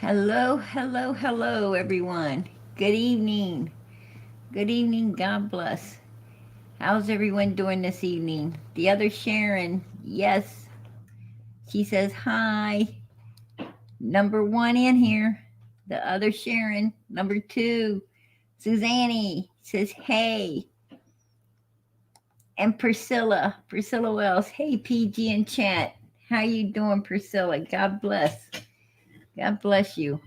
Hello, hello, hello, everyone. Good evening. Good evening. God bless. How's everyone doing this evening? The other Sharon, yes, she says hi. Number one in here. The other Sharon, number two, Suzanne says hey. And Priscilla Wells, hey PG in chat. How you doing, Priscilla? God bless. God bless you.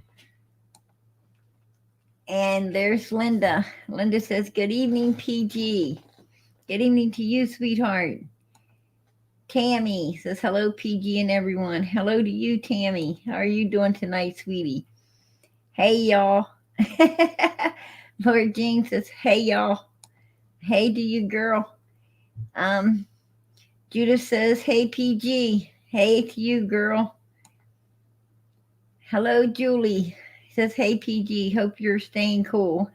And there's Linda. Linda says, good evening, PG. Good evening to you, sweetheart. Tammy says, hello, PG and everyone. Hello to you, Tammy. How are you doing tonight, sweetie? Hey, y'all. Lord Jean says, hey, y'all. Hey to you, girl. Um, Judith says, hey, PG. Hey to you, girl. Hello, Julie. Says, hey, PG. Hope you're staying cool.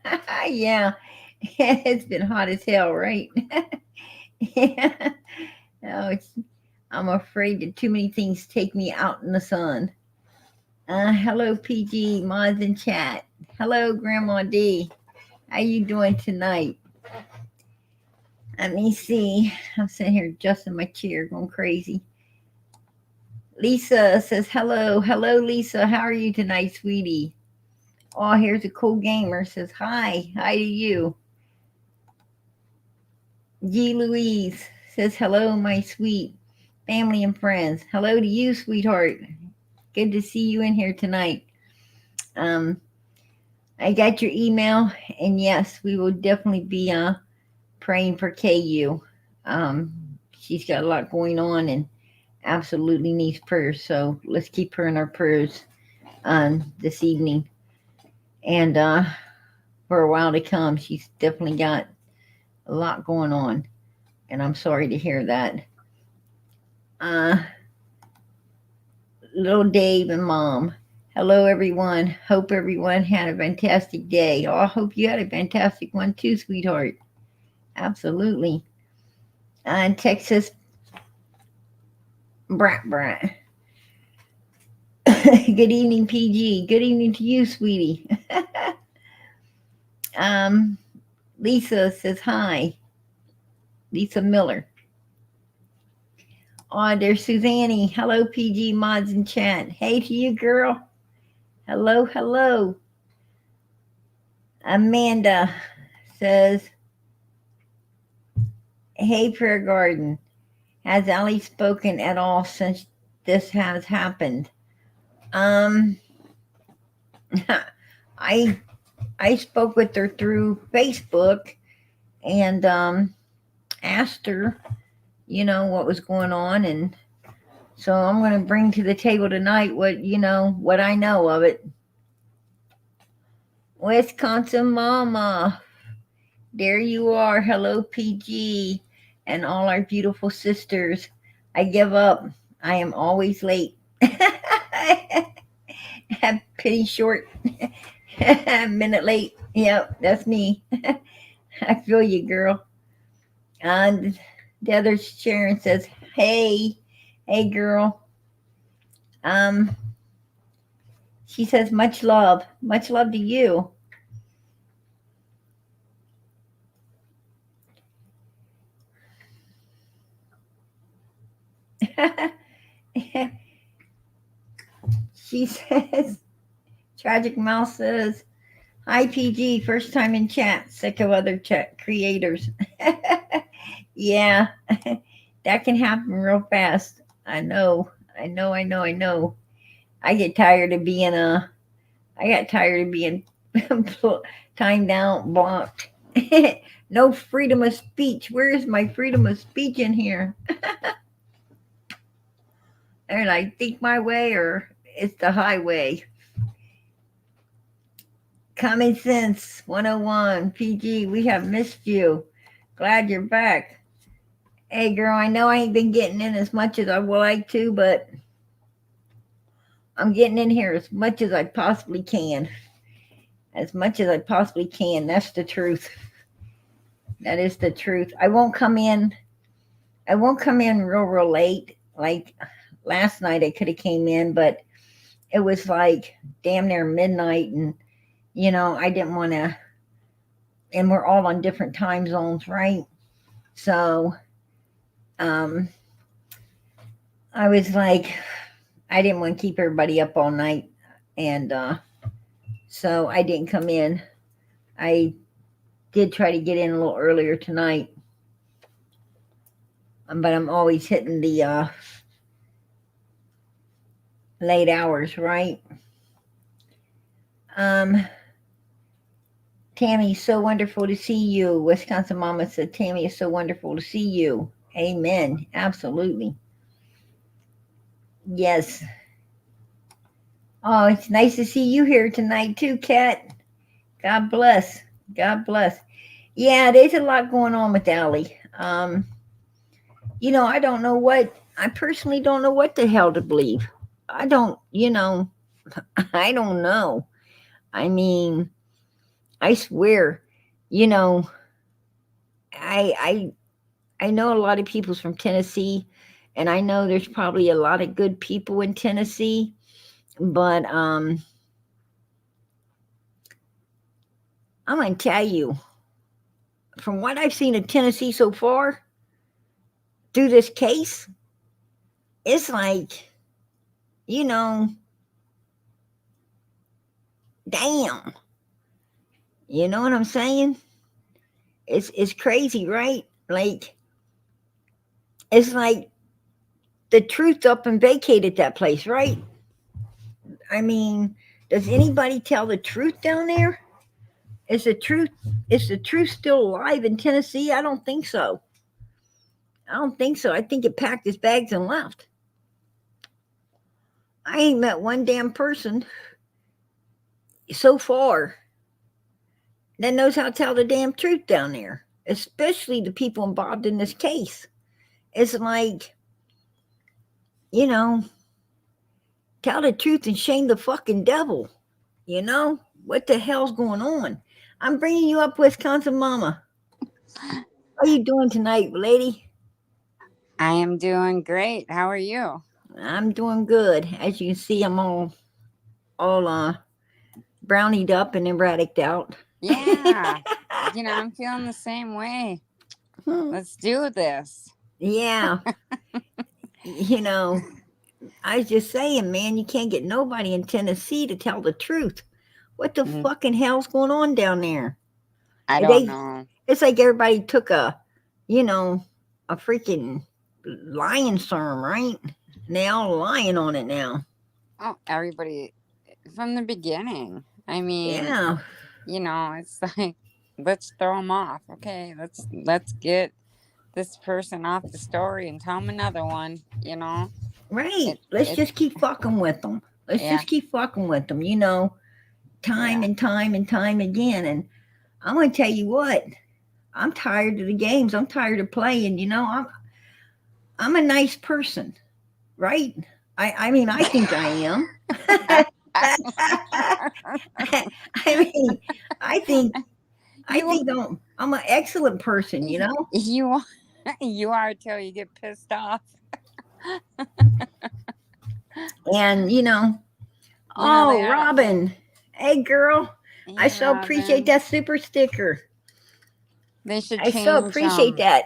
Yeah. It's been hot as hell, right? Yeah. Oh, I'm afraid that too many things take me out in the sun. Hello, PG, mods in chat. Hello, Grandma D. How you doing tonight? Let me see. I'm sitting here adjusting my chair, going crazy. Lisa says hello. Hello, Lisa. How are you tonight, sweetie? Oh, here's a cool gamer. Says hi. Hi to you. G. Louise says hello, my sweet family and friends. Hello to you, sweetheart. Good to see you in here tonight. Um, I got your email, and yes, we will definitely be praying for KU. She's got a lot going on and absolutely needs prayers. So let's keep her in our prayers this evening and for a while to come. She's definitely got a lot going on, and I'm sorry to hear that. Uh, Little Dave and Mom. Hello, everyone. Hope everyone had a fantastic day. Oh, I hope you had a fantastic one too, sweetheart. Absolutely. In Texas, brat. Good evening, PG. Good evening to you, sweetie. um, Lisa says hi. Lisa Miller. Oh, there's Suzanne. Hello, PG mods in chat. Hey to you, girl. Hello, hello. Amanda says, hey, Prayer Garden. Has Ali spoken at all since this has happened? Um, I I spoke with her through Facebook and asked her, what was going on, and so I'm going to bring to the table tonight what I know of it. Wisconsin Mama, there you are. Hello, PG, and all our beautiful sisters. I give up. I am always late. Pretty short. A minute late. Yep, that's me. I feel you, girl. And the other Sharon says, hey, girl. Um, she says, much love to you. She says, Tragic Mouse says, hi, PG, first time in chat, sick of other chat creators. Yeah, that can happen real fast. I know. I get tired of being I got tired of being timed out, blocked. No freedom of speech. Where is my freedom of speech in here? And I think my way or it's the highway. Common Sense 101. PG, we have missed you. Glad you're back. Hey, girl, I know I ain't been getting in as much as I would like to, but I'm getting in here as much as I possibly can. As much as I possibly can. That's the truth. That is the truth. I won't come in. Real late. Like last night, I could have came in, but it was like damn near midnight, and I didn't want to. And we're all on different time zones, right? So um, I was like, I didn't want to keep everybody up all night, and so I didn't come in. I did try to get in a little earlier tonight, but I'm always hitting the late hours, right? Um, Tammy, so wonderful to see you. Wisconsin Mama said, Tammy, it's so wonderful to see you. Amen. Absolutely. Yes. Oh, it's nice to see you here tonight too, Kat. God bless. God bless. Yeah, there's a lot going on with Allie. I don't know I personally don't know what the hell to believe. I don't, I don't know. I mean, I swear, you know, I I know a lot of people's from Tennessee, and I know there's probably a lot of good people in Tennessee, but I'm gonna tell you, from what I've seen of Tennessee so far through this case, it's like, you know, damn. You know what I'm saying? It's crazy, right? Like it's like the truth up and vacated that place, right? I mean, does anybody tell the truth down there? Is the truth is the truth still alive in Tennessee? I don't think so. I don't think so. I think it packed its bags and left. I ain't met one damn person so far that knows how to tell the damn truth down there, especially the people involved in this case. It's like, you know, tell the truth and shame the fucking devil. You know? What the hell's going on? I'm bringing you up, Wisconsin Mama. How you doing tonight, lady? I am doing great. How are you? I'm doing good. As you can see, I'm all brownied up and erratic out. Yeah. I'm feeling the same way. Let's do this. Yeah, you know, I was just saying, man, you can't get nobody in Tennessee to tell the truth. What the Mm, fucking hell's going on down there? I don't They, know. it's like everybody took you know, a freaking lying sermon, right? And they all lying on it now. Oh, everybody from the beginning. I mean, Yeah, it's like let's throw them off. Okay, let's get this person off the story and tell them another one. right. It Let's it just keep fucking with them. Let's yeah, just keep fucking with them, time yeah. and time and time again. And I'm going to tell you what, I'm tired of the games. I'm tired of playing. I'm a nice person, right? I mean, I think I am. I mean, I think I you think I'm an excellent person. you are you are till you get pissed off. And They oh, are. Robin, hey girl, I Hey, so appreciate Robin. that super sticker. They should I so change appreciate that.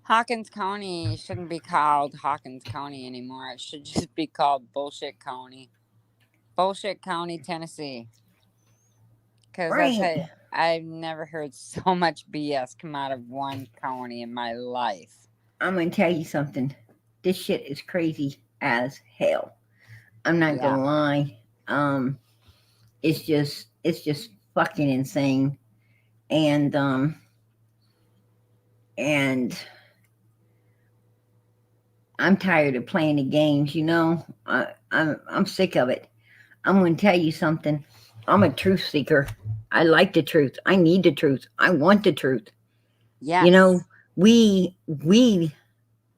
Hawkins County shouldn't be called Hawkins County anymore. It should just be called Bullshit County. Bullshit County, Tennessee. Because I'll Right. tell you, I've never heard so much BS come out of one county in my life. I'm gonna tell you something. This shit is crazy as hell. I'm not Yeah. gonna lie. Um, it's just fucking insane. And and I'm tired of playing the games. I'm sick of it. I'm gonna tell you something. I'm a truth seeker. I like the truth. I need the truth. I want the truth. You know, Yes. we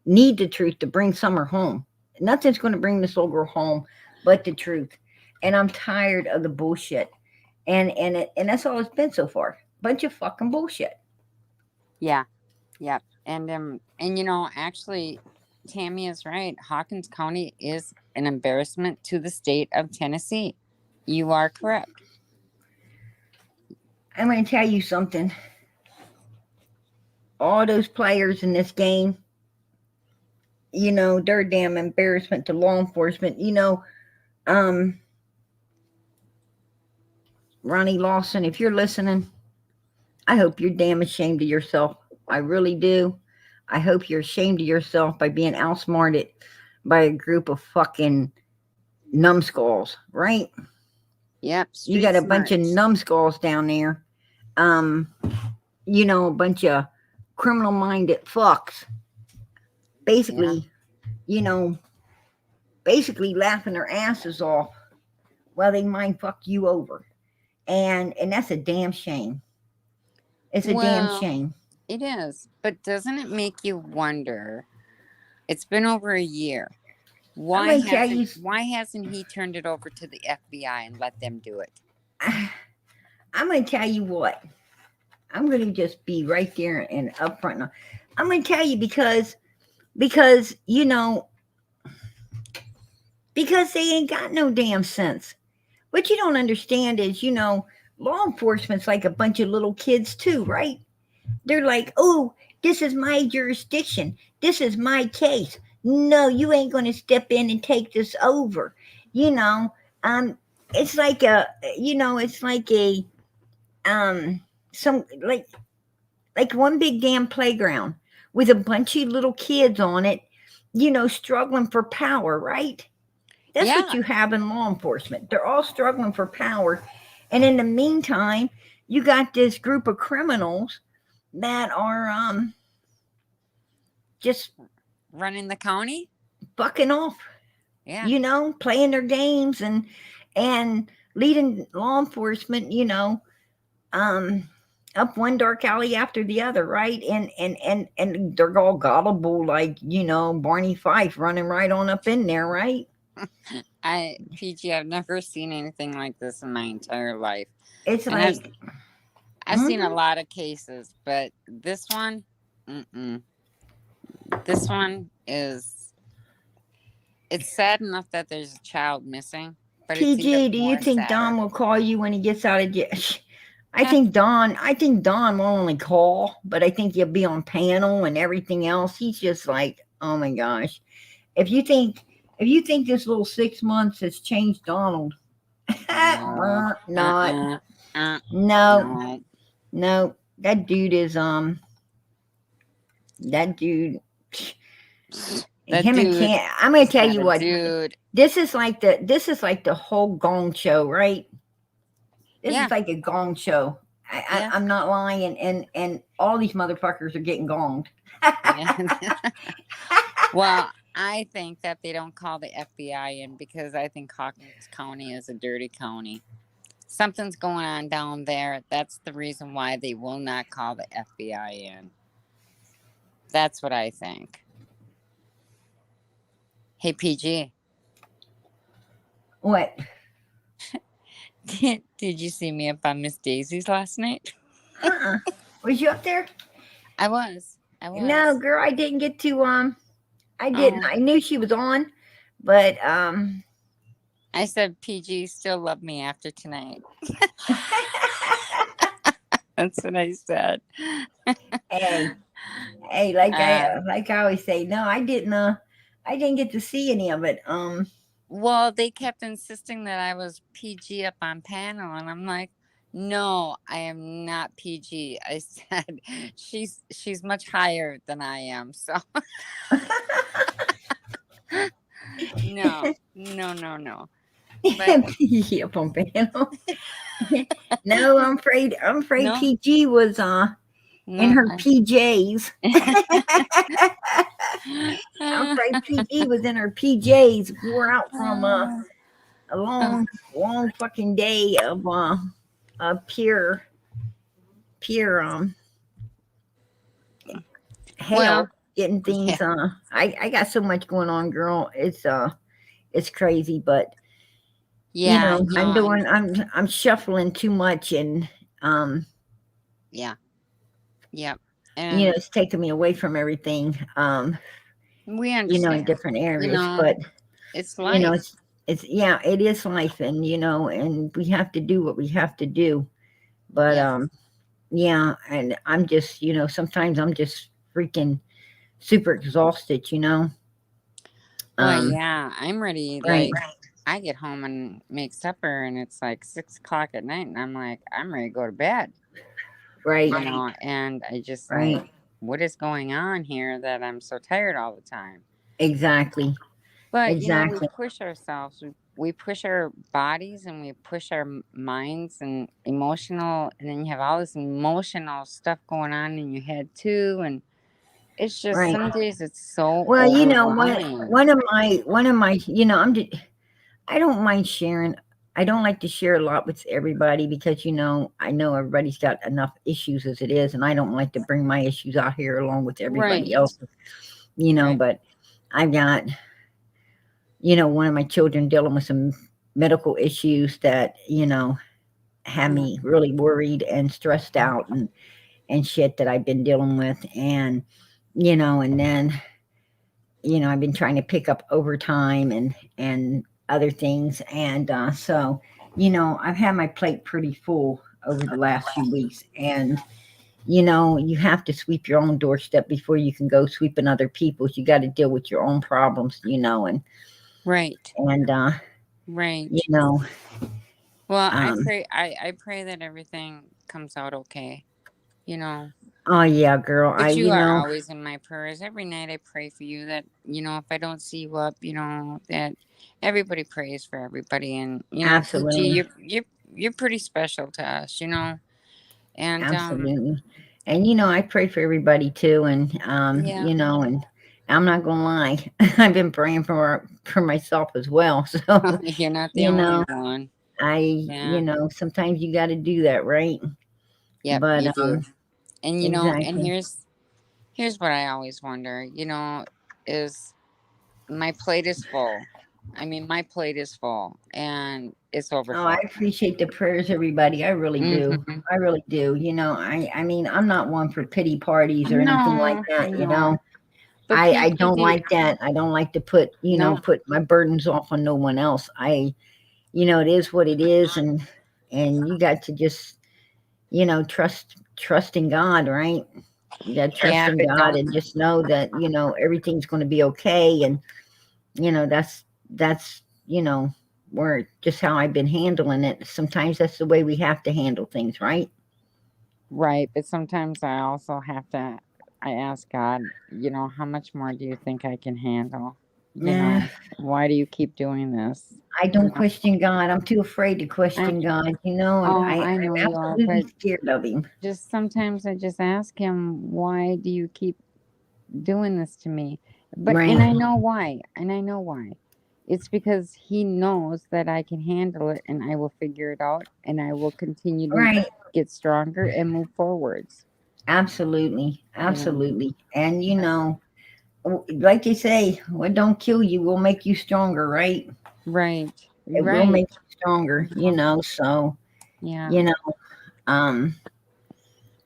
need the truth to bring Summer home. Nothing's going to bring this little girl home but the truth. And I'm tired of the bullshit. And that's all it's been so far. Bunch of fucking bullshit. Yeah. Yep. And actually, Tammy is right. Hawkins County is an embarrassment to the state of Tennessee. You are correct. I'm going to tell you something. All those players in this game, they're a damn embarrassment to law enforcement. Um, Ronnie Lawson, if you're listening, I hope you're damn ashamed of yourself. I really do. I hope you're ashamed of yourself by being outsmarted by a group of fucking numbskulls, right? Yep, You street got a bunch of smarts. numbskulls down there. Um, a bunch of criminal minded fucks. Yeah. Basically, you know, basically laughing their asses off while they mind fuck you over. And that's a damn shame. It's a damn Well, shame. it is. But doesn't it make you wonder? It's been over a year. I'm Why gonna tell hasn't you why hasn't he turned it over to the FBI and let them do it? I'm gonna tell you what. I'm gonna just be right there and upfront now. I'm gonna tell you because because they ain't got no damn sense. What you don't understand is, law enforcement's like a bunch of little kids too, right? They're like, oh, this is my jurisdiction. This is my case. No, you ain't going to step in and take this over. You know, um, it's like it's like a, some like one big damn playground with a bunch of little kids on it, struggling for power, right? That's what Yeah. you have in law enforcement. They're all struggling for power. And in the meantime, you got this group of criminals that are just Running the county? bucking off, Yeah. playing their games and leading law enforcement, um up one dark alley after the other, right? And they're all gullible like, Barney Fife running right on up in there, right? I've never seen anything like this in my entire life. It's And like, I've seen a mhm, lot of cases, but this one, mm-mm. This one is, it's sad enough that there's a child missing, but it's PG, even do you more think Don sadder. will call you when he gets out of jail? I think Don will only call, but I think he'll be on panel and everything else. He's just like, oh my gosh. If you think if you think this little 6 months has changed Donald, No. not. Uh-uh. No, No. no. That dude is that dude That him and dude Can I'm gonna is tell not you a what, dude. this is like the whole gong show, right? This is Yeah. like a gong show. Yeah. I'm not lying, and all these motherfuckers are getting gonged. Yeah. Well, I think that they don't call the FBI in because I think Hawkins County is a dirty county. Something's going on down there. That's the reason why they will not call the FBI in. That's what I think. Hey, PG, What? did you see me up on Miss Daisy's last night? Uh-uh. Was you up there? I was. I No, was. girl, I didn't get to. I didn't. Oh, I knew she was on, but I said PG still love me after tonight. That's what I said. hey, hey, uh, like I always say, no, I didn't. I didn't get to see any of it. well, they kept insisting that I was PG up on panel, and I'm like, no, I am not PG. I said she's much higher than I am. So no, no, no, no. But Yep, on panel. No, I'm afraid no, PG was in no. her PJs. I'm afraid PG was in her PJs, wore out from a long, long fucking day of pure, pure hell, Well, getting yeah, things. I got so much going on, girl. It's crazy, but yeah, no, I'm shuffling too much, and um, yeah, yeah, and it's taking me away from everything. We in understand. different You areas. know, But, it's you know, life. yeah, it is life, and, and we have to do what we have to do. But, Yes. yeah, and I'm just, sometimes I'm just freaking super exhausted, Well, Um, yeah, I'm ready. right, Like, I get home and make supper, and it's like 6 o'clock at night, and I'm like, I'm ready to go to bed. right, And I just like, right, what is going on here that I'm so tired all the time? exactly, But we exactly, push ourselves. We push our bodies and we push our minds and emotional, and then you have all this emotional stuff going on in your head too. And it's just right. some days it's so Well, overwhelming. one of my, I don't mind sharing. I don't like to share a lot with everybody because, I know everybody's got enough issues as it is, and I don't like to bring my issues out here along with everybody Right, else, right. but I've got, one of my children dealing with some medical issues that, have Mm. me really worried and stressed out and shit that I've been dealing with. And, and then, I've been trying to pick up overtime and other things. And, so, I've had my plate pretty full over the last few weeks. And, you have to sweep your own doorstep before you can go sweeping other people's. You got to deal with your own problems, Right, and, you right. know, Well, I um, pray. I pray that everything comes out okay. You know, oh yeah, girl. but you are always in my prayers. Every night I pray for you that, if I don't see you up, that everybody prays for everybody. And, Gucci, absolutely, you're pretty special to us, And, absolutely. And, I pray for everybody too. And, yeah, and I'm not going to lie. I've been praying for myself as well. So, you're not the you only know, one. Yeah. sometimes you got to do that, right? Yep, But, you do. And, and exactly. here's what I always wonder, is my plate is full. I mean, my plate is full and it's Oh, I overflowing. appreciate the prayers, everybody. I really do. Hmm. I really do. I mean, I'm not one for pity parties or anything like No, that. no. But I people don't do. like that. I don't like to No, put my burdens off on no one else. It is what it is, and you got to just, trust in God, right? You got to trust yeah, in but God don't. and just know that, everything's going to be okay. And, that's, where just how I've been handling it. Sometimes that's the way we have to handle things, right? Right, but sometimes I also have to. I ask God, how much more do you think I can handle? Nah, Why do you keep doing this? I You don't know, question God. I'm too afraid to I question God, and oh, I know I'm you are, absolutely but scared of Him. just sometimes I just ask him, why do you keep doing this to me? And Right, I know why, and I know why. It's because he knows that I can handle it, and I will figure it out, and I will continue to right. get stronger and move forwards. Absolutely, You know, absolutely. And, like they say, what don't kill you will make you stronger, right? right, It will right. make you stronger, so, Yeah, you know, um,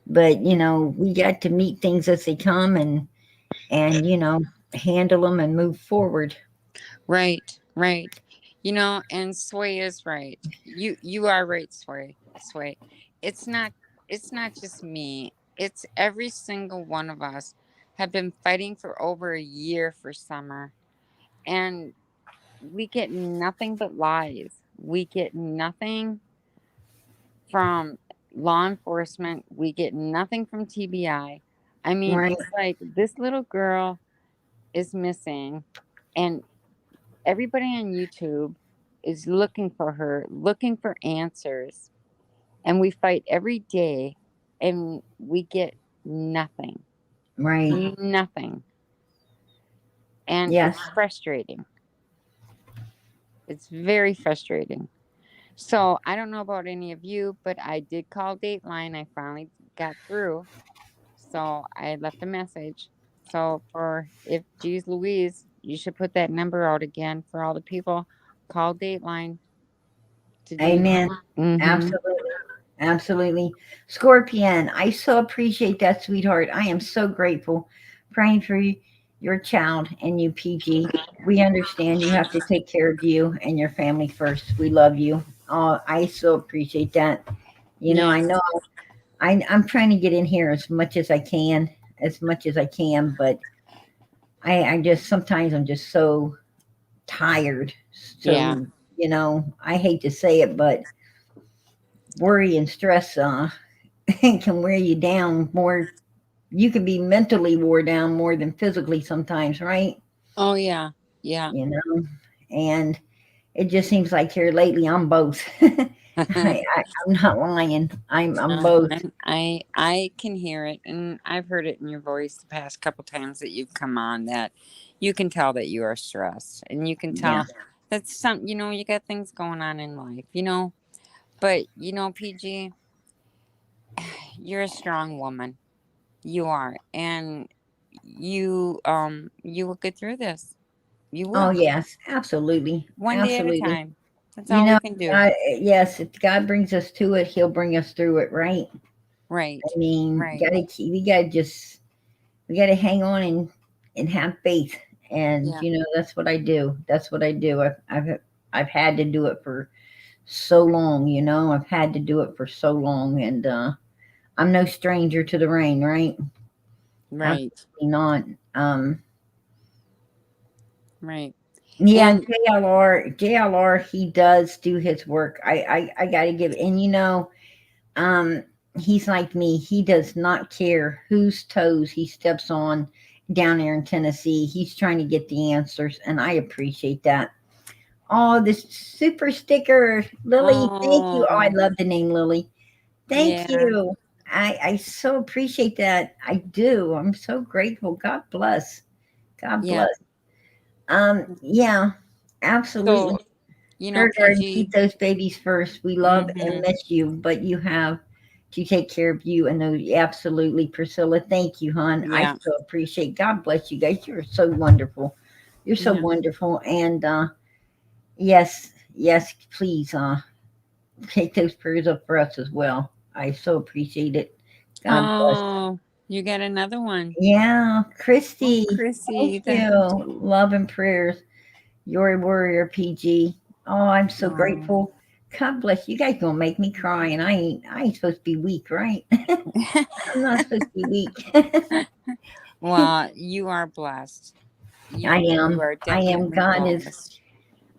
but, we got to meet things as they come and, handle them and move forward. right, right. And Sway is right. You are right, Sway. Sway. It's not it's not just me. It's every single one of us have been fighting for over a year for summer, and we get nothing but lies. We get nothing from law enforcement. We get nothing from TBI. I mean, Right, it's like this little girl is missing, and everybody on YouTube is looking for her, looking for answers, and we fight every day and we get nothing. right. Nothing. And Yes. it's frustrating. It's very frustrating. So I don't know about any of you, but I did call Dateline. I finally got through. So I left a message. So for if geez Louise, you should put that number out again for all the people. Call Dateline to do that. Amen. Mm-hmm. Absolutely. Absolutely. Scorpion, I so appreciate that, sweetheart. I am so grateful. Praying for you, your child and you, PG. We understand you have to take care of you and your family first. We love you. I so appreciate that. I Yes. know I'm trying to get in here as much as I can, but I just sometimes I'm just so tired. Yeah. So, I hate to say it, but worry and stress can wear you down more. You can be mentally wore down more than physically sometimes, right? Oh yeah. Yeah. You know, and it just seems like here lately I'm both. I'm not lying. I'm both. I can hear it, and I've heard it in your voice the past couple times that you've come on, that you can tell that you are stressed, and you can Yeah. tell that you got things going on in life. But PG, you're a strong woman. You are, and you will get through this. You Oh will, yes, absolutely, one day at a absolutely. time. That's You all we know, can do. God, yes, if God brings us to it, He'll bring us through it, right? I Right. mean, Right. we gotta hang on and have faith, and Yeah. that's what I do. That's what I do. I've had to do it for so long. I've had to do it for so long, and I'm no stranger to the rain, right? Right. Absolutely not. Right. Yeah, And JLR, he does do his work. I got to give, and um, he's like me. He does not care whose toes he steps on down there in Tennessee. He's trying to get the answers, and I appreciate that. Oh, this super sticker, Lily. Thank you. Oh, I oh love the name Lily. Thank yeah. you. I so appreciate that. I do. I'm so grateful. God bless. God Yeah. bless. Yeah, absolutely. So, Gertrude, keep PG. those babies first. We love and Mm-hmm. miss you, but you have to take care of you and those. Absolutely, Priscilla. Thank you, hon. I Yeah. so appreciate. God bless you guys. You're so wonderful. You're so Yeah. wonderful. And yes, yes, please take those prayers up for us as well. I so appreciate it. God bless. Oh, you got another one. Yeah, Oh, Christy. Thank Chrissy. you. Love and prayers. You're a warrior, PG. Oh, I'm so Oh. grateful. God bless you guys. Gonna make me cry, and I ain't supposed to be weak, right? I'm not supposed to be weak. Well, you are blessed. I You am. are I am. definitely God is. blessed.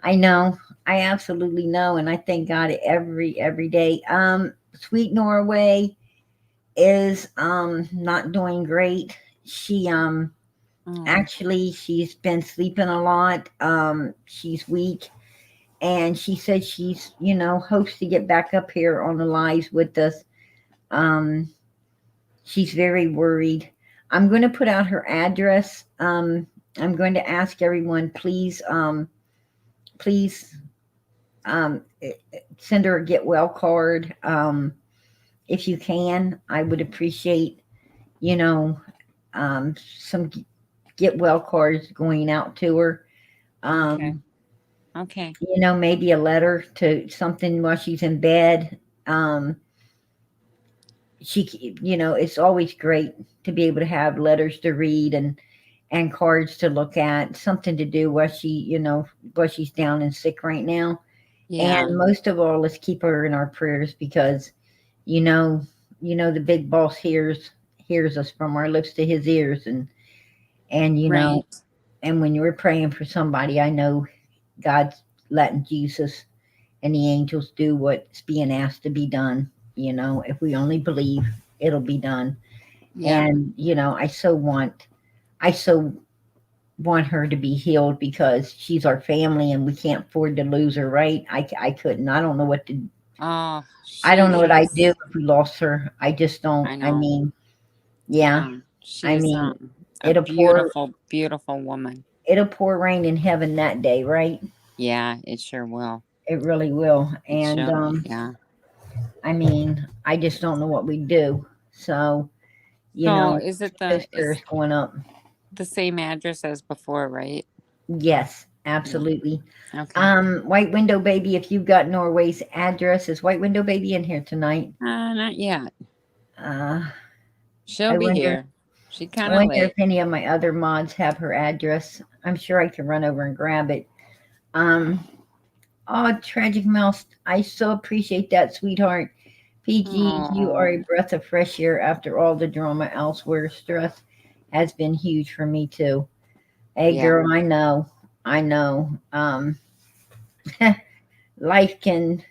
I know. I absolutely know, and I thank God every day. Sweet Norway is not doing great. She Oh, actually she's been sleeping a lot. She's weak, and she said she's hopes to get back up here on the lives with us. um she's very worried. I'm going to put out her address. I'm going to ask everyone, please send her a get well card. If you can, I would appreciate you know some get well cards going out to her. okay. um Okay. Maybe a letter to something while she's in bed. It's always great to be able to have letters to read and cards to look at, something to do while she's down and sick right now. Yeah. And most of all, let's keep her in our prayers because you know the big boss hears us from our lips to his ears. And Right. and when you're praying for somebody, I know God's letting Jesus and the angels do what's being asked to be done. If we only believe, it'll be done. Yeah. And I so want her to be healed because she's our family and we can't afford to lose her, right? I couldn't. Oh, I don't know she what I'd do is. if we lost her. I just don't. I I know. mean, yeah. She I is mean, a it'll pour beautiful, beautiful woman. it'll pour rain in heaven that day, right? Yeah, it sure will. It really will. It And sure. Yeah. I mean, I just don't know what we'd do. So, So, is it keep those is prayers going up. the same address as before, right? Yes, Yeah. absolutely. Okay. White Window Baby, if you've got Norway's address, is White Window Baby in here tonight? Not yet. Uh, She'll I be wonder. here. She I kind of wonder if late. any of my other mods have her address. I'm sure I can run over and grab it. Um, oh, Tragic Mouse, I so appreciate that, sweetheart. PG, you are a Oh, breath of fresh air after all the drama elsewhere. Stress has been huge for me too. Hey, yeah. girl, I know. I know. Life can,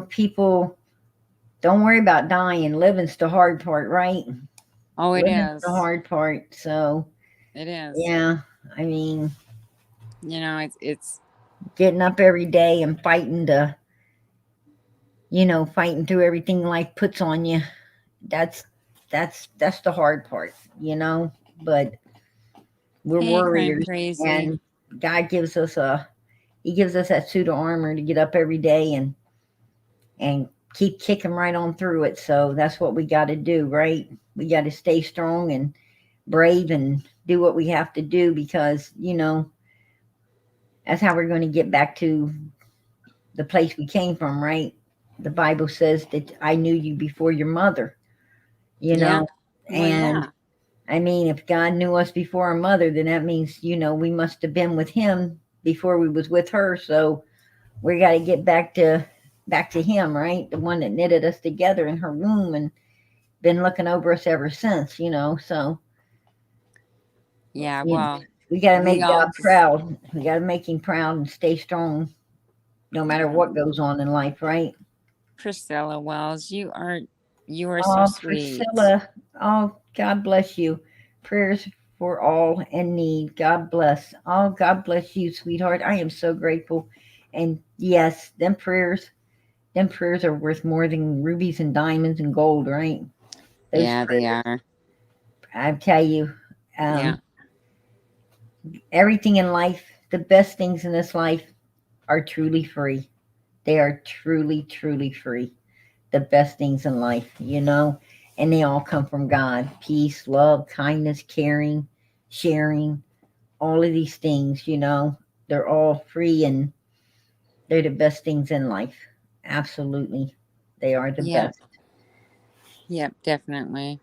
people don't worry about dying. Living's the hard part, right? Oh, it Living's the is. hard part. So, It is. yeah, I mean, It's getting up every day and fighting through everything life puts on you. That's that's the hard part, you know. But we're hey, crime warriors, crazy. and God gives us He gives us that suit of armor to get up every day and keep kicking right on through it. So that's what we got to do, right? We got to stay strong and brave and do what we have to do because that's how we're going to get back to the place we came from, right? The Bible says that I knew you before your mother, you Yeah. know, Well, and yeah. I mean, if God knew us before our mother, then that means, we must have been with him before we was with her. So we got to get back to him, right? The one that knitted us together in her womb and been looking over us ever since, So Yeah. you know, Well, we got to we make all God just. proud. We got to make him proud and stay strong no matter Yeah. what goes on in life, right? Priscilla Wells, you are so Oh, sweet. Priscilla. Oh, God bless you. Prayers for all in need. God bless. Oh, God bless you, sweetheart. I am so grateful. And yes, them prayers are worth more than rubies and diamonds and gold, right? Those Yeah, they prayers, are. I tell you, Yeah. um, everything in life, the best things in this life are truly free. They are truly, truly free. The best things in life, and they all come from God. Peace, love, kindness, caring, sharing, all of these things, they're all free and they're the best things in life. Absolutely. They are the Yep. best. Yep. Definitely.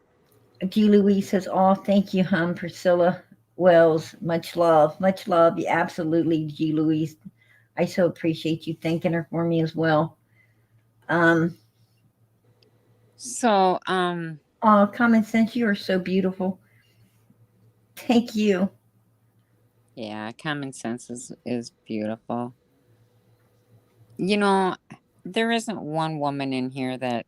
G. Louise says, oh, thank you, Priscilla Wells. Much love. Much love. Yeah, absolutely, G. Louise. I so appreciate you thanking her for me as well. Um, So, oh, common sense, you are so beautiful. Thank you. yeah, common sense is beautiful. You know, there isn't one woman in here that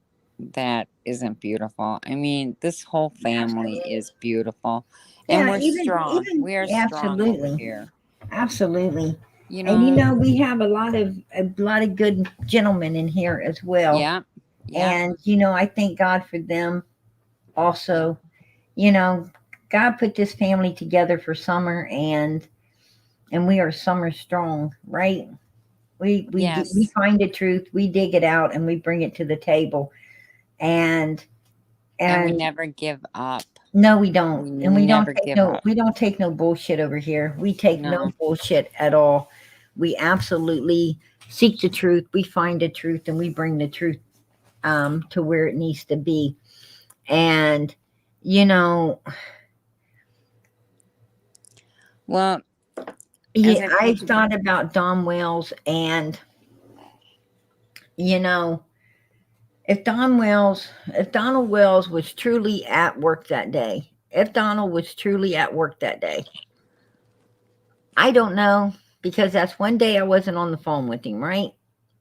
isn't beautiful. I mean, this whole family is beautiful, and Yeah, we're even strong. even We are strong over absolutely, here. absolutely. You And know, we have a lot of good gentlemen in here as well. yeah, yeah, And I thank God for them yeah, also. You know, God put this family together for summer and we are summer strong, right? We yes, find the truth, we dig it out and we bring it to the table. And and we and never give up. no, we don't. We And we don't never take give no up. we don't take no bullshit over here. We take no No, bullshit at all. We absolutely seek the truth. We find the truth and we bring the truth to where it needs to be. And you know, well, yeah, as I I told you, thought about Don Wells and you know, if Donald Wells was truly at work that day, if Donald was truly at work that day, I don't know because that's one day I wasn't on the phone with him, right?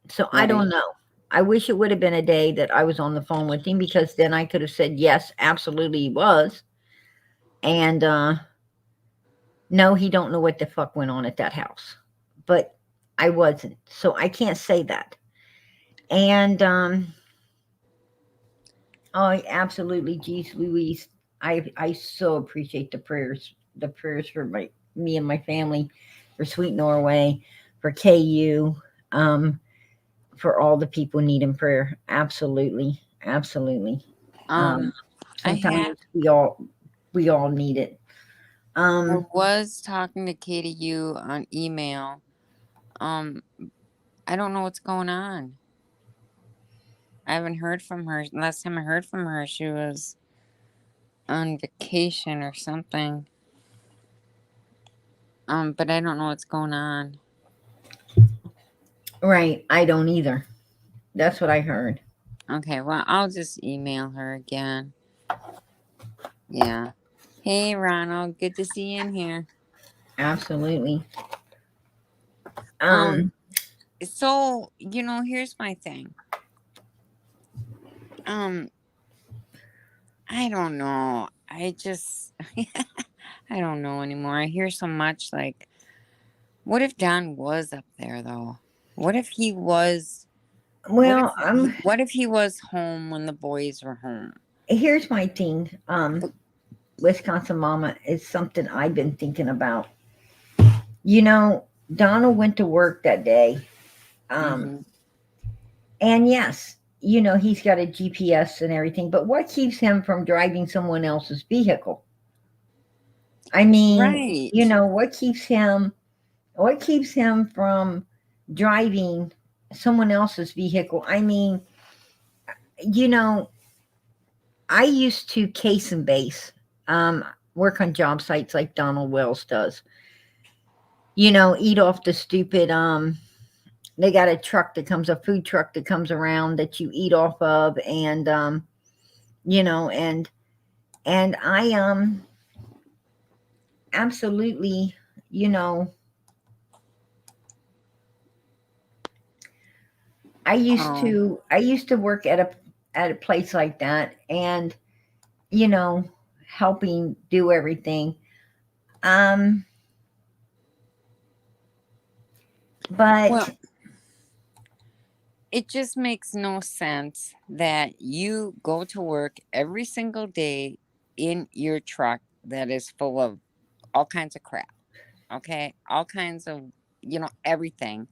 So I right? don't know. I wish it would have been a day that I was on the phone with him because then I could have said, yes, absolutely he was. And no, he don't know what the fuck went on at that house. But I wasn't. So I can't say that. And oh, absolutely, geez Louise. I so appreciate the prayers for me and my family, for Sweet Norway, for KU, um, for all the people needing prayer. Absolutely, absolutely. Um, Um, I had sometimes we all need it. I Um, was talking to Katie U on email. Um, I don't know what's going on. I haven't heard from her. Last time I heard from her, she was on vacation or something. But I don't know what's going on. Right. I don't either. That's what I heard. Okay, well, I'll just email her again. Yeah. Hey, Ronald, good to see you in here. Absolutely. Um, so, here's my thing. Um, I don't know. I just, I don't know anymore. I hear so much like, what if Don was up there though? What if he was, Well, what if he was home when the boys were home? here's my thing. Wisconsin Mama is something I've been thinking about. You know, Donald went to work that day. Um, Mm-hmm. and yes, he's got a GPS and everything, but what keeps him from driving someone else's vehicle? I mean, Right. what keeps him from driving someone else's vehicle? I mean, you know, I used to case and base, um, work on job sites like Donald Wells does. Eat off the stupid. They got a food truck that comes around that you eat off of, and you know, and I absolutely, you know, Oh, I used to work at a place like that, and you know, helping do everything. Um, but well, it just makes no sense that you go to work every single day in your truck that is full of all kinds of crap. Okay. All kinds of, everything.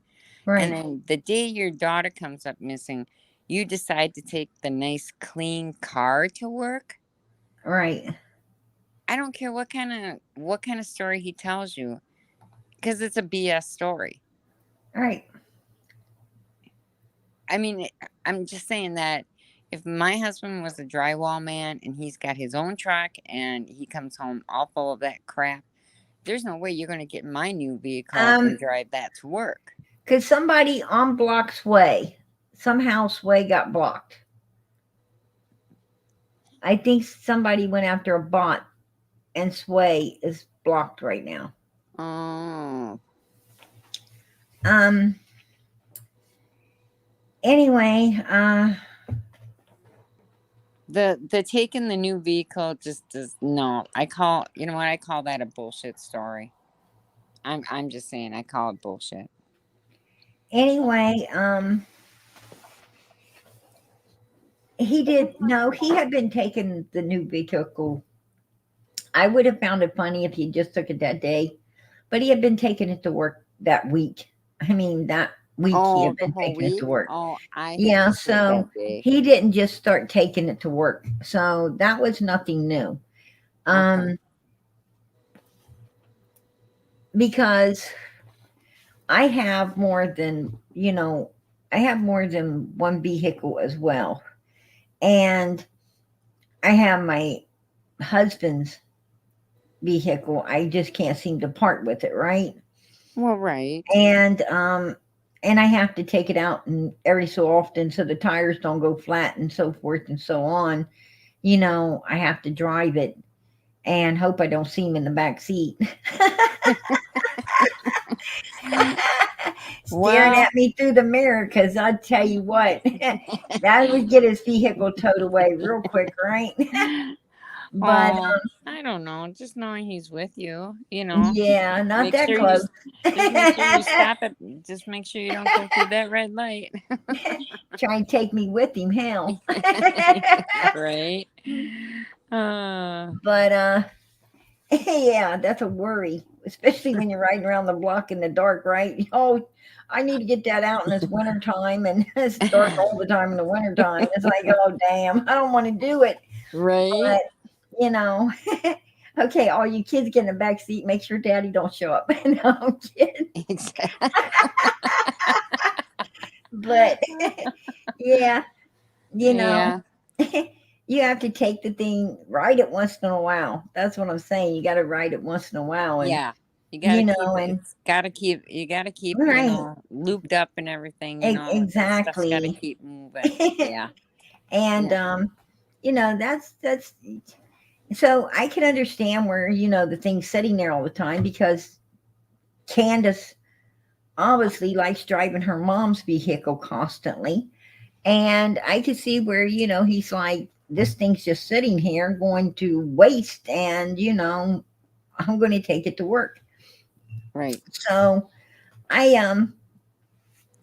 And right, then the day your daughter comes up missing, you decide to take the nice, clean car to work. right, I don't care what kind of story he tells you, because it's a BS story. right. I mean, I'm just saying that if my husband was a drywall man and he's got his own truck and he comes home all full of that crap, there's no way you're going to get my new vehicle and Um, drive that to work. because somebody on Block's Way, somehow Sway got blocked. I think somebody went after a bot, and Sway is blocked right now. Oh, Um. Anyway, the taking the new vehicle just does no. I call that a bullshit story. I'm just saying I call it bullshit. anyway, he did no. He had been taking the new vehicle. I would have found it funny if he just took it that day, but he had been taking it to work that week. I mean, that week he Oh, had the been whole taking it to week? work. Oh, I had Yeah, just heard so that day. he didn't just start taking it to work. So that was nothing new. Okay. Um, because I have more than, I have more than one vehicle as well. And I have my husband's vehicle. I just can't seem to part with it, right? Well, right. And and I have to take it out and every so often so the tires don't go flat and so forth and so on. I have to drive it and hope I don't see him in the back seat. Staring Well, at me through the mirror, because I tell you what, that would get his vehicle towed away real quick, right? But oh, I don't know. Just knowing he's with you, yeah, not make that sure you close. s- just make sure you stop it. Just make sure you don't go through that red light. Try and take me with him, hell. Right? But yeah, that's a worry, especially when you're riding around the block in the dark, right? Oh, I need to get that out in this winter time, and it's dark all the time in the winter time. It's like, oh damn, I don't want to do it. Right? But you know, okay, all you kids get in the back seat. Make sure Daddy don't show up. No, I'm kidding. Exactly. But yeah, you know, Yeah. you have to take the thing, ride it once in a while. That's what I'm saying. You got to ride it once in a while, and Yeah. You gotta you keep know, it. and It's gotta keep. You gotta keep. right, Looped up and everything. That stuff's gotta exactly. keep moving. Yeah. And Yeah. that's so I can understand where the thing's sitting there all the time because Candace obviously likes driving her mom's vehicle constantly. And I could see where, he's like, this thing's just sitting here going to waste, and, I'm going to take it to work. Right. So I,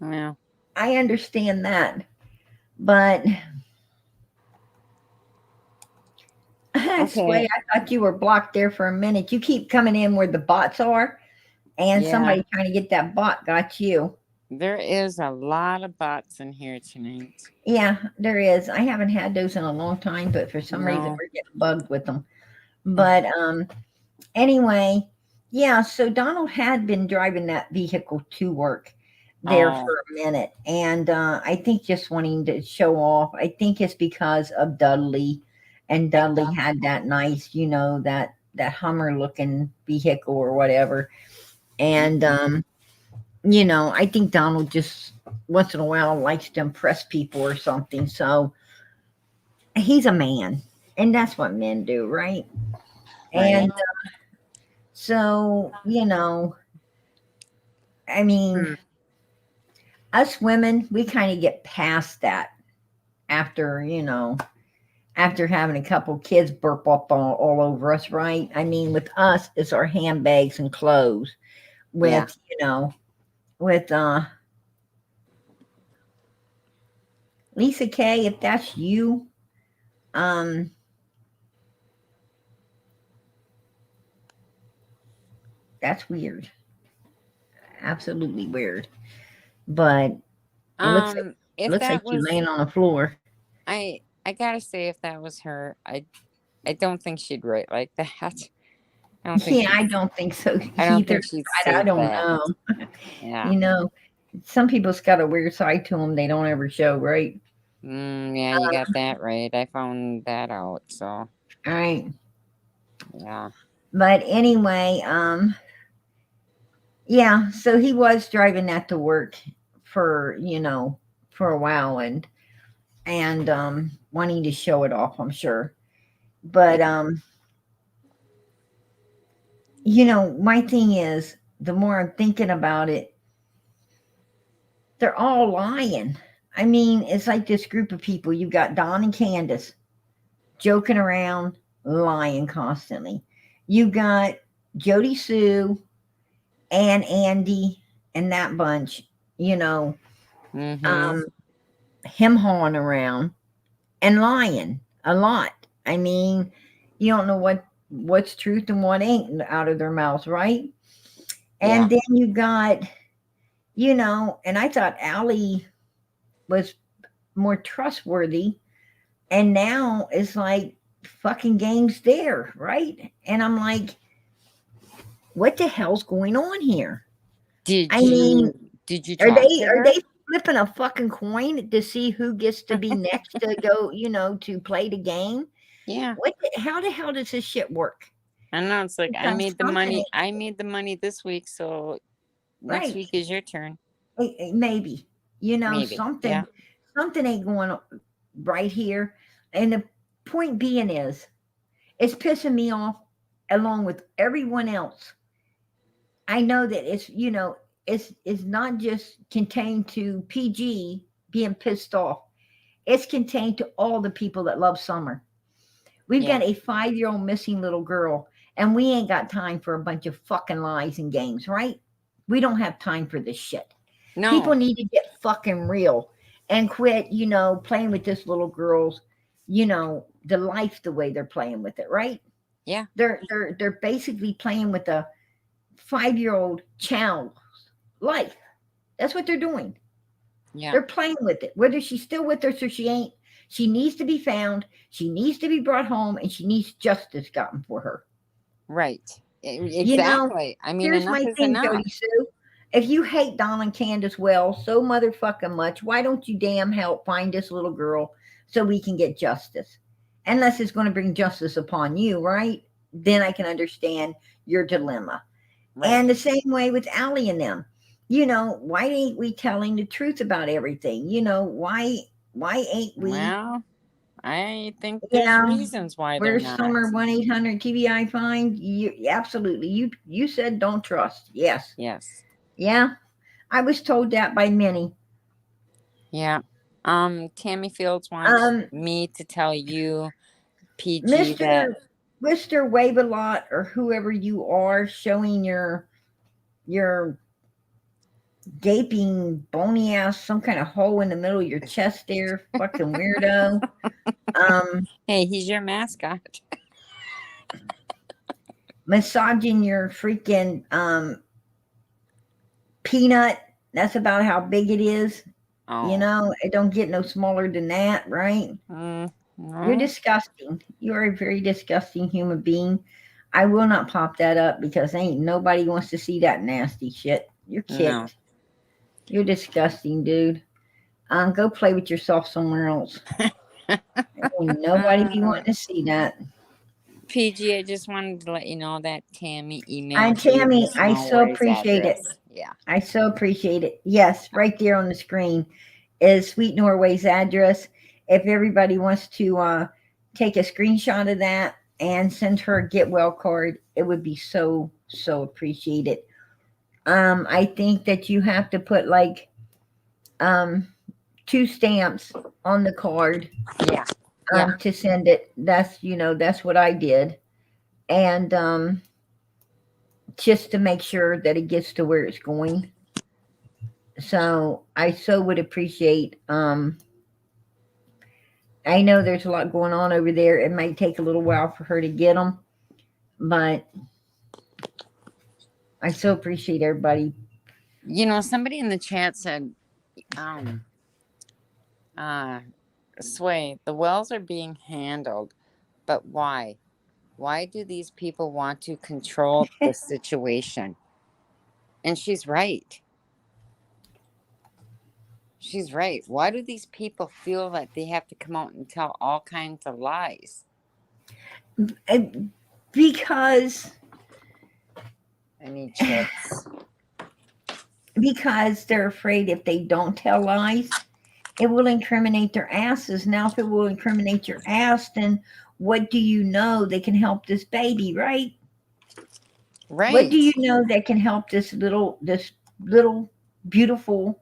Yeah. I understand that. But I swear, Okay. I thought you were blocked there for a minute. You keep coming in where the bots are, and Yeah. somebody trying to get that bot got you. There is a lot of bots in here tonight. Yeah, there is. I haven't had those in a long time, but for some reason No. we're getting bugged with them. But anyway, yeah, so Donald had been driving that vehicle to work there Oh. for a minute. And I think just wanting to show off. I think it's because of Dudley. And Dudley had that nice, that Hummer looking vehicle or whatever. And, I think Donald just once in a while likes to impress people or something. So he's a man. And that's what men do, right? Right. And so, I mean, Hmm. us women, we kind of get past that after, after having a couple kids burp up all over us, right? I mean, with us, it's our handbags and clothes. Yeah. With, with Lisa K, if that's you, um, that's weird. Absolutely weird. But it looks like If that you was laying on the floor. I gotta say, if that was her, I don't think she'd write like that. I don't think Yeah, she'd I don't think so I don't either. think she'd I say don't that. know. Yeah. You know, some people's got a weird side to them they don't ever show, right? Yeah, you got that right. I found that out. So All right. yeah. But anyway, yeah, so he was driving that to work for, for a while, and wanting to show it off, I'm sure. Yeah. But my thing is the more I'm thinking about it, they're all lying. I mean, it's like this group of people. You've got Don and Candace joking around, lying constantly. You got Jody Sue and Andy and that bunch, you know, Mm-hmm. um, him hawing around and lying a lot. I mean, you don't know what's truth and what ain't out of their mouths, right? Yeah. And then you got, and I thought Allie was more trustworthy, and now it's like fucking games there, right? And I'm like, what the hell's going on here? Did I mean, you are talk they to are her? they flipping a fucking coin to see who gets to be next to go, to play the game? Yeah. How the hell does this shit work? I know it's like Because something ain't I made the money this week, so next right. week is your turn. Maybe. Maybe. Yeah. Something ain't going on right here. And the point being is, it's pissing me off along with everyone else. I know that it's not just contained to PG being pissed off. It's contained to all the people that love summer. We've Yeah. got a 5-year-old missing little girl, and we ain't got time for a bunch of fucking lies and games, right? We don't have time for this shit. People No. need to get fucking real and quit, playing with this little girl's, the life the way they're playing with it, right? Yeah. They're basically playing with a 5-year-old child's life. That's what they're doing. Yeah. They're playing with it. Whether she's still with us or she ain't, she needs to be found. She needs to be brought home, and she needs justice gotten for her. Right. You know, Exactly. I mean, here's enough my is thing, enough. Jody Sue. If you hate Don and Candace well so motherfucking much, why don't you damn help find this little girl so we can get justice? unless it's going to bring justice upon you, right? Then I can understand your dilemma. Right. And the same way with Allie and them. Why ain't we telling the truth about everything? Why ain't we, Well, I think you there's know, reasons why they're where's not. Summer 1-800 TBI find? You absolutely. You said don't trust. Yes. Yes. Yeah. I was told that by many. Yeah. Tammy Fields wants Um, me to tell you, PG, that Mr. Wave a lot or whoever you are showing your gaping bony ass some kind of hole in the middle of your chest there, fucking weirdo. Um, hey, he's your mascot. Massaging your freaking peanut. That's about how big it is. Oh. It don't get no smaller than that, right? You're No. disgusting. You are a very disgusting human being. I will not pop that up because ain't nobody wants to see that nasty shit. You're No. kicked. You're disgusting, dude. Go play with yourself somewhere else. Ain't nobody be Uh, wanting to see that. PG, I just wanted to let you know that Tammy And emailed you Tammy, Miss I so Norway's appreciate it. address. Yeah. I so appreciate it. Yes, right there on the screen is Sweet Norway's address. If everybody wants to take a screenshot of that and send her a get well card, it would be so appreciated. I think that you have to put like um 2 stamps on the card Yeah. Yeah. to send it. That's what I did. And just to make sure that it gets to where it's going. So I so would appreciate. I know there's a lot going on over there. It might take a little while for her to get them, but I so appreciate everybody. Somebody in the chat said, um, Sway, the wells are being handled, but why? Why do these people want to control the situation? And she's right. She's right. Why do these people feel that they have to come out and tell all kinds of lies? Because I need chips. because they're afraid if they don't tell lies, it will incriminate their asses. Now, if it will incriminate your ass, then what do you know that can help this baby, right? What Right. do you know that can help this little beautiful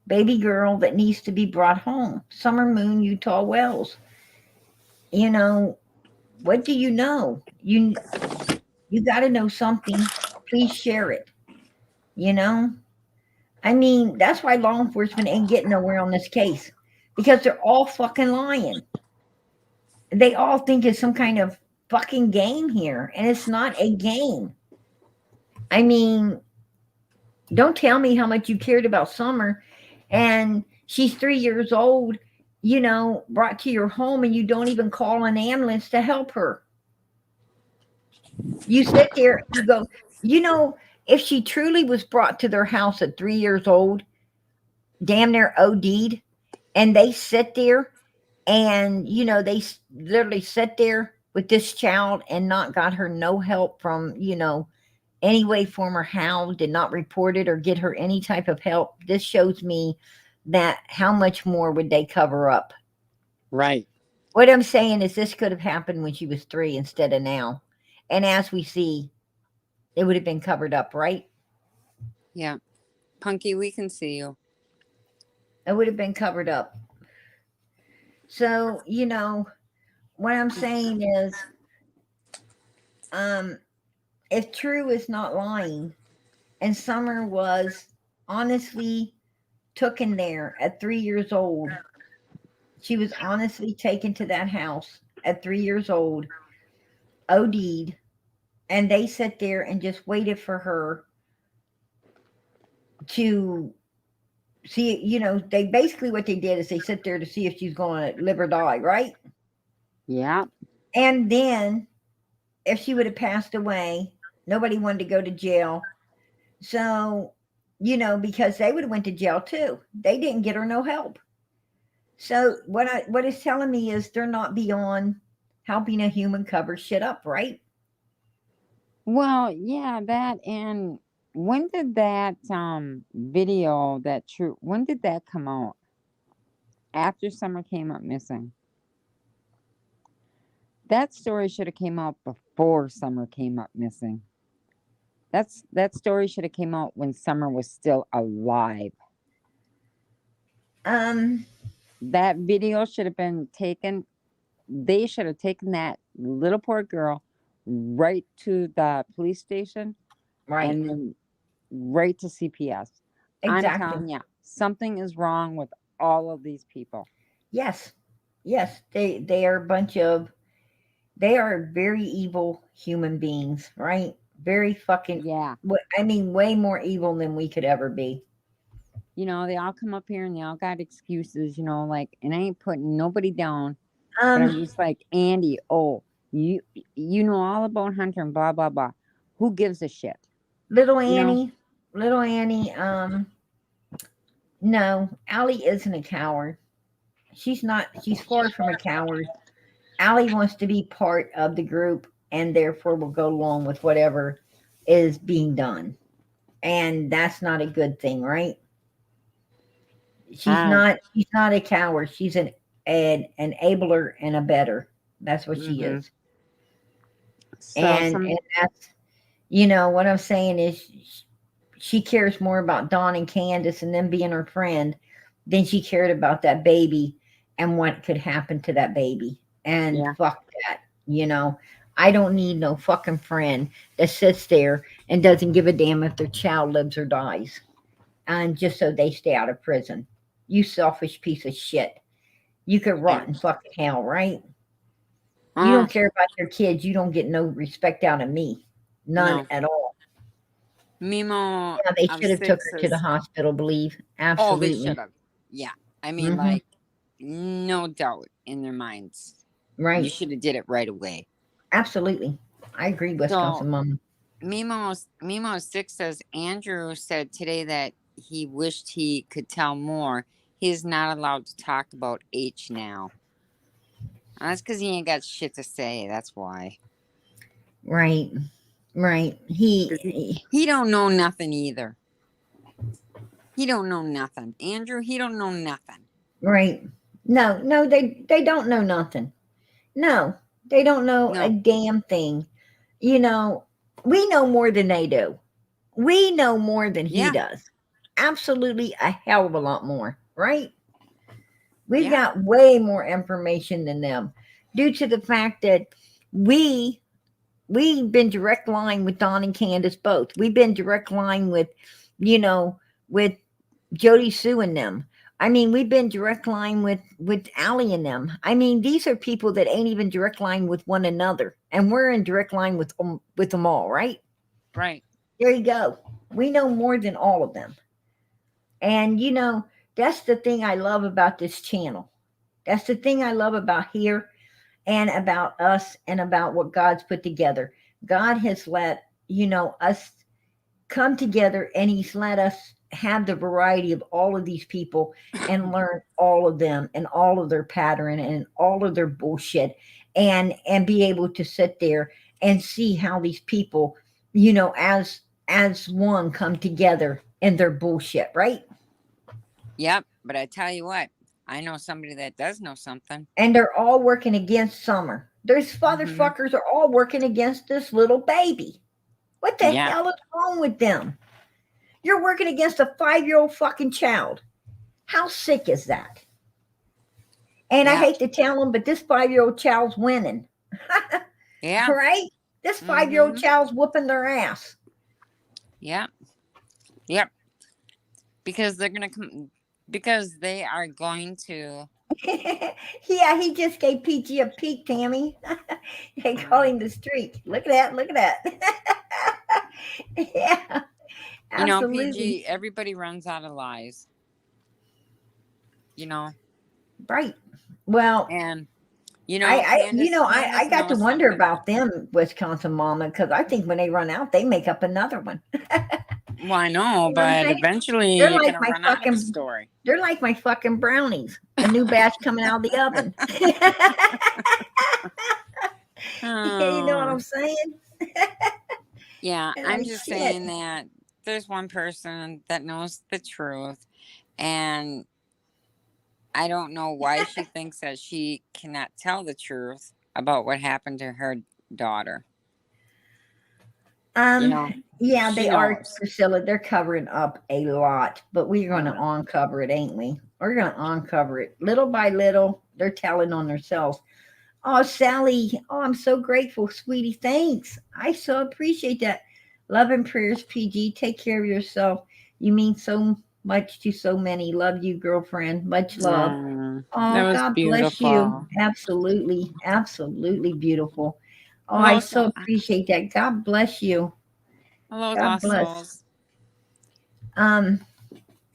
baby girl that needs to be brought home? Summer Moon, Utah Wells. You know, what do you know? You got to know something. Please share it. You know, I mean, that's why law enforcement ain't getting nowhere on this case because they're all fucking lying. They all think it's some kind of fucking game here, and it's not a game. I mean, don't tell me how much you cared about Summer, and she's 3 years old. Brought to your home, and you don't even call an ambulance to help her. You sit there and you go, if she truly was brought to their house at 3 years old, damn near OD'd, and they sit there and, literally sit there with this child and not got her no help from, any way, form, or how, did not report it or get her any type of help. This shows me that how much more would they cover up? Right. What I'm saying is this could have happened when she was 3 instead of now. And as we see, it would have been covered up, right? Yeah. Punky, we can see you. It would have been covered up. So, what I'm saying is, um, if True is not lying, and Summer was honestly taken there at 3 years old, she was honestly taken to that house at 3 years old, OD'd, and they sat there and just waited for her to see, they basically what they did is they sit there to see if she's going to live or die, right? Yeah. And then if she would have passed away, nobody wanted to go to jail. So, because they would have went to jail too. They didn't get her no help. So what it's telling me is they're not beyond Helping a human cover shit up, right? Well, yeah, that. And when did that video, that true, when did that come out? After Summer came up missing. That story should have came out before Summer came up missing. That story should have came out when Summer was still alive. Um, That video should have been taken. They should have taken that little poor girl right to the police station right. and then right to CPS. I'm Exactly. telling you, something is wrong with all of these people. Yes. Yes. They are a bunch of they are very evil human beings, right? Very fucking Yeah. I mean way more evil than we could ever be. You know, they all come up here and they all got excuses, you know, like, and I ain't putting nobody down, but I'm Um, just like, Andy, oh, you know all about Hunter and blah blah blah. Who gives a shit? little You know? Annie, little Annie, no, Allie isn't a coward. She's not, she's far from a coward. Allie wants to be part of the group and therefore will go along with whatever is being done. And that's not a good thing, right? Um. She's not a coward. She's an enabler and a better. That's what she Mm-hmm. is. So And some. that's what I'm saying is she cares more about Dawn and Candace and them being her friend than she cared about that baby and what could happen to that baby. And Yeah. fuck that, you know. I don't need no fucking friend that sits there and doesn't give a damn if their child lives or dies. And just so they stay out of prison. You selfish piece of shit. You could Yeah. rot in fucking hell, right? You Uh. don't care about your kids. You don't get no respect out of me. None No. at all. Mimo Yeah, they of should have took six her to the says, hospital, believe. "Oh, they Absolutely. should have." Yeah. I mean, Mhm. like, no doubt in their minds, you Right. should have did it right away. Absolutely. I agree, So Wisconsin mom. Mimo 6 says Andrew said today that he wished he could tell more. He is not allowed to talk about H now. That's because he ain't got shit to say. That's why. Right. Right. 'Cause he don't know nothing either. He don't know nothing. Andrew, he don't know nothing. Right. No, no, they don't know nothing. No, they don't know a No. damn thing. You know, we know more than they do. We know more than he Yeah. does. Absolutely a hell of a lot more, right? We've Yeah. got way more information than them due to the fact that we we've been direct line with Don and Candace both. We've been direct line with, you know, with Jody Sue and them. I mean, we've been direct line with Allie and them. I mean, these are people that ain't even direct line with one another, and we're in direct line with them all, right? Right. There you go. We know more than all of them, and that's the thing I love about this channel. That's the thing I love about here and about us and about what God's put together. God has let us come together and he's let us have the variety of all of these people and learn all of them and all of their pattern and all of their bullshit and be able to sit there and see how these people as one come together in their bullshit, right? Yep. But I tell you what, I know somebody that does know something. And they're all working against Summer. Those Mm-hmm. fatherfuckers are all working against this little baby. What the Yeah. hell is wrong with them? You're working against a 5-year-old fucking child. How sick is that? And I Yeah. hate to tell them, but this 5-year-old child's winning. Yeah. Right? This 5-year-old Mm-hmm. child's whooping their ass. Yeah. Yep. Because they're gonna come. Because they are going to. Yeah, he just gave PG a peek, Tammy. They call him the streak. Look at that. Look at that. Yeah, You know, absolutely. PG. Everybody runs out of lies. You know, Right. Well, and Candace. I Candace got to knows wonder something. about them, Wisconsin mama, because I think when they run out, they make up another one. Well, I know, You know what I'm but saying? eventually They're you're like gonna my run out of a fucking story. they're like my fucking brownies. A new batch coming out of the oven. You know what Oh, I'm saying? yeah. I'm just Shit. saying that there's one person that knows the truth, and I don't know why she thinks that she cannot tell the truth about what happened to her daughter. You Um, know, yeah, she they are, knows. Priscilla. They're covering up a lot, but we're going to Oh, uncover it, ain't we? We're going to uncover it little by little. They're telling on themselves. Oh, Sally. Oh, I'm so grateful, sweetie. Thanks. I so appreciate that. Love and prayers, PG. Take care of yourself. You mean so much to so many. Love you, girlfriend. Much love. that Oh, was God bless you. beautiful. Absolutely, absolutely beautiful. Oh, I Hello, so appreciate that. God bless you. hello, God lost bless. souls. Um,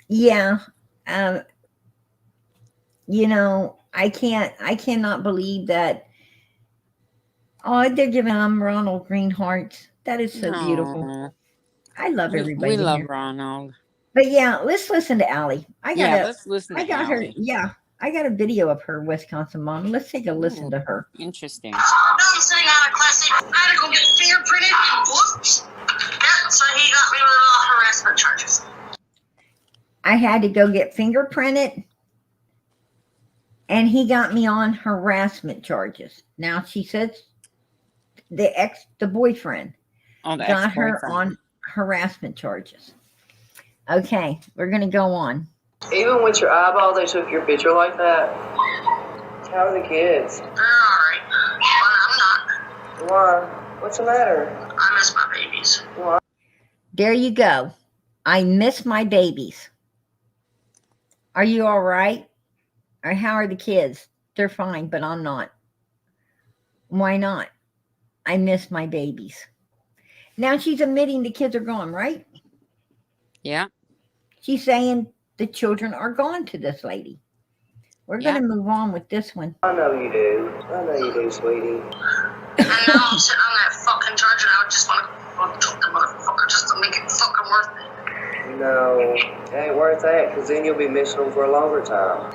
yeah. Um, I cannot believe that. Oh, they're giving Ronald green hearts. That is so beautiful. No, I love we everybody in love here. Ronald. But yeah, let's listen to Allie. Yeah, let's listen I to got her. Allie. Yeah, I got a video of her Wisconsin mom. Let's take a listen Ooh, to her. interesting. No, I'm sitting out of class. I had to go get fingerprinted and booked. Yep, so he got me with harassment charges. I had to go get fingerprinted, and he got me on harassment charges. Now she says the boyfriend Oh, the got her ex-boyfriend. on harassment charges. Okay, we're gonna go on. Even with your eyeball, they took your picture like that? How are the kids? They're alright, but I'm not. Why? What's the matter? I miss my babies. Why? There you go. I miss my babies. Are you all right? Or how are the kids? They're fine, but I'm not. Why not? I miss my babies. Now she's admitting the kids are gone, right? Yeah, She's saying the children are gone to this lady. We're yeah. going to move on with this one. I know you do. I know you do, sweetie. And now I'm sitting on that fucking charge and I would just want to choke the motherfucker just to make it fucking worth it. No, it ain't worth that, because then you'll be missing them for a longer time.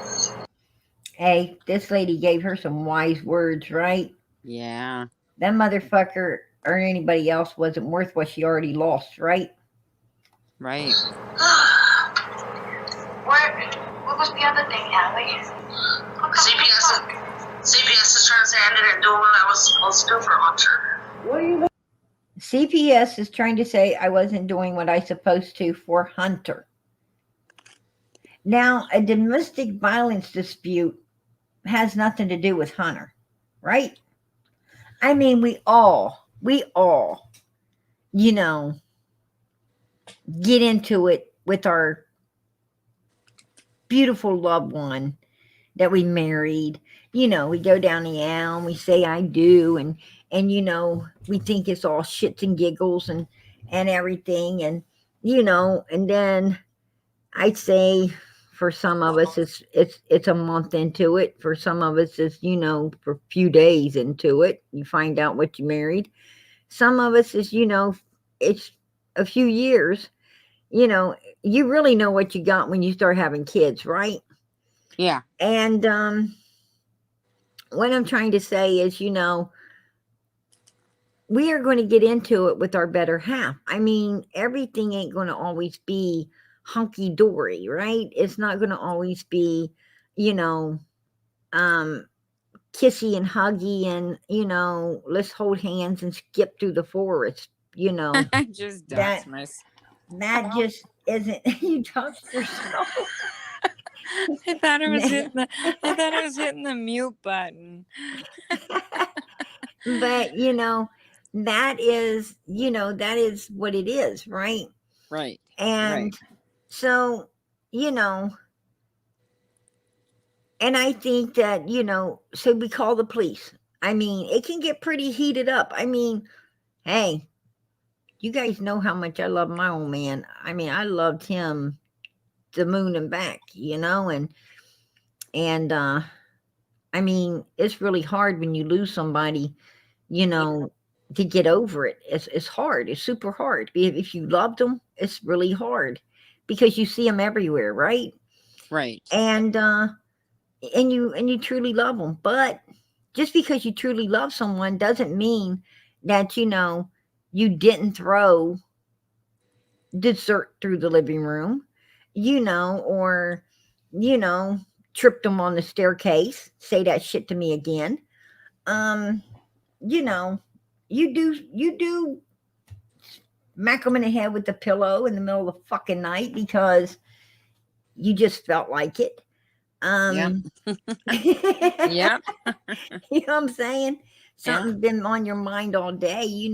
Hey, this lady gave her some wise words, right? Yeah. That motherfucker or anybody else wasn't worth what she already lost, right? Right. What was the other thing, Allie? CPS is trying to say I didn't do what I was supposed to do for Hunter. What do you mean? CPS is trying to say I wasn't doing what I supposed to for Hunter. Now, a domestic violence dispute has nothing to do with Hunter, right? I mean, we all, get into it with our beautiful loved one that we married. We go down the aisle and we say I do, and we think it's all shits and giggles and everything, and and then I'd say for some of us it's a month into it. For some of us it's for a few days into it you find out what you married. Some of us is it's a few years. You really know what you got when you start having kids, right? Yeah. And what I'm trying to say is, we are going to get into it with our better half. I mean, everything ain't going to always be hunky dory, right? It's not going to always be, kissy and huggy and, let's hold hands and skip through the forest, I just that doxed myself. just isn't. You touched yourself. I thought I was hitting the mute button. But that is what it is, right? Right. And so and I think that so we call the police. I mean, it can get pretty heated up. I mean, hey, you guys know how much I love my old man. I mean, I loved him the moon and back, and I mean, it's really hard when you lose somebody, to get over it. It's hard. It's super hard. If you loved them, it's really hard because you see them everywhere, right? Right. And you truly love them. But just because you truly love someone doesn't mean that, you didn't throw dessert through the living room, or, you know, tripped them on the staircase. Say that shit to me again. Um, you know, you do smack them in the head with the pillow in the middle of the fucking night because you just felt like it. Yep. You Yep. know what I'm saying? Yeah. Something's been on your mind all day,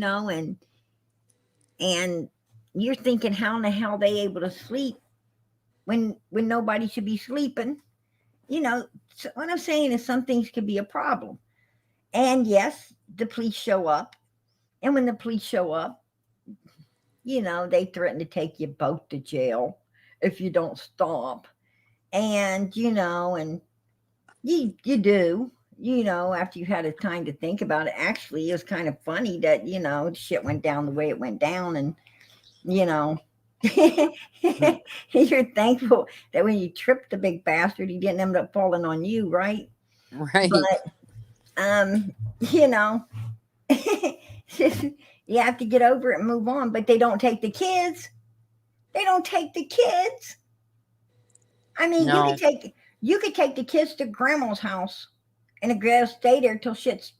and you're thinking, how in the hell they able to sleep when nobody should be sleeping? So what I'm saying is some things could be a problem. And yes, the police show up, and when the police show up, they threaten to take you both to jail if you don't stop. And and you do, after you had a time to think about it. Actually, it was kind of funny that shit went down the way it went down, and you know you're thankful that when you tripped the big bastard, he didn't end up falling on you, right? Right. But um you know you have to get over it and move on. But they don't take the kids. They don't take the kids. I mean, you No. could take the kids to grandma's house and they'll stay there till shit's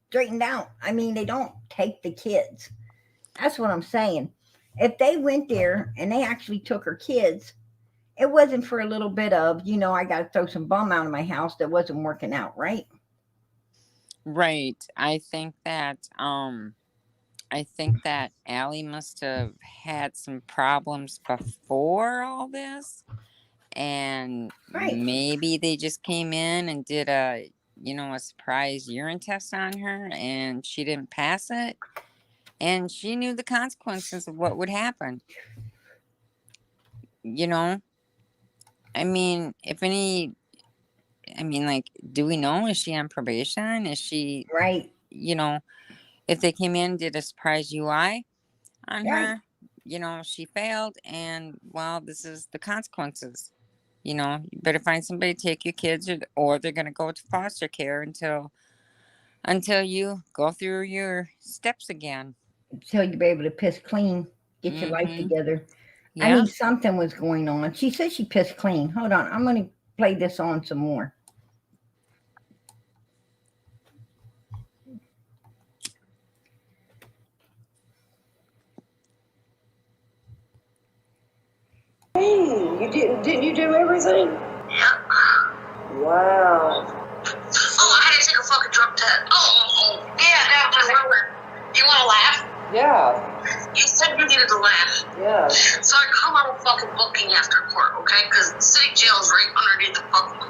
straightened out. I mean, they don't take the kids. That's what I'm saying. If they went there and they actually took her kids, it wasn't for a little bit of, I got to throw some bum out of my house that wasn't working out, right? Right. I think that Allie must have had some problems before all this, and Right. maybe they just came in and did a surprise urine test on her, and she didn't pass it, and she knew the consequences of what would happen. I mean, like, do we know? Is she on probation? Is she, Right. if they came in and did a surprise UI on Right. her, she failed, and well, this is the consequences. You better find somebody to take your kids, or they're going to go to foster care until you go through your steps again. So you'll be able to piss clean, get your life Mm-hmm. together. I Yeah. mean, something was going on. She said she pissed clean. Hold on. I'm going to play this on some more. Hey, didn't you do everything? Yep. Wow. Oh, I had to take a fucking drug test. Oh, yeah, that was remember. You want to laugh? Yeah. You said you needed to laugh. Yeah. So I come out of fucking booking after court, okay? Because city jail is right underneath the fucking.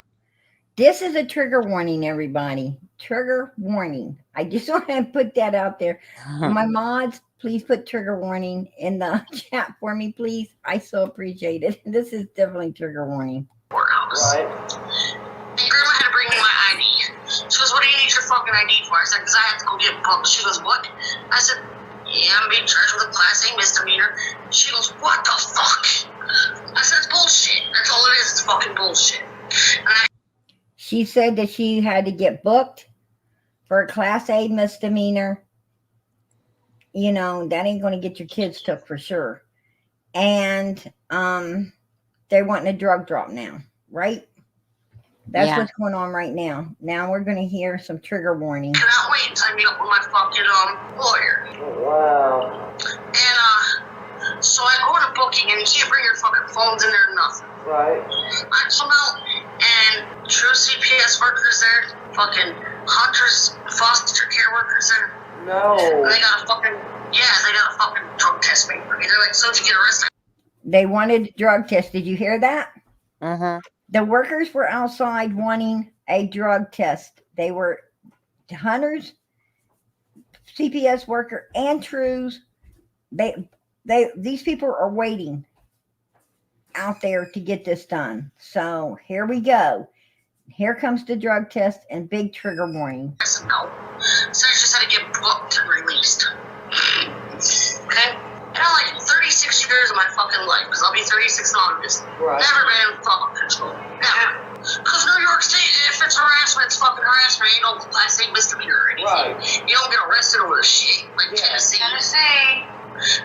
This is a trigger warning, everybody. Trigger warning. I just want to put that out there. My mods, please put trigger warning in the chat for me, please. I so appreciate it. This is definitely trigger warning. Courthouse. Right. And Grandma had to bring me my ID. She goes, what do you need your fucking ID for? I said, because I had to go get booked. She goes, what? I said, yeah, I'm being charged with a Class A misdemeanor. She goes, what the fuck? I said, it's bullshit. That's all it is. It's fucking bullshit. She said that she had to get booked for a Class A misdemeanor. That ain't going to get your kids took for sure. And they're wanting a drug drop now, right? That's what's going on right now. Now we're going to hear some trigger warning. I cannot wait until I meet up with my fucking lawyer. Wow. And so I go to booking, and you can't bring your fucking phones in there or nothing. Right. I come out, and true CPS workers there, fucking hunters, foster care workers there. No. And they got a fucking drug test me. They're like, so did you get arrested? They wanted a drug test. Did you hear that? Mm-hmm. The workers were outside wanting a drug test. They were hunters, CPS worker, and Trues. These people are waiting out there to get this done. So here we go. Here comes the drug test and big trigger warning. I said no. So I just had to get booked and released. Okay? And I'm like 36 years of my fucking life, because I'll be 36 in August. Right. Never been in fucking control. Never. Because New York State, if it's harassment, it's fucking harassment. You don't class A misdemeanor or anything. Right. You don't get arrested over the shit. Like Tennessee.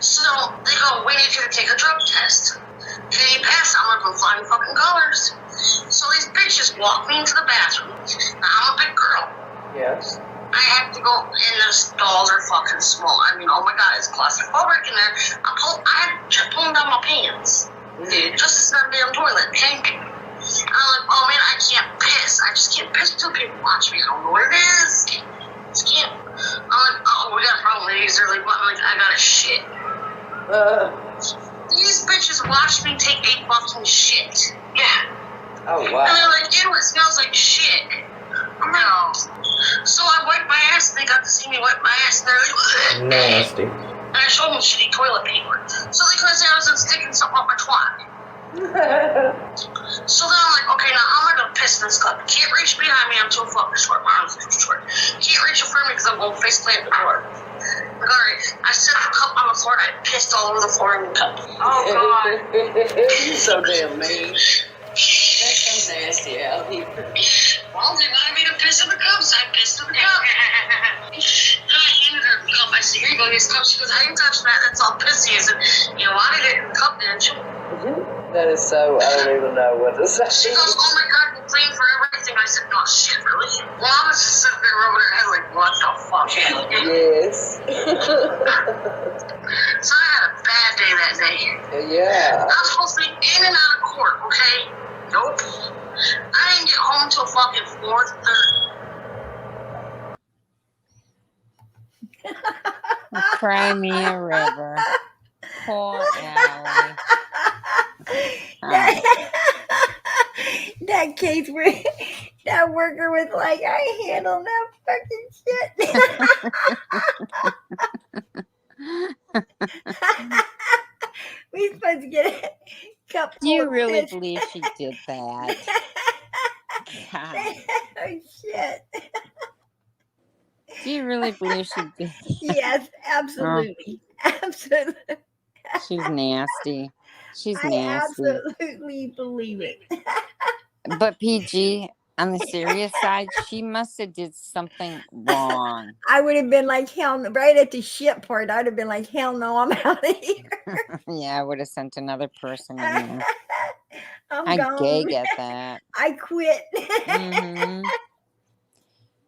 So they go, we need you to take a drug test. Okay, you pass, I'm gonna go flying fucking colors. So these bitches walk me into the bathroom. Now, I'm a big girl. Yes. I have to go, and the stalls are fucking small. I mean, oh my god, it's claustrophobic in there. I had to pull down my pants. Dude, just to sit on the damn toilet, okay? And I'm like, oh man, I can't piss. I just can't piss until people watch me. I don't know what it is. Just can't. I'm like, oh, we got a problem, ladies. They're like, what? I'm like, I got a shit. These bitches watch me take a fucking shit. Yeah. Oh, wow. And they're like, ew, it smells like shit. I'm like, oh. So I wiped my ass, and they got to see me wipe my ass, and they're like, Nasty. and I showed them shitty toilet paper. So they couldn't say I was sticking something up my twat. So then I'm like, okay, now how am I gonna piss in this cup? Can't reach behind me, I'm too fucking short. My arms are too short. Can't reach in front of me because I'm going face plant the door. Like, alright, I set the cup on the floor and I pissed all over the floor in the cup. Oh god. You're so damn mean. That's so nasty, Allie. Well, they wanted me to piss in the cup, so I pissed in the cup. And I handed her the cup. I said, here you go, this cup. She goes, I didn't touch that, that's all pissy. I said, you wanted it in the cup, didn't you? That is so, I don't even know what to say. She goes, oh my god, we're playing for everything. I said, no shit, really? Well, I was just sitting there over her head like, what the fuck? Yes. So I had a bad day that day. Yeah. I was supposed to be in and out of court, okay? Nope. I didn't get home till fucking 4:30. Cry me a river. Poor Allie. That case where that worker was like, I handle that fucking shit. We supposed to get a cup Do you full of really fish. believe she did that? God. Oh shit. Do you really believe she did? Yes, absolutely. Absolutely. She's nasty. She's I nasty. absolutely believe it. But PG, on the serious side, she must have did something wrong. I would have been like, hell no. Right at the shit part, I'd have been like, hell no, I'm out of here. Yeah, I would have sent another person in there. I'm I gone. gay get that. I quit. Mm-hmm.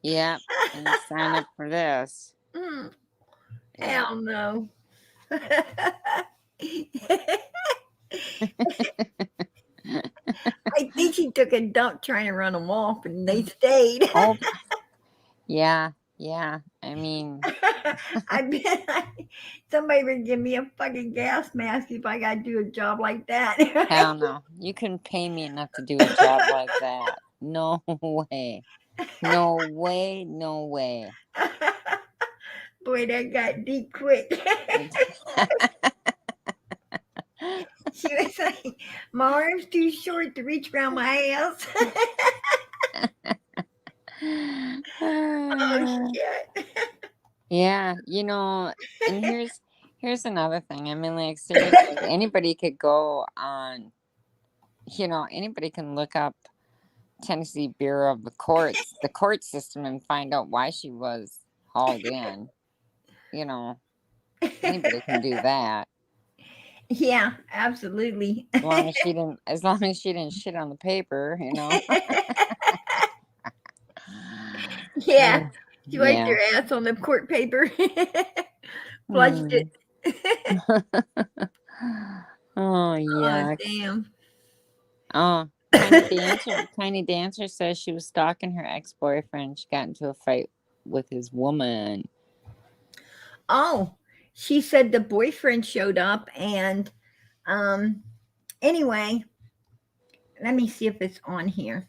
Yeah, and sign up for this. Mm, Yeah. hell no. I think he took a dump trying to run them off, and they stayed. Oh, yeah. I mean, I bet somebody would give me a fucking gas mask if I got to do a job like that. hell no. You couldn't pay me enough to do a job like that. No way. No way. No way. Boy, that got deep quick. She was like, my arm's too short to reach around my ass. Oh, shit. Yeah, and here's another thing. I mean, like, seriously, anybody could go on, anybody can look up Tennessee Bureau of the court system, and find out why she was hauled in. Anybody can do that. Yeah, absolutely. As long as she didn't shit on the paper, Yeah. She wiped Yeah. her ass on the court paper. Flushed it. Oh, Oh, yeah. damn. Oh, Tiny Dancer says she was stalking her ex-boyfriend. She got into a fight with his woman. Oh, she said the boyfriend showed up, and anyway, let me see if it's on here.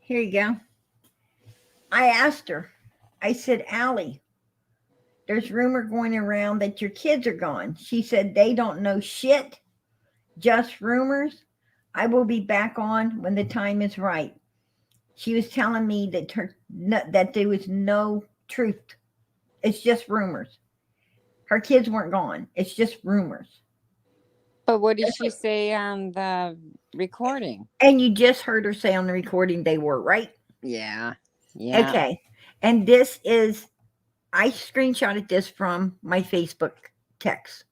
Here you go. I asked her, I said, Allie, there's rumor going around that your kids are gone. She said, they don't know shit, just rumors. I will be back on when the time is right. She was telling me that that there was no truth. It's just rumors. Her kids weren't gone. It's just rumors. But what did she say on the recording? And you just heard her say on the recording they were, right? Yeah. Yeah. Okay. And this is, I screenshotted this from my Facebook text.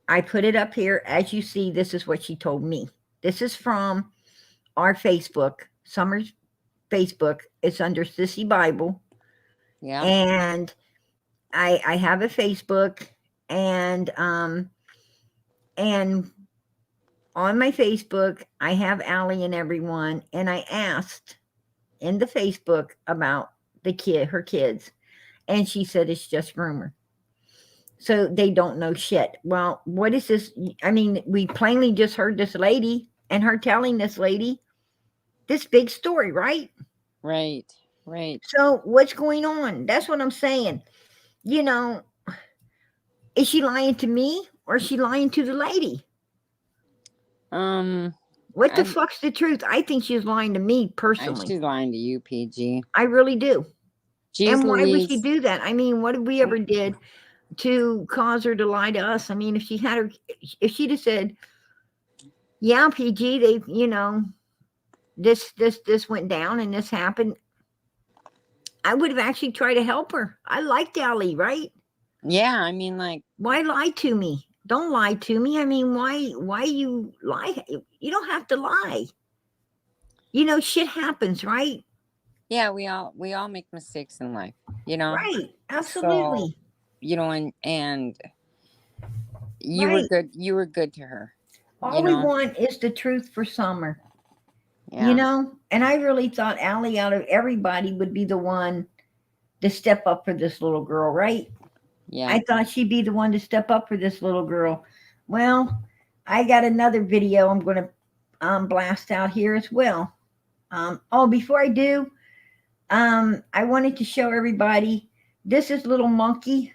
I put it up here. As you see, this is what she told me. This is from our Facebook, Summer's Facebook. It's under Sissy Bible. Yeah. And I have a Facebook, and on my Facebook, I have Allie and everyone, and I asked in the Facebook about her kids, and she said it's just rumor. So they don't know shit. Well, what is this? I mean, we plainly just heard this lady and her telling this lady this big story, right? Right. Right. So what's going on? That's what I'm saying. You know, is she lying to me or is she lying to the lady? What the fuck's the truth? I think she's lying to me personally. She's lying to you, PG. I really do. Jeez, and why Louise. would she do that? I mean, what did we ever did to cause her to lie to us? I mean, if she'd have said, yeah, PG, they, you know, this went down and this happened, I would have actually tried to help her. I liked Allie, right? Yeah, I mean, like, why lie to me? Don't lie to me. I mean, why you lie? You don't have to lie. You know, shit happens, right? Yeah, we all make mistakes in life, you know? Right. Absolutely. So, you know, and you were good to her. All we want is the truth for Summer. Yeah. You know? And I really thought Allie, out of everybody, would be the one to step up for this little girl, right? Yeah. I thought she'd be the one to step up for this little girl. Well, I got another video I'm going to blast out here as well. Before I do, I wanted to show everybody, this is little Monkey.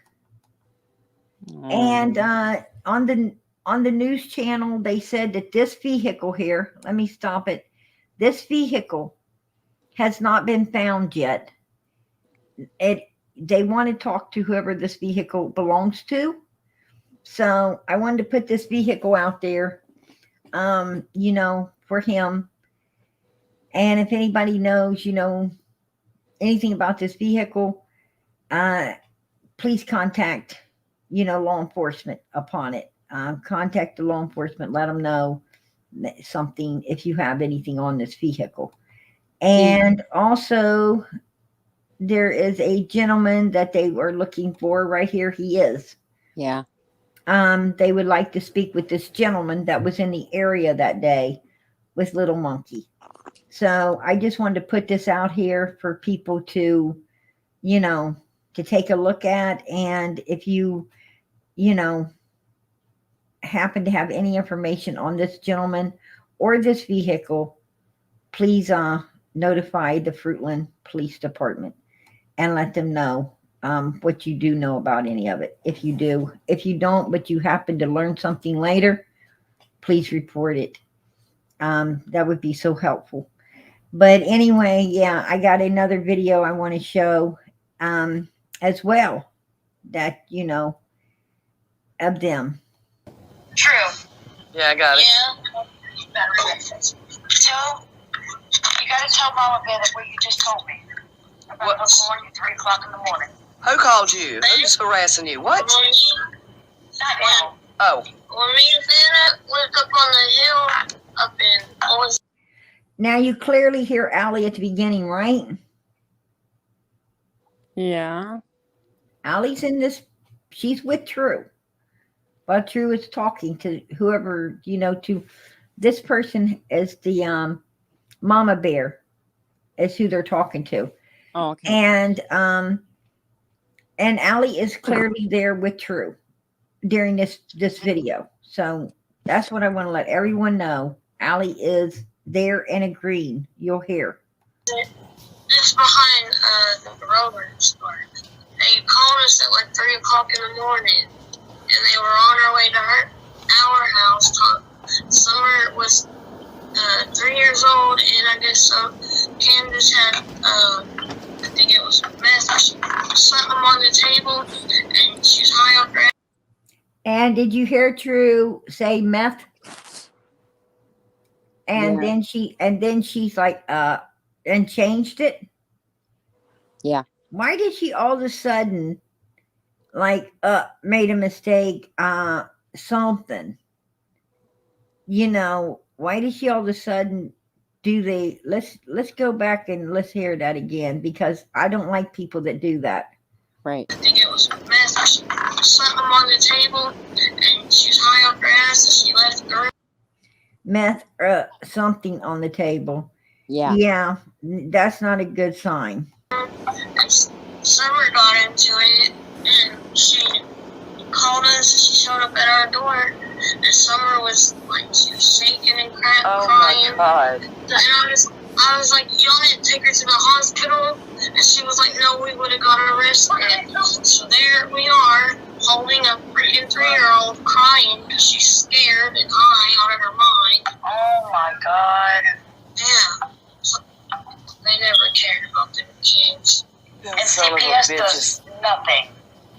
And on the news channel, they said that this vehicle here, let me stop it. This vehicle has not been found yet. They want to talk to whoever this vehicle belongs to. So I wanted to put this vehicle out there, you know, for him. And if anybody knows, you know, anything about this vehicle, please contact, you know, law enforcement upon it. Contact the law enforcement, let them know something if you have anything on this vehicle. And also, there is a gentleman that they were looking for right here. He is. Yeah. They would like to speak with this gentleman that was in the area that day with little Monkey. So I just wanted to put this out here for people to, you know, to take a look at. And if you know, happen to have any information on this gentleman or this vehicle, please notify the Fruitland Police Department and let them know what you do know about any of it. If you do, if you don't, but you happen to learn something later, please report it. That would be so helpful. But anyway, yeah, I got another video I want to show as well that, you know, of them. True. Yeah, I got it. Yeah. So, you gotta tell Mama Bear what you just told me. About calling you 3 o'clock in the morning. Who called you? Who's harassing you? What? Not now. Oh. When me and Santa lived up on the hill up in Now you clearly hear Allie at the beginning, right? Yeah. Allie's in this, she's with True. But True is talking to whoever, you know, to this person is the Mama Bear is who they're talking to. Oh, okay. And Allie is clearly there with True during this video. So that's what I want to let everyone know. Allie is there and agreeing. You'll hear. It's behind the Rover store. They called us at like 3 o'clock in the morning, and they were on our way to our house. Summer was 3 years old, and I guess Candace had, I think it was meth or something on the table, and she was high up her. And did you hear True say meth? And Yeah. then she's like, and changed it. Yeah. Why did she all of a sudden like made a mistake, something? You know, why did she all of a sudden do the let's go back and let's hear that again, because I don't like people that do that. Right. I think it was meth or something on the table, and she was high up her ass, and she left the room. Meth, something on the table. Yeah. Yeah, that's not a good sign. And Summer got into it, and she called us, and she showed up at our door, and Summer was like, she was shaking and crying. Oh my God. And I was like, y'all need to take her to the hospital, and she was like, no, we would have got arrested. So there we are, holding a freaking 3-year-old crying because she's scared and high out of her mind. Oh my God. Yeah. They never cared about their kids. And CPS does nothing.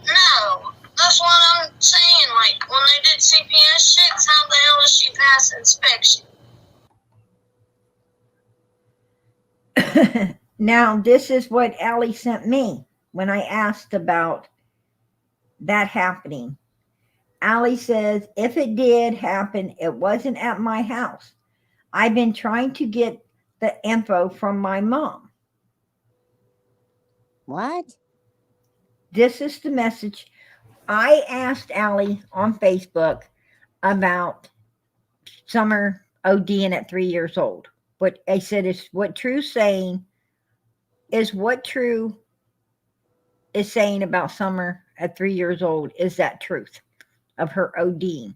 No, that's what I'm saying. Like, when they did CPS checks, how the hell does she pass inspection? Now, this is what Allie sent me when I asked about that happening. Allie says, if it did happen, it wasn't at my house. I've been trying to get the info from my mom. What? This is the message. I asked Allie on Facebook about Summer ODing at 3 years old. But I said, it's what True's saying is what True is saying about Summer at 3 years old. Is that truth of her ODing?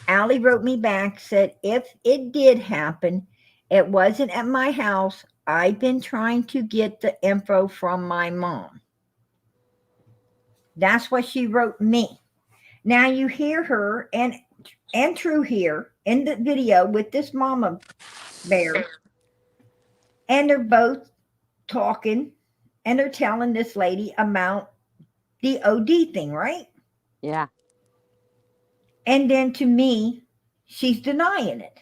Allie wrote me back, said, if it did happen, it wasn't at my house. I've been trying to get the info from my mom. That's what she wrote me. Now you hear her and True here in the video with this mama bear, and they're both talking, and they're telling this lady about the OD thing, right? Yeah. And then to me, she's denying it.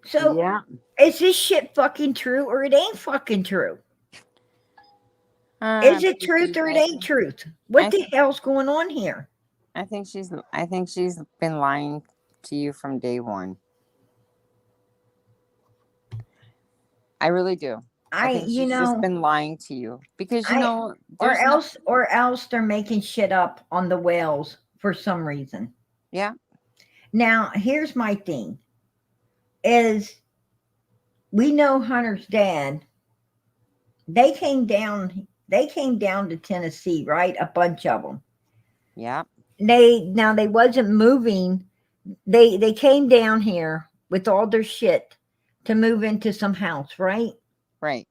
So Yeah. is this shit fucking true or it ain't fucking true? Is it truth or it ain't truth? What the hell's going on here? I think she's been lying to you from day one. I really do. I think she's just been lying to you because or else they're making shit up on the whales for some reason. Yeah. Now here's my thing: is we know Hunter's dad. They came down to Tennessee, right? A bunch of them. Yeah. They wasn't moving. They came down here with all their shit to move into some house, right? Right.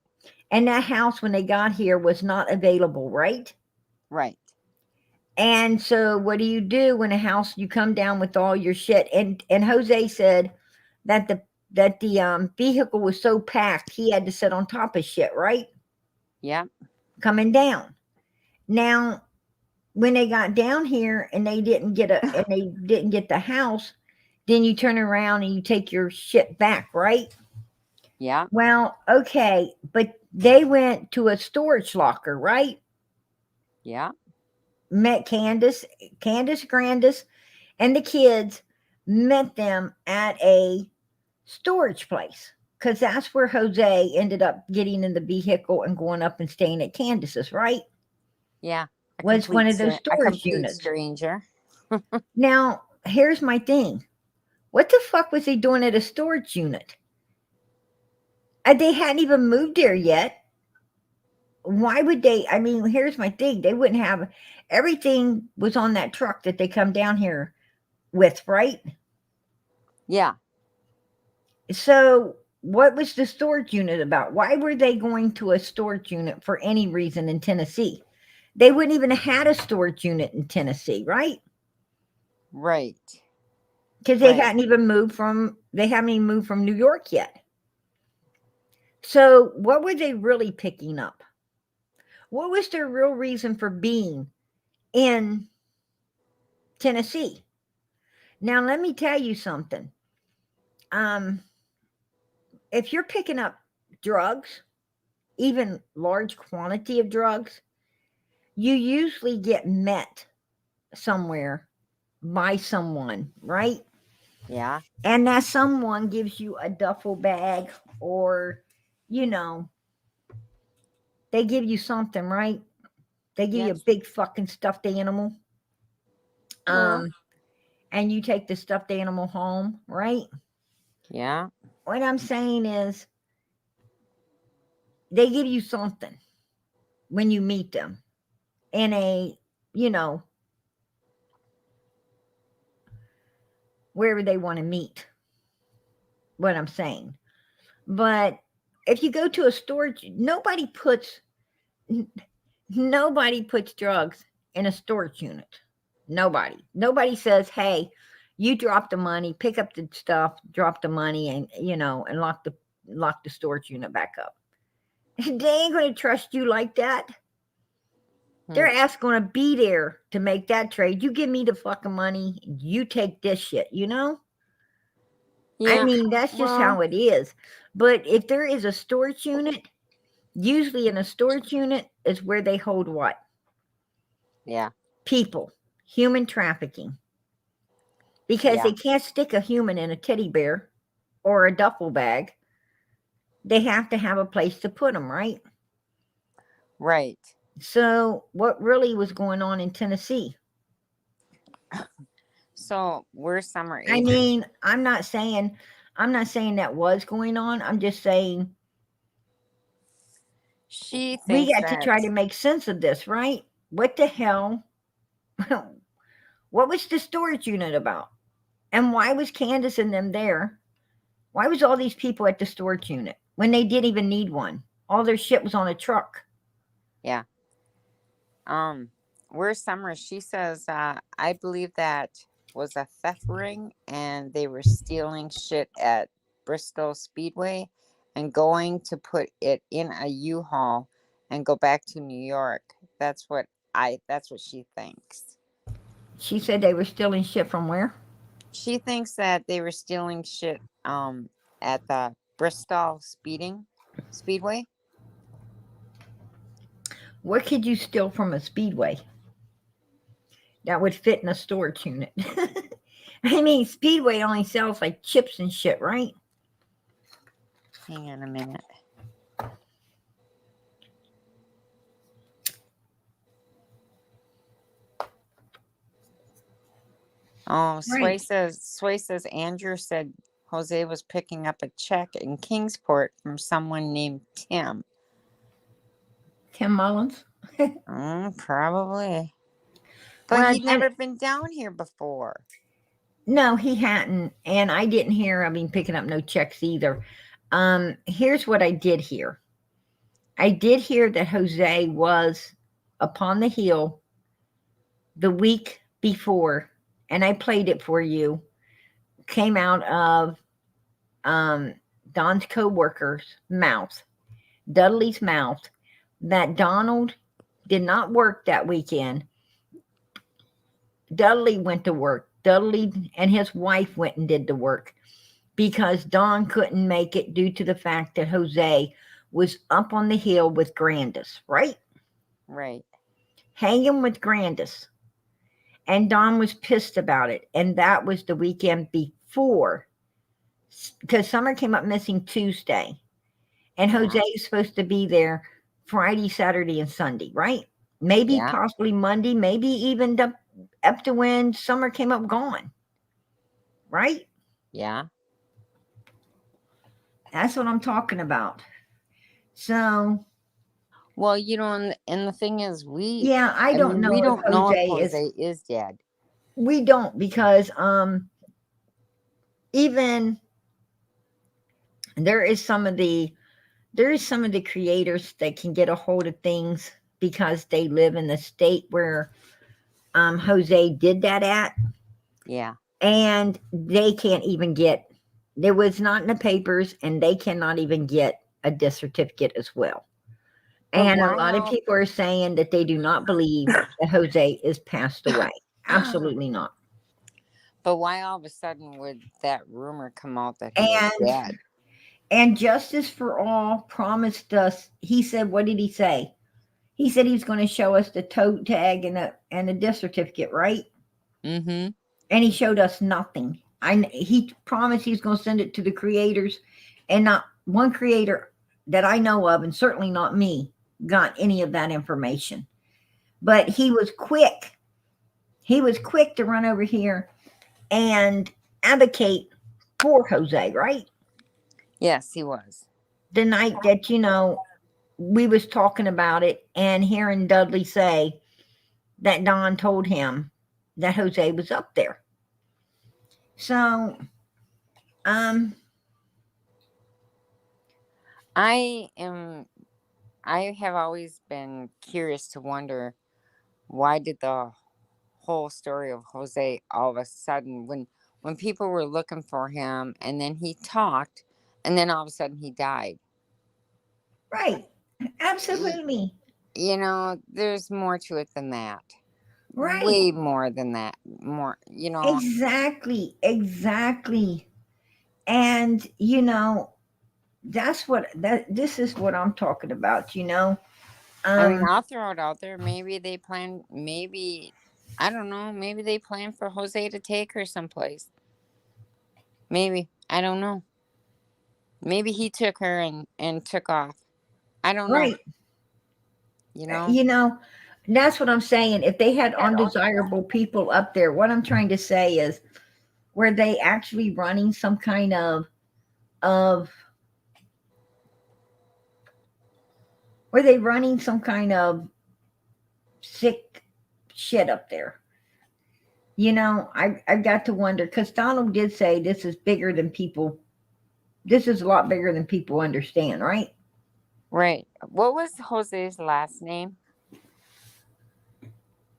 And that house, when they got here, was not available, right? Right. And so what do you do when a house, you come down with all your shit? And Jose said that the vehicle was so packed, he had to sit on top of shit, right? Yeah. Coming down. Now, when they got down here and they didn't get the house, then you turn around and you take your shit back, right? Yeah. Well, okay, but they went to a storage locker, right? Yeah. Met Candace Grandis, and the kids met them at a storage place, because that's where Jose ended up getting in the vehicle and going up and staying at Candace's, right? Yeah. Was one of those storage units. Stranger. Now, here's my thing. What the fuck was he doing at a storage unit? They hadn't even moved there yet. Why would they? I mean, here's my thing. They wouldn't have, everything was on that truck that they come down here with, right? Yeah. So what was the storage unit about? Why were they going to a storage unit for any reason in Tennessee? They wouldn't even have had a storage unit in Tennessee, right? Right. because they Right. haven't even moved from New York yet. So what were they really picking up? What was their real reason for being in Tennessee? Now let me tell you something. If you're picking up drugs, even large quantity of drugs, you usually get met somewhere by someone, right? Yeah. And that someone gives you a duffel bag, or, you know, they give you something, right? They give you a Yes. big fucking stuffed animal. Well. And you take the stuffed animal home, right? Yeah. What I'm saying is they give you something when you meet them in a, you know, wherever they want to meet. What I'm saying. But if you go to a storage, nobody puts drugs in a storage unit. Nobody says, "Hey, you drop the money, pick up the stuff, drop the money, and and lock the storage unit back up." They ain't going to trust you like that. Their ass going to be there to make that trade. You give me the fucking money, you take this shit. Yeah. I mean, that's just how it is. But if there is a storage unit, usually in a storage unit is where they hold what? Yeah. People, human trafficking. Because Yeah. they can't stick a human in a teddy bear or a duffel bag. They have to have a place to put them, right? Right. So, what really was going on in Tennessee? So where's Summer I Adrian? mean, I'm not saying that was going on. I'm just saying She we thinks got to that. try to make sense of this, right? What the hell? What was the storage unit about? And why was Candace and them there? Why was all these people at the storage unit when they didn't even need one? All their shit was on a truck. Yeah. Where's Summer? She says, I believe that was a theft ring and they were stealing shit at Bristol Speedway and going to put it in a U-Haul and go back to New York. That's what she thinks. She said they were stealing shit from where? She thinks that they were stealing shit at the Bristol Speedway. What could you steal from a speedway that would fit in a storage unit? I mean, Speedway only sells like chips and shit, right? Hang on a minute. Oh, Sway says Andrew said Jose was picking up a check in Kingsport from someone named Tim. Tim Mullins? Probably. But he'd never been down here before. No, he hadn't. And I didn't hear of him picking up no checks either. Here's what I did hear. I did hear that Jose was upon the hill the week before, and I played it for you. Came out of Don's co-worker's mouth, Dudley's mouth, that Donald did not work that weekend. Dudley went to work. Dudley and his wife went and did the work because Don couldn't make it due to the fact that Jose was up on the hill with Grandis, right? Right. Hanging with Grandis. And Don was pissed about it. And that was the weekend before. Because Summer came up missing Tuesday. And Jose is supposed to be there Friday, Saturday, and Sunday, right? Maybe possibly Monday, maybe even up to when Summer came up gone. Right? Yeah. That's what I'm talking about. So. Well, and the thing is, I don't know. We don't know if Jose is dead. We don't, because even there is some of the creators that can get a hold of things because they live in the state where Jose did that at. Yeah. and they can't even get, there was not in the papers, and they cannot even get a death certificate as well. But And a why lot of all? people are saying that they do not believe that Jose is passed away. Absolutely not. But why all of a sudden would that rumor come out that he was And dead? and Justice for All promised us. He said, what did he say? He said he's going to show us the toe tag and a death certificate, right? Mm-hmm. And he showed us nothing. He promised he's going to send it to the creators, and not one creator that I know of, and certainly not me, got any of that information. But he was quick. He was quick to run over here and advocate for Jose, right? Yes, he was. The night that, we was talking about it and hearing Dudley say that Don told him that Jose was up there. So, I have always been curious to wonder, why did the whole story of Jose all of a sudden, when people were looking for him, and then he talked, and then all of a sudden he died. right. Absolutely. There's more to it than that. Right. Way more than that. More, Exactly. Exactly. And, this is what I'm talking about, I mean, I'll throw it out there. Maybe I don't know, maybe they plan for Jose to take her someplace. Maybe. I don't know. Maybe he took her and took off. I don't know. right. That's what I'm saying. If they had undesirable people up there, what I'm trying to say is, were they actually running some kind of were they running some kind of sick shit up there? I've got to wonder, because Donald did say this is bigger than people. This is a lot bigger than people understand, right? Right. What was Jose's last name? Do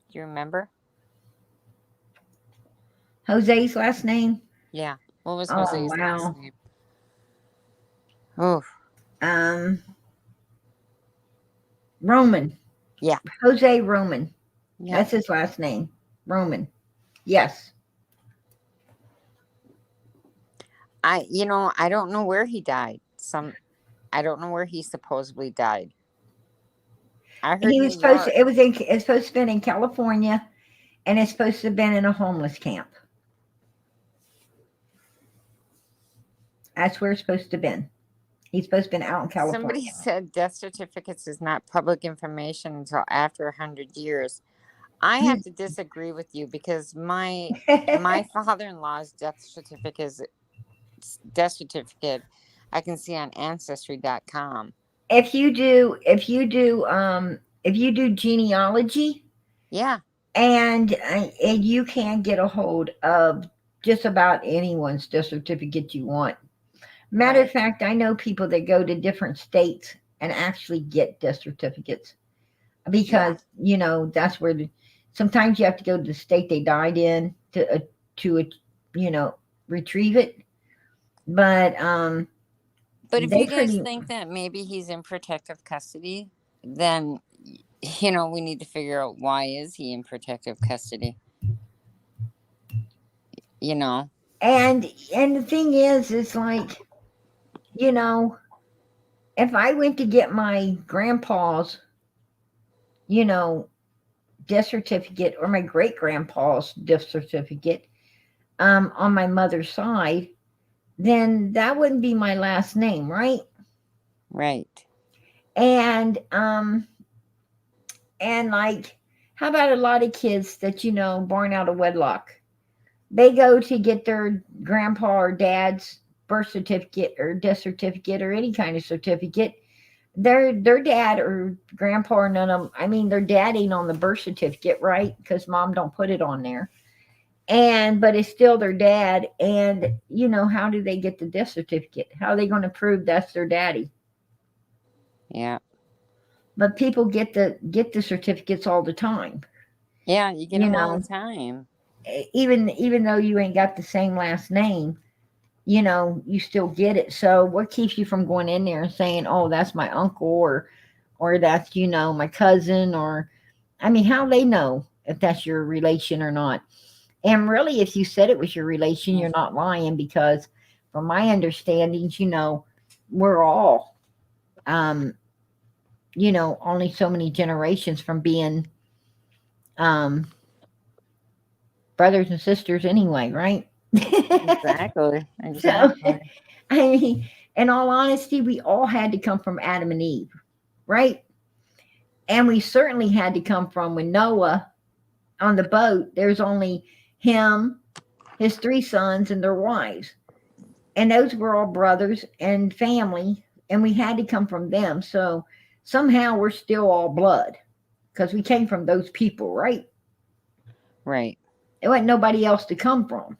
you remember? Jose's last name? Yeah. What was Oh, Jose's last wow. name? Oh. Roman. Yeah. Jose Roman. Yeah. That's his last name. Roman. Yes. I don't know where he died. I don't know where he supposedly died. I heard He New was supposed York. to, it's supposed to have been in California, and it's supposed to have been in a homeless camp. That's where it's supposed to have been. He's supposed to have been out in California. Somebody said death certificates is not public information until after 100 years. I have to disagree with you, because my father-in-law's death certificate I can see on ancestry.com. If you do genealogy, Yeah, and you can get a hold of just about anyone's death certificate you want. Matter of fact, I know people that go to different states and actually get death certificates, because that's where sometimes you have to go to the state they died in to retrieve it. But if you guys think that maybe he's in protective custody, then we need to figure out, why is he in protective custody? And the thing is like, if I went to get my grandpa's death certificate, or my great grandpa's death certificate, on my mother's side, then that wouldn't be my last name, right? Right. And like, how about a lot of kids that born out of wedlock? They go to get their grandpa or dad's birth certificate or death certificate or any kind of certificate. Their dad or grandpa, or none of them, I mean, their dad ain't on the birth certificate, right? Because mom don't put it on there. But it's still their dad. And how do they get the death certificate? How are they going to prove that's their daddy? Yeah. But people get the certificates all the time. Yeah, you get them all the time. even though you ain't got the same last name, you still get it. So what keeps you from going in there and saying, "Oh, that's my uncle," or that's my cousin, or I mean, how they know if that's your relation or not? And really, if you said it was your relation, you're not lying because, from my understandings, we're all, um, only so many generations from being um, brothers and sisters anyway, right? Exactly. So, Exactly. I mean, in all honesty, we all had to come from Adam and Eve, right? And we certainly had to come from when Noah on the boat, there's only him, his three sons, and their wives. And those were all brothers and family, and we had to come from them. So somehow we're still all blood because we came from those people, right? Right. There wasn't nobody else to come from.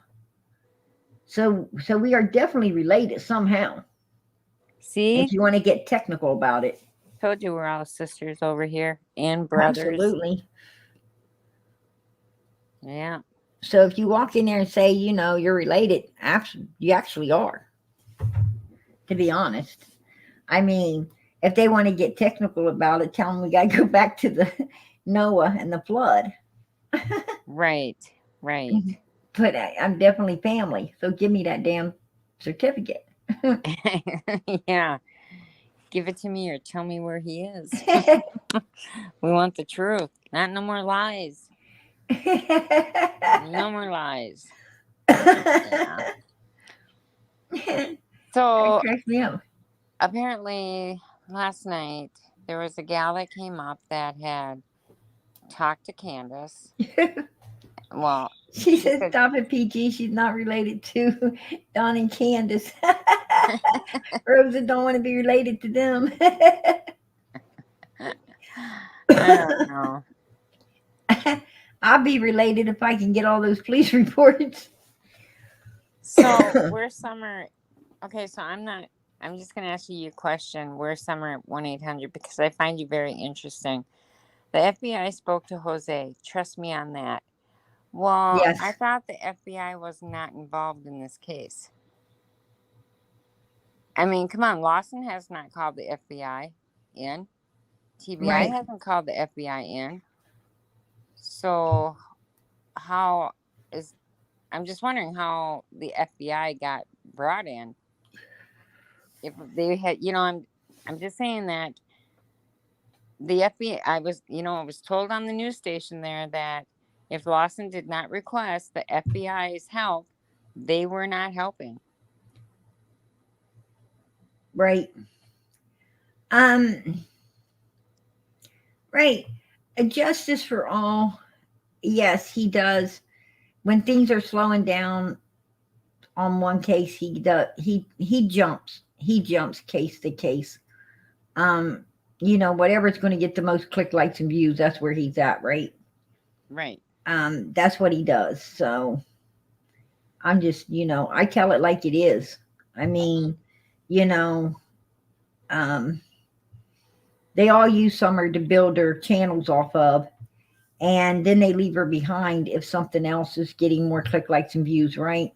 So we are definitely related somehow. If See? you want to get technical about it. Told you we're all sisters over here and brothers. Absolutely. Yeah. So if you walk in there and say, you're related, you actually are, to be honest. I mean, if they want to get technical about it, tell them we got to go back to the Noah and the flood. Right. Right. But I'm definitely family. So give me that damn certificate. Yeah. Give it to me or tell me where he is. We want the truth. Not no more lies. No more lies. Yeah. So Cracks me up. apparently last night there was a gal that came up that had talked to Candace. Well, She said, said, "Stop it, PG. She's not related to Don and Candace. Rosa don't want to be related to them." I don't know. I'll be related if I can get all those police reports. So where's Summer? Okay, so I'm just gonna ask you a question. Where's Summer at 1-800 because I find you very interesting. The FBI spoke to Jose. Trust me on that. Well, Yes. I thought the FBI was not involved in this case. I mean, come on, Lawson has not called the FBI in. TBI Right. hasn't called the FBI in. So how is I'm just wondering how the FBI got brought in. If they had, I'm just saying that the FBI, I was told on the news station there that if Lawson did not request the FBI's help, they were not helping. Right. Um. Right. A justice for all. Yes, he does. When things are slowing down on one case, he does. He jumps. He jumps case to case. Um. Whatever's going to get the most click, likes, and views, that's where he's at, right? Right. That's what he does. So I'm just, I tell it like it is. I mean, you know, um, they all use Summer to build their channels off of, and then they leave her behind if something else is getting more click, likes, and views, right?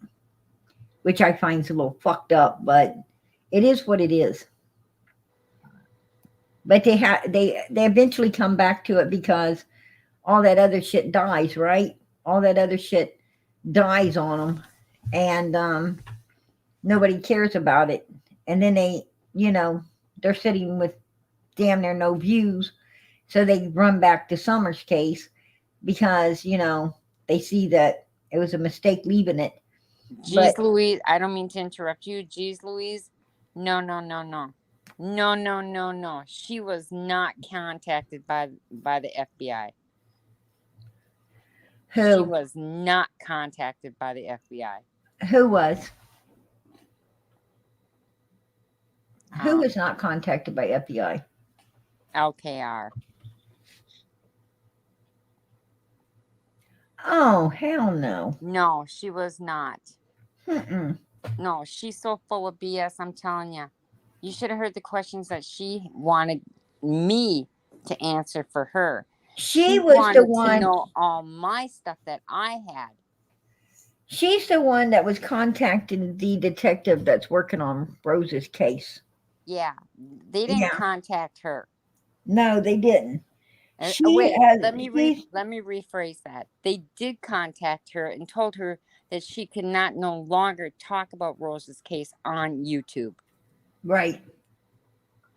Which I find is a little fucked up, but it is what it is. But they eventually come back to it because all that other shit dies, right? All that other shit dies on them, and nobody cares about it. And then they're sitting with damn near no views, so they run back to Summer's case because they see that it was a mistake leaving it. Geez, Louise, I don't mean to interrupt you. Geez, Louise, no. No. She was not contacted by the FBI. She Who was not contacted by the FBI. who was who Um, was not contacted by FBI? LKR. Oh, hell no. No, she was not. Mm-mm. No, she's so full of BS. I'm telling you. You should have heard the questions that she wanted me to answer for her. She She was the wanted to one. know all my stuff that I had. She's the one that was contacting the detective that's working on Rose's case. Yeah, they didn't Yeah. contact her. No, they didn't. Wait, let me She's rephrase that. They did contact her and told her that she could not no longer talk about Rose's case on YouTube. right.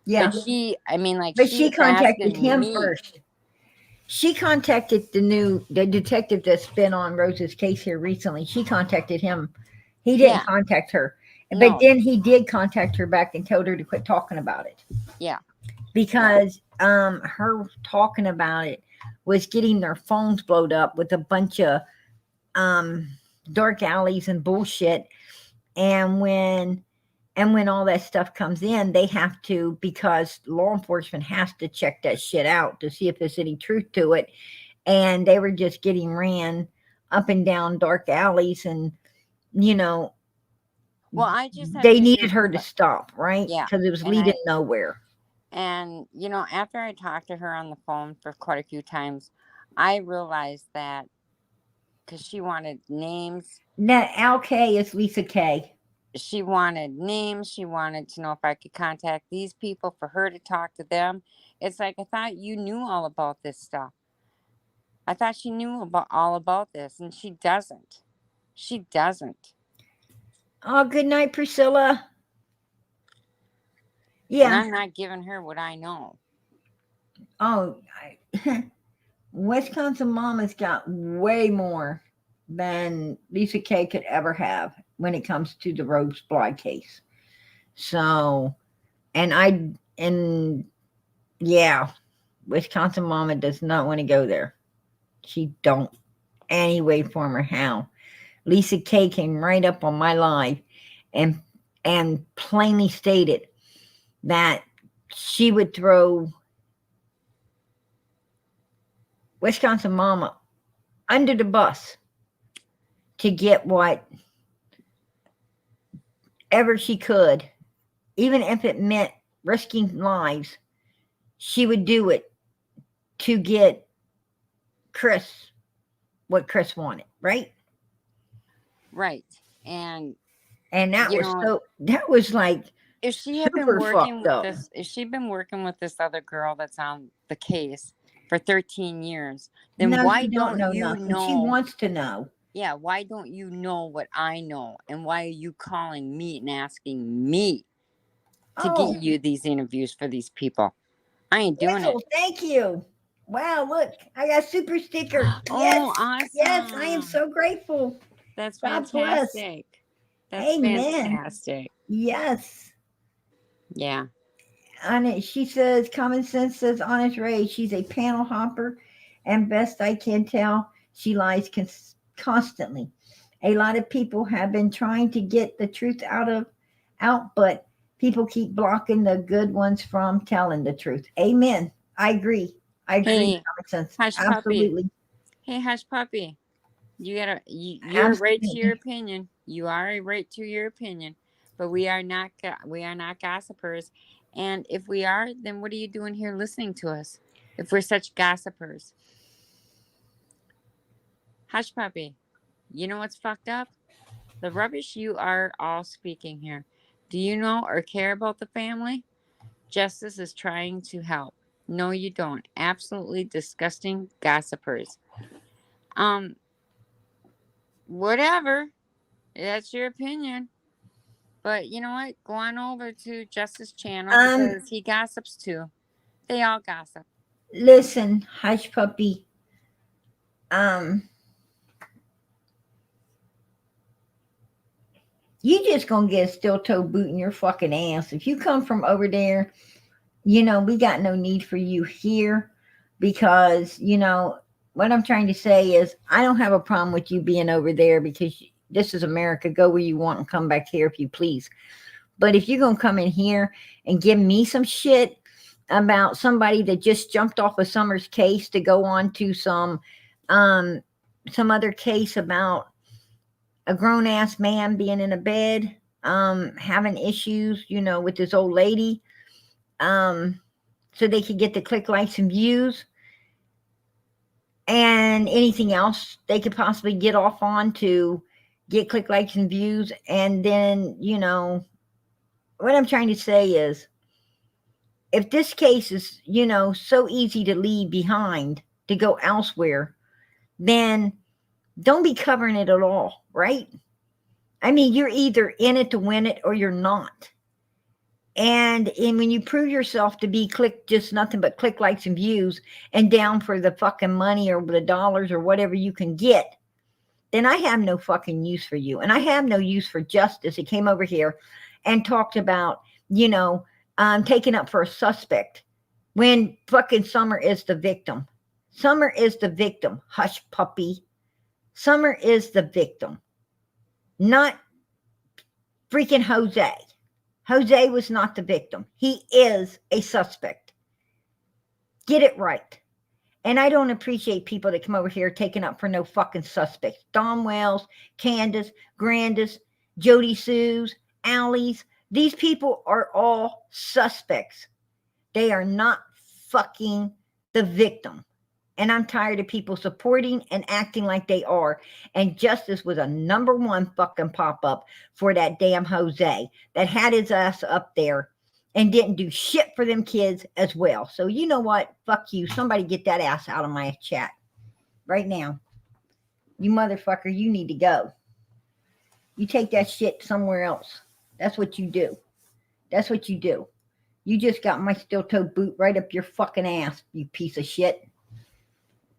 Yeah. But she, I mean, like, But she she was contacted asking him me. first. She contacted the detective that's been on Rose's case here recently. She contacted him. He didn't Yeah, contact her. But no, then he did contact her back and told her to quit talking about it. yeah, Because her talking about it was getting their phones blowed up with a bunch of um dark alleys and bullshit. And when all that stuff comes in, they have to, because law enforcement has to check that shit out to see if there's any truth to it. And they were just getting ran up and down dark alleys, and you know well, I just have they to needed use, her to stop, right? yeah, Because it was and leading nowhere. you know, after I talked to her on the phone for quite a few times, I realized that because she wanted names. Now Al K is Lisa K. She wanted names. She wanted to know if I could contact these people for her to talk to them. It's like, I thought you knew all about this stuff. I thought she knew all about this, and she doesn't. She doesn't. Oh, good night, Priscilla. And Yeah. I'm not giving her what I know. Oh, Wisconsin Mama's got way more than Lisa K could ever have when it comes to the Rose Bly case. So, and yeah, Wisconsin Mama does not want to go there. She don't any way, form, or how. Lisa K came right up on my live and plainly stated that she would throw Wisconsin Mama under the bus to get whatever she could, even if it meant risking lives. She would do it to get Chris what Chris wanted, right? Right. And that you was know, that was like if she had been super working fucked with up. this, if she'd been working with this other girl that's on the case for 13 years, then No, why she don't know you nothing. She know? wants to know. Yeah, why don't you know what I know? And why are you calling me and asking me to get you these interviews for these people? I ain't doing it. Thank you. Wow, look, I got a super sticker. Oh, Yes, awesome. yes, I am so grateful. That's God bless. fantastic. That's Amen. fantastic. Yes. Yeah. On it, she says, common sense says honest Ray. She's a panel hopper, and best I can tell, she lies constantly. A lot of people have been trying to get the truth out, but people keep blocking the good ones from telling the truth. Amen. I agree. Hey, common sense. Hush Absolutely. Puppy. Hey, Hush Puppy. You're Absolutely. right to your opinion. You are right to your opinion, but we are not gossipers. And if we are, then what are you doing here listening to us? If we're such gossipers. Hush Puppy. You know what's fucked up? The rubbish you are all speaking here. Do you know or care about the family? Justice is trying to help. No, you don't. Absolutely disgusting gossipers. Whatever. That's your opinion. But you know what? Go on over to Justice Channel because he gossips too. They all gossip. Listen, Hush Puppy. You just gonna get a steel toe boot in your fucking ass. If you come from over there, we got no need for you here, because, what I'm trying to say is I don't have a problem with you being over there, because this is America. Go where you want and come back here if you please. But if you're going to come in here and give me some shit about somebody that just jumped off of Summer's case to go on to some other case about a grown ass man being in a bed, having issues, with this old lady, so they could get the click, likes, and views, and anything else they could possibly get off on to, get click, likes, and views. And then, you know, what I'm trying to say is, if this case is, you know, so easy to leave behind to go elsewhere, then don't be covering it at all, right? I mean, you're either in it to win it or you're not. And when you prove yourself to be just nothing but click, likes, and views and down for the fucking money or the dollars or whatever you can get, then I have no fucking use for you. And I have no use for Justice. He came over here and talked about, you know, taking up for a suspect when fucking Summer is the victim. Summer is the victim. Hush, puppy. Summer is the victim, not freaking Jose. Jose was not the victim. He is a suspect. Get it right. And I don't appreciate people that come over here taking up for no fucking suspects. Don Wells, Candace, Grandis, Jody Sue's, Allie's. These people are all suspects. They are not fucking the victim. And I'm tired of people supporting and acting like they are. And Justice was a #1 fucking pop-up for that damn Jose that had his ass up there and didn't do shit for them kids as well. So you know what? Fuck you. Somebody get that ass out of my chat right now. You motherfucker, you need to go. You take that shit somewhere else. That's what you do. That's what you do. You just got my steel-toe boot right up your fucking ass, you piece of shit.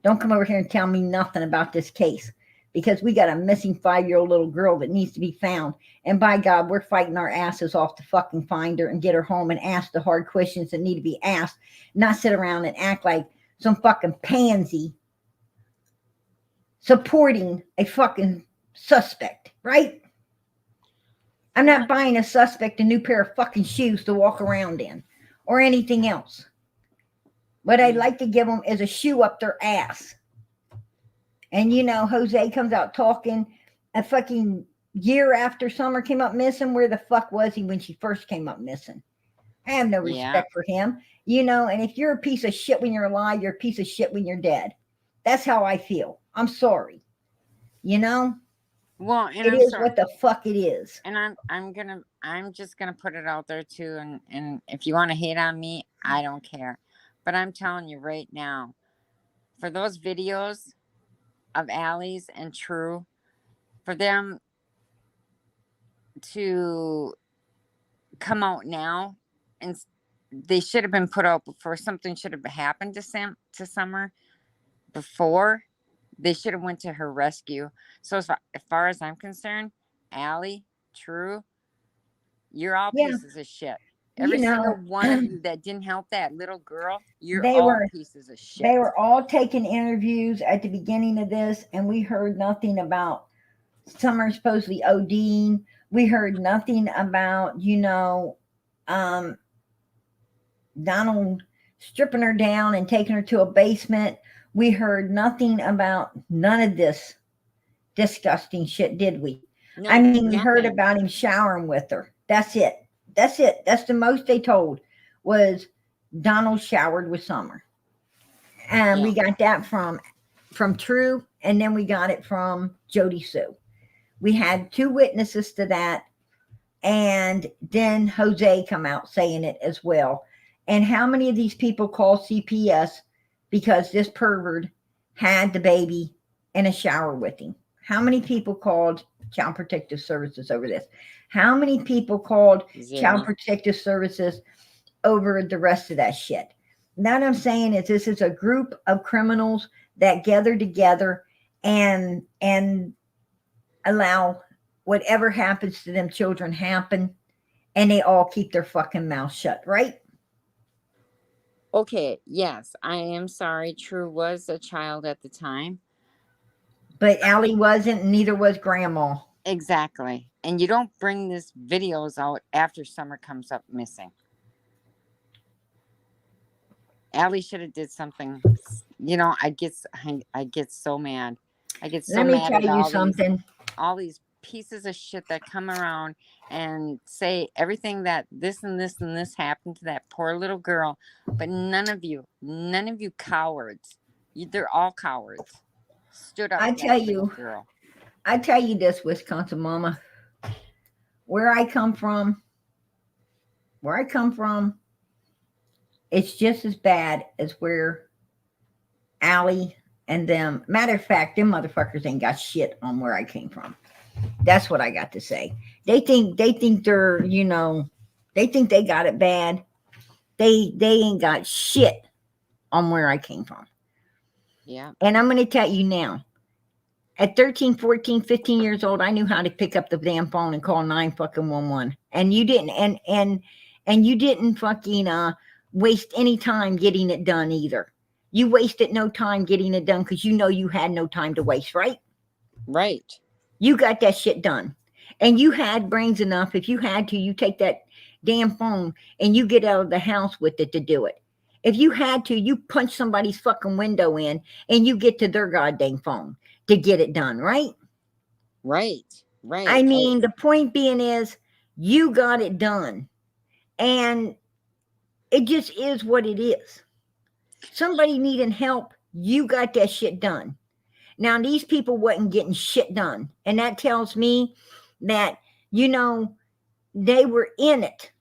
Don't come over here and tell me nothing about this case, because we got a missing 5-year-old little girl that needs to be found. And by God, we're fighting our asses off to fucking find her and get her home and ask the hard questions that need to be asked, not sit around and act like some fucking pansy supporting a fucking suspect, right? I'm not buying a suspect a new pair of fucking shoes to walk around in or anything else. What I'd like to give them is a shoe up their ass. And, you know, Jose comes out talking a fucking year after Summer came up missing. Where the fuck was he when she first came up missing? I have no respect for him. You know, and if you're a piece of shit when you're alive, you're a piece of shit when you're dead. That's how I feel. I'm sorry. You know? Well, and it is what the fuck it is. And I'm just gonna put it out there too. And if you want to hate on me, I don't care. But I'm telling you right now, for those videos of Allie's and True, for them to come out now, and they should have been put out before. Something should have happened to Summer before. They should have went to her rescue. So as far as I'm concerned, Allie, True, you're all pieces of shit. Every single one of you that didn't help that little girl, you're all pieces of shit. They were all taking interviews at the beginning of this, and we heard nothing about Summer supposedly ODing. We heard nothing about, you know, Donald stripping her down and taking her to a basement. We heard nothing about none of this disgusting shit, did we? No, I mean, we heard about him showering with her. That's it. That's it. That's the most they told, was Donald showered with Summer. And we got that from True, and then we got it from Jody Sue. We had 2 witnesses to that, and then Jose come out saying it as well. And how many of these people call CPS because this pervert had the baby in a shower with him? How many people called Child Protective Services over this? How many people called Child Protective Services over the rest of that shit? Now what I'm saying is, this is a group of criminals that gather together and allow whatever happens to them children happen, and they all keep their fucking mouth shut, right? Okay, yes, I am sorry. True was a child at the time. But Allie wasn't, and neither was Grandma. Exactly. And you don't bring these videos out after Summer comes up missing. Allie should have did something. You know, I get so mad. I get so mad at all these pieces of shit that come around and say everything that this and this and this happened to that poor little girl. But none of you cowards, they're all cowards, stood up. I tell you, girl. I tell you this, Wisconsin mama, where I come from, it's just as bad as where Allie and them. Matter of fact, them motherfuckers ain't got shit on where I came from. That's what I got to say. They think they're, they think they got it bad. They ain't got shit on where I came from. Yeah. And I'm going to tell you now, at 13, 14, 15 years old, I knew how to pick up the damn phone and call 911. And you didn't, and you didn't fucking waste any time getting it done either. You wasted no time getting it done because you know you had no time to waste, right? Right. You got that shit done. And you had brains enough. If you had to, you take that damn phone and you get out of the house with it to do it. If you had to, you punch somebody's fucking window in and you get to their goddamn phone to get it done, right? Right. Right. I mean, the point being is you got it done. And it just is what it is. Somebody needing help, you got that shit done. Now, these people wasn't getting shit done. And that tells me that, they were in it.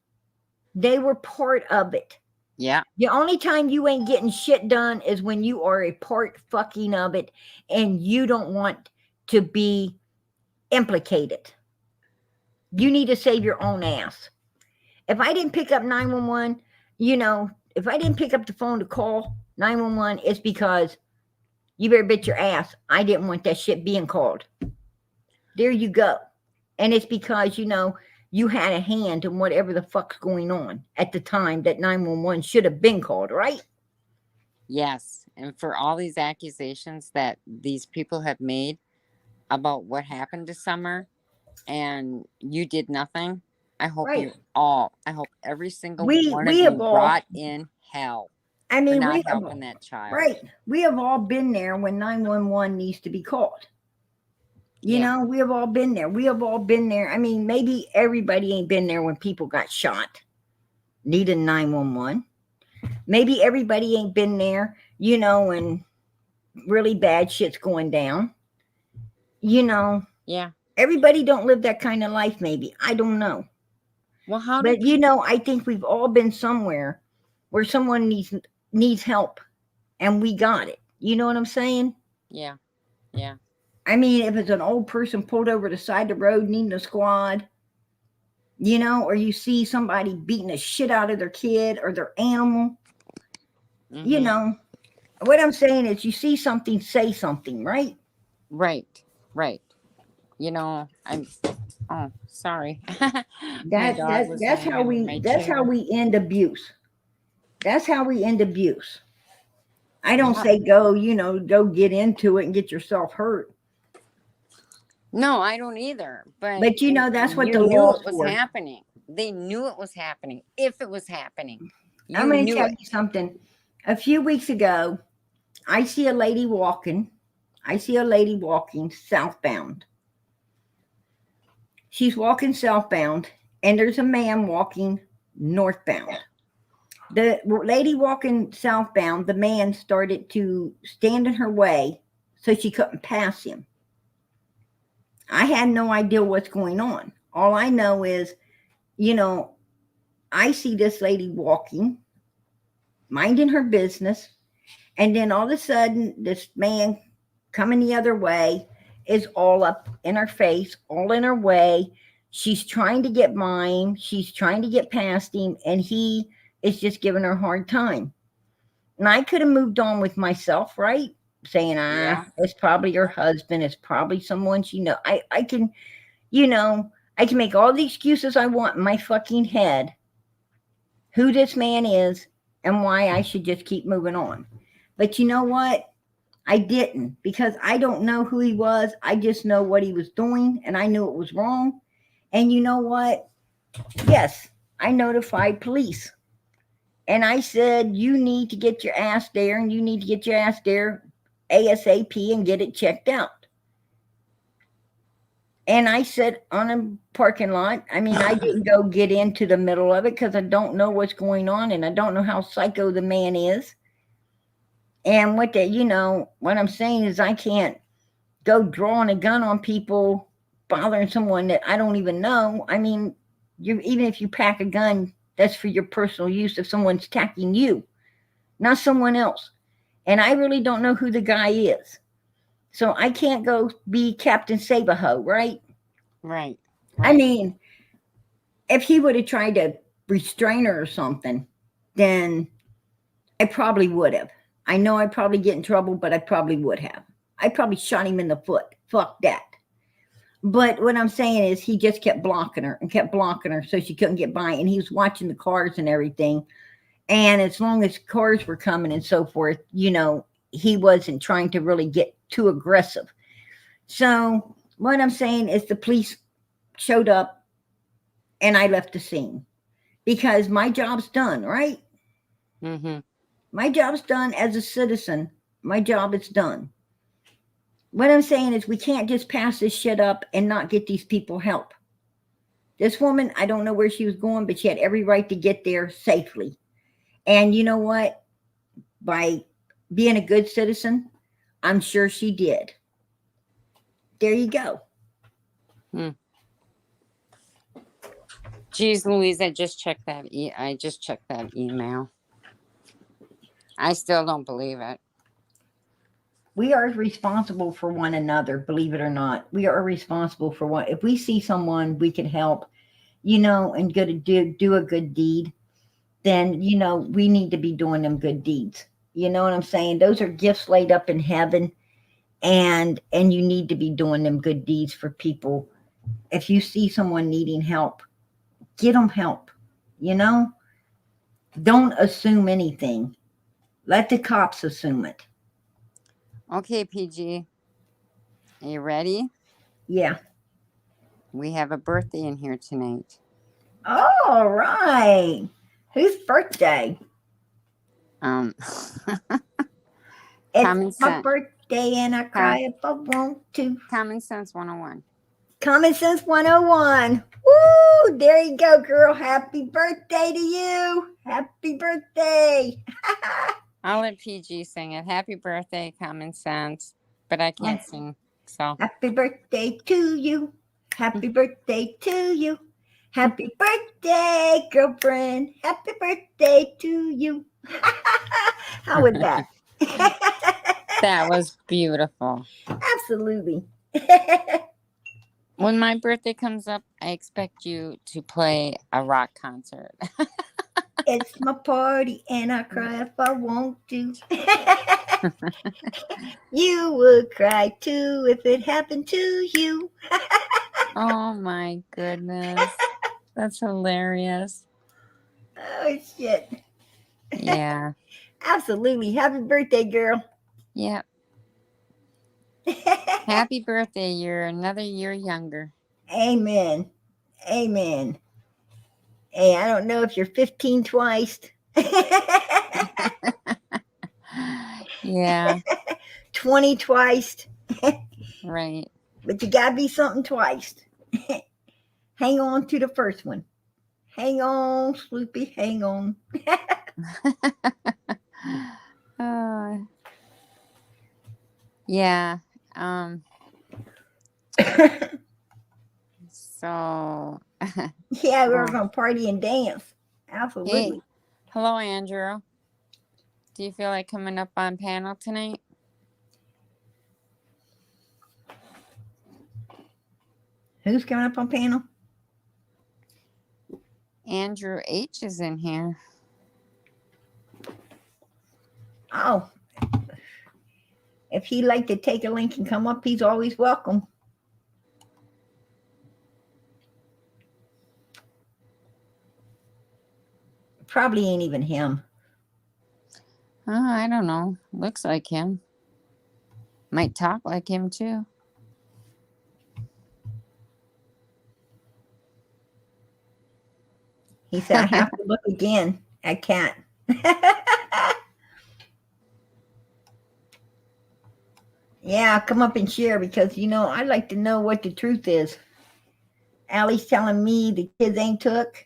They were part of it. Yeah. The only time you ain't getting shit done is when you are a part fucking of it and you don't want to be implicated. You need to save your own ass. If I didn't pick up 911, if I didn't pick up the phone to call 911, it's because you better bet your ass I didn't want that shit being called. There you go. And it's because, you had a hand in whatever the fuck's going on at the time that 911 should have been called, right? Yes. And for all these accusations that these people have made about what happened to Summer and you did nothing, I hope Right. I hope every single one of we you have all, rot in hell I for mean, not we have, helping that child. right. We have all been there when 911 needs to be called. Yeah. We have all been there. We have all been there. I mean, maybe everybody ain't been there when people got shot, needed 911. Maybe everybody ain't been there, when really bad shit's going down. Yeah. Everybody don't live that kind of life, maybe. I don't know. Well, how But, did I think we've all been somewhere where someone needs help and we got it. You know what I'm saying? Yeah. Yeah. I mean, if it's an old person pulled over the side of the road needing a squad, or you see somebody beating the shit out of their kid or their animal, what I'm saying is you see something, say something, right? Right. Right. I'm sorry. My dog was That's laying how under my chair. we end abuse. That's how we end abuse. I don't Yeah. say go get into it and get yourself hurt. No, I don't either. But that's what you the knew law it was for. happening. They knew it was happening. If it was happening, I'm you going to knew tell it. you something. A few weeks ago, I see a lady walking southbound. She's walking southbound, and there's a man walking northbound. The lady walking southbound, the man started to stand in her way so she couldn't pass him. I had no idea what's going on. All I know is, I see this lady walking, minding her business, and then all of a sudden, this man coming the other way is all up in her face, all in her way. She's trying to get by him. She's trying to get past him, and he is just giving her a hard time. And I could have moved on with myself, right? Saying, Yeah. it's probably her husband. It's probably someone she knows. I can, I can make all the excuses I want in my fucking head, who this man is and why I should just keep moving on. But you know what? I didn't, because I don't know who he was. I just know what he was doing, and I knew it was wrong. And you know what? Yes, I notified police. And I said, you need to get your ass there, and you need to get your ass there ASAP and get it checked out. And I said on a parking lot, I mean, I didn't go get into the middle of it because I don't know what's going on, and I don't know how psycho the man is. And what I'm saying is I can't go drawing a gun on people, bothering someone that I don't even know. I mean, even if you pack a gun, that's for your personal use if someone's attacking you, not someone else. And I really don't know who the guy is. So I can't go be Captain Sabaho, right? Right. I mean, if he would have tried to restrain her or something, then I probably would have. I know I'd probably get in trouble, but I probably would have. I probably shot him in the foot. Fuck that. But what I'm saying is he just kept blocking her and kept blocking her so she couldn't get by. And he was watching the cars and everything. And as long as cars were coming and so forth, he wasn't trying to really get too aggressive. So what I'm saying is the police showed up and I left the scene because my job's done, right? Mm-hmm. My job's done as a citizen. My job is done. What I'm saying is we can't just pass this shit up and not get these people help. This woman, I don't know where she was going, but she had every right to get there safely. And you know what? By being a good citizen, I'm sure she did. There you go. Geez, Louise, I just checked that email. I still don't believe it. We are responsible for one another, believe it or not. We are responsible for one. If we see someone we can help, and do a good deed, then, we need to be doing them good deeds. You know what I'm saying? Those are gifts laid up in heaven, and you need to be doing them good deeds for people. If you see someone needing help, get them help. Don't assume anything. Let the cops assume it. Okay, PG. Are you ready? Yeah. We have a birthday in here tonight. All right. Whose birthday? It's my birthday and I cry if I want to. Common Sense 101. Common Sense 101. Woo! There you go, girl. Happy birthday to you. Happy birthday. I'll let PG sing it. Happy birthday, Common Sense. But I can't sing, so. Happy birthday to you. Happy birthday to you. Happy birthday, girlfriend. Happy birthday to you. How was that? That was beautiful. Absolutely. When my birthday comes up, I expect you to play a rock concert. It's my party and I cry if I want to. You would cry too if it happened to you. Oh my goodness. That's hilarious. Oh, shit. Yeah. Absolutely. Happy birthday, girl. Yep. Happy birthday. You're another year younger. Amen. Amen. Hey, I don't know if you're 15 twice. Yeah. 20 twice. Right. But you gotta be something twice. Hang on to the first one. Hang on, Sloopy, hang on. Yeah. So. Yeah, we were gonna party and dance. Absolutely. Hey. Hello, Andrew. Do you feel like coming up on panel tonight? Who's coming up on panel? Andrew H is in here. Oh. If he'd like to take a link and come up, he's always welcome. Probably ain't even him. Oh, I don't know. Looks like him. Might talk like him too. He said, I have to look again. I can't. Yeah, come up and share because, I'd like to know what the truth is. Allie's telling me the kids ain't took.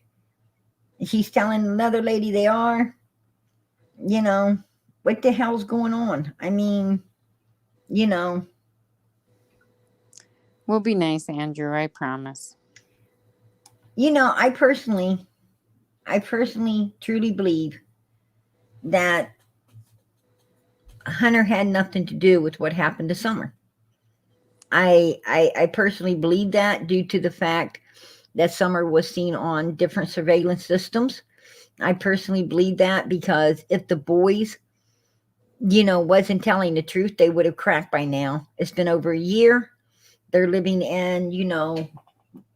And she's telling another lady they are. What the hell's going on? I mean, We'll be nice, Andrew. I promise. You know, I personally truly believe that Hunter had nothing to do with what happened to Summer. I personally believe that due to the fact that Summer was seen on different surveillance systems. I personally believe that because if the boys, wasn't telling the truth, they would have cracked by now. It's been over a year. They're living in,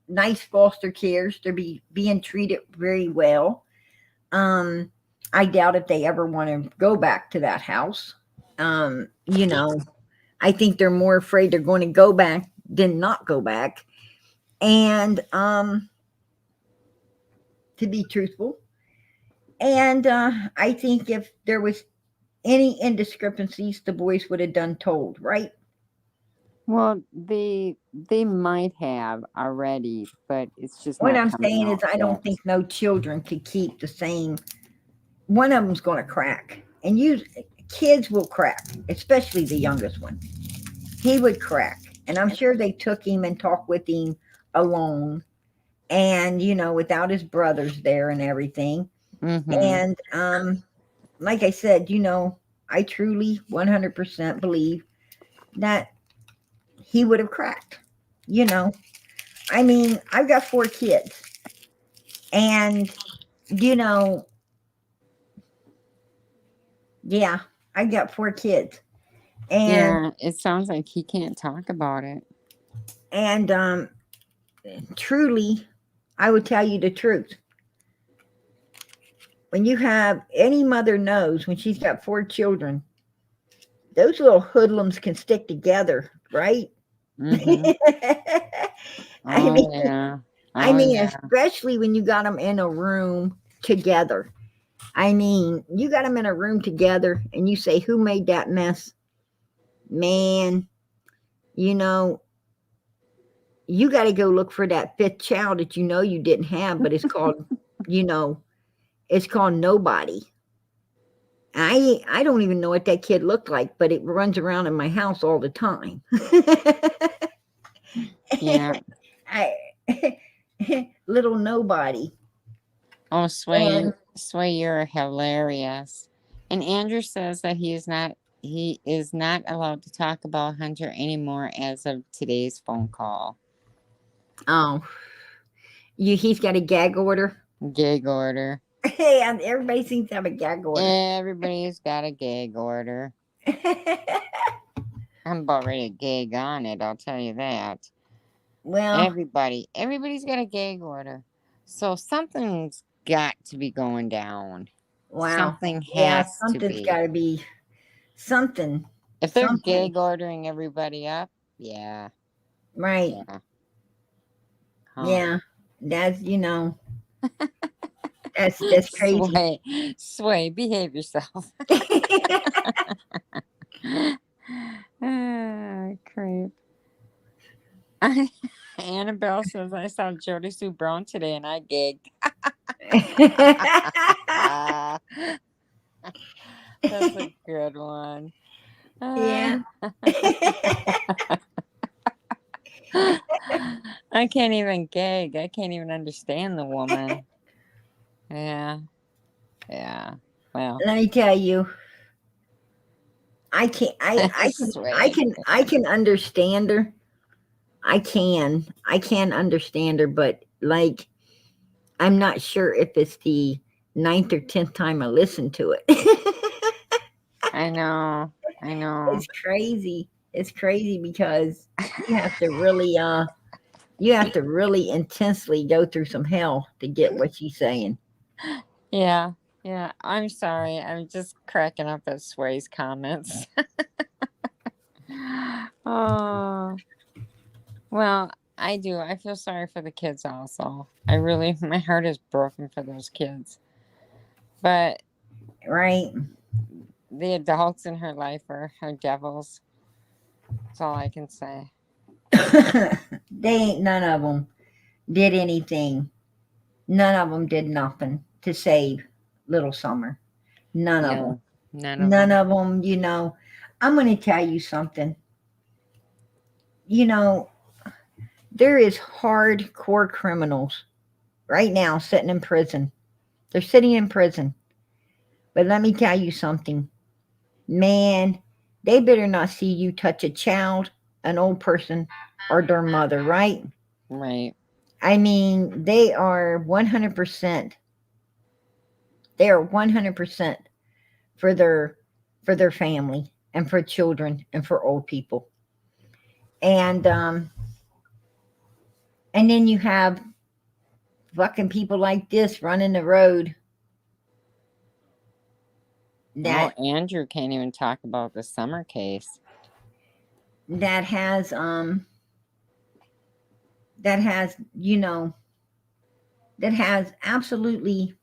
nice foster cares. They're being treated very well. I doubt if they ever want to go back to that house. I think they're more afraid they're going to go back than not go back. And to be truthful, and I think if there was any indiscrepancies, the boys would have done told, right? Well, they might have already, but it's just What not I'm coming saying is, out I don't yet. think no children could keep the same. One of them's going to crack, and kids will crack, especially the youngest one. He would crack, and I'm sure they took him and talked with him alone, and without his brothers there and everything. Mm-hmm. And like I said, I truly 100% believe that he would have cracked. I mean, I've got 4 kids, and yeah, I got 4 kids, and Yeah, it sounds like he can't talk about it. and truly, I would tell you the truth. When you have any mother knows when she's got 4 children, those little hoodlums can stick together, right? Mm-hmm. I mean, Oh yeah. I Oh mean, yeah. especially when you got them in a room together. I mean, you got them in a room together, and you say, "Who made that mess?" Man, you know, you got to go look for that 5th child that you didn't have, but it's called, you know, it's called nobody. I don't even know what that kid looked like, but it runs around in my house all the time. Yeah. I little nobody. Oh, And Sway, you're hilarious. And Andrew says that he is not allowed to talk about Hunter anymore as of today's phone call. oh, he's got a gag order. Gag order. Hey, everybody seems to have a gag order. Everybody's got a gag order. I'm about ready to gag on it, I'll tell you that. Well, Everybody's got a gag order. So something's got to be going down. wow. Something Yeah, has to something's be. got to be something. If they're Something. gag ordering everybody up, yeah, Right. yeah. Huh. Yeah. That's, that's crazy. Sway, behave yourself. Ah, creep. Annabelle says I saw Jody Sue Brown today and I gagged. That's a good one. Yeah. I can't even gag. I can't even understand the woman. Yeah. Yeah. Well. Let me tell you, I can't. Sway. I can understand her. I can understand her, but like, I'm not sure if it's the 9th or 10th time I listened to it. I know. It's crazy. It's crazy because you have to really, intensely go through some hell to get what she's saying. Yeah. Yeah. I'm sorry. I'm just cracking up at Sway's comments. Oh. Well, I do. I feel sorry for the kids also. My heart is broken for those kids. But Right. the adults in her life are her devils. That's all I can say. None of them did anything. None of them did nothing to save little Summer. None of them. No, none of None them. of them, I'm going to tell you something. You know, There is hardcore criminals right now sitting in prison. They're sitting in prison. But let me tell you something. Man, they better not see you touch a child, an old person, or their mother, right? Right. I mean, they are 100%. They are 100% for their family and for children and for old people. And and then you have fucking people like this running the road Well, that Andrew can't even talk about the summer case. that has that has that has absolutely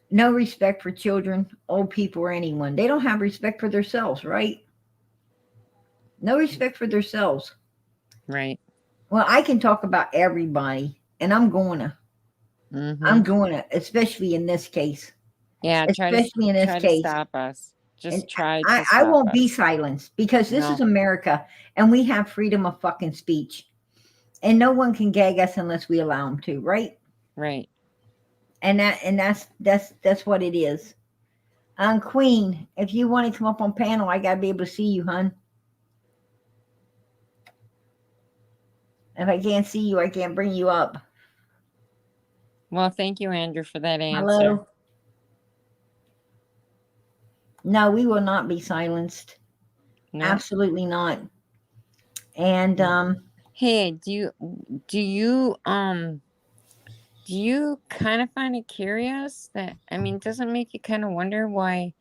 no respect for children, old people, or anyone. They don't have respect for themselves, right? No respect for themselves. Right. Well, I can talk about everybody, and Mm-hmm. I'm going to, especially in this case, Yeah, especially in this try to case. stop us. And Just try I to stop won't us. be silenced because this is No. America, and we have freedom of fucking speech, and no one can gag us unless we allow them to, right? Right. And that's what it is. Queen, if you want to come up on panel, I gotta be able to see you, hun. If I can't see you, I can't bring you up. Well, thank you, Andrew, for that answer. Hello? No, we will not be silenced. No. Absolutely not. And Hey, do you kind of find it curious that, I mean, doesn't it make you kind of wonder why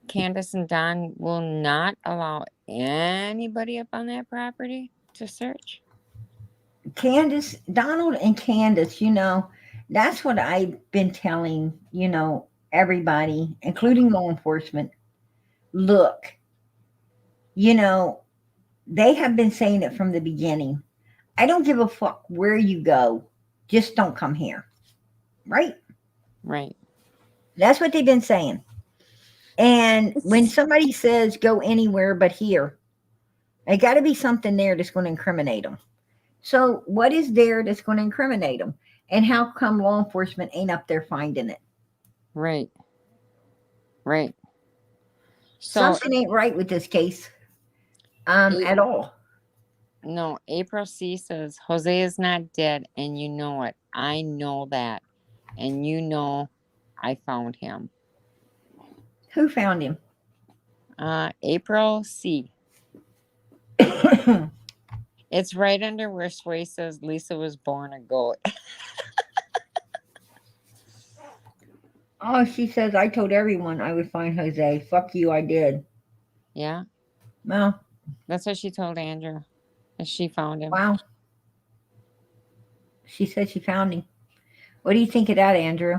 Candace and Don will not allow anybody up on that property to search? Candace, Donald and Candace, that's what I've been telling, everybody, including law enforcement. Look, they have been saying it from the beginning. I don't give a fuck where you go. Just don't come here. Right? Right. That's what they've been saying. And when somebody says go anywhere but here, there got to be something there that's going to incriminate them. So what is there that's going to incriminate them? And how come law enforcement ain't up there finding it? Right. Right. So Something ain't right with this case at all. No, April C says Jose is not dead, and you know it. I know that. And you know I found him. Who found him? April C. It's right under where Sway says Lisa was born a goat. Oh, she says, I told everyone I would find Jose. Fuck you, I did. Yeah? Well, That's what she told Andrew. And she found him. wow. She said she found him. What do you think of that, Andrew?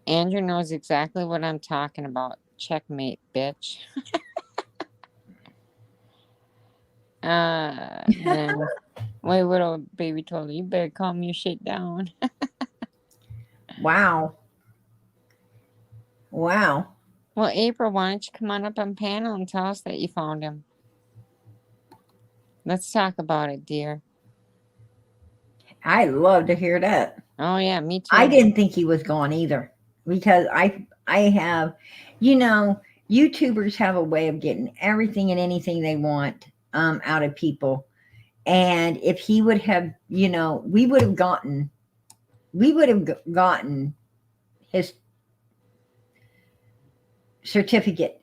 Andrew knows exactly what I'm talking about. Checkmate, bitch. Then my little baby told her, you better calm your shit down. Wow. Wow. Well, April, why don't you come on up on panel and tell us that you found him? Let's talk about it, dear. I love to hear that. Oh yeah, me too. I didn't think he was gone either because I have, YouTubers have a way of getting everything and anything they want out of people. And if he would have, we would have gotten his certificate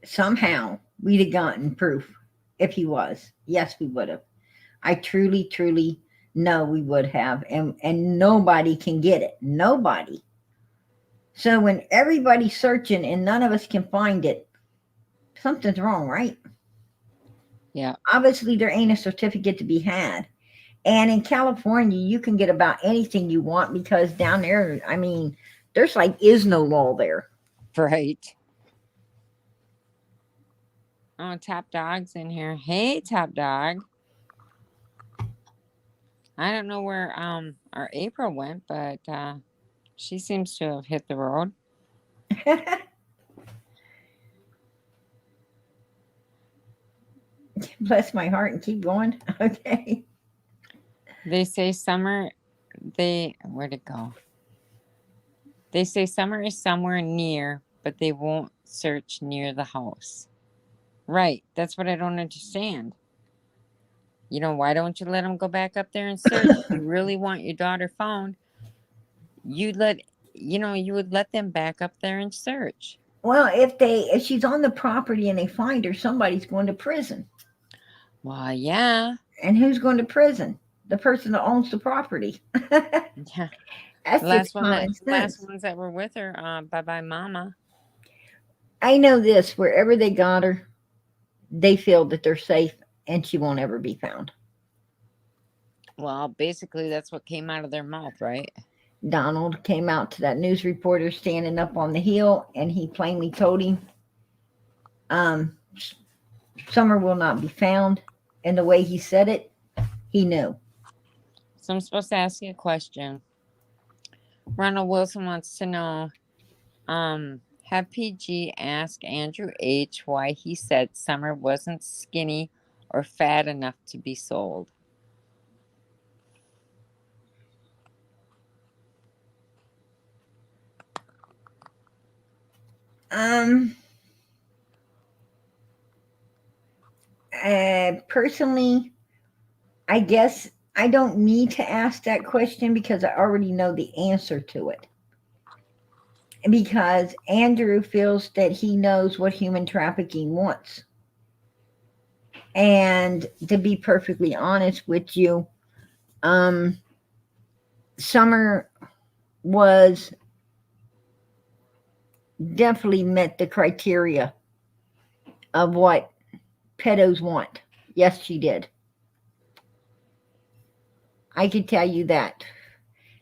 somehow. We'd have gotten proof if he was. Yes, we would have. I truly know we would have, and nobody can get it. Nobody. So when everybody's searching and none of us can find it, something's wrong, right? Yeah. Obviously, there ain't a certificate to be had. And in California, you can get about anything you want because down there, I mean, there's is no law there. Right. Oh, Top Dog's in here. Hey, Top Dog. I don't know where our April went, but she seems to have hit the road. Bless my heart and keep going. Okay. They say summer. Where'd it go? They say summer is somewhere near, but they won't search near the house. Right. That's what I don't understand. Why don't you let them go back up there and search? If you really want your daughter found, you would let them back up there and search. Well, if she's on the property and they find her, somebody's going to prison. Well, yeah. And who's going to prison? The person that owns the property. Yeah. That's just common sense. Last ones that were with her, bye-bye mama. I know this, wherever they got her, they feel that they're safe and she won't ever be found. Well, basically that's what came out of their mouth, right? Donald came out to that news reporter standing up on the hill, and he plainly told him, Summer will not be found. And the way he said it, he knew. So I'm supposed to ask you a question. Ronald Wilson wants to know, have PG ask Andrew H. why he said Summer wasn't skinny or fat enough to be sold. Personally, I guess I don't need to ask that question because I already know the answer to it. Because Andrew feels that he knows what human trafficking wants. And to be perfectly honest with you, Summer was definitely met the criteria of what pedos want. Yes, she did. I can tell you that.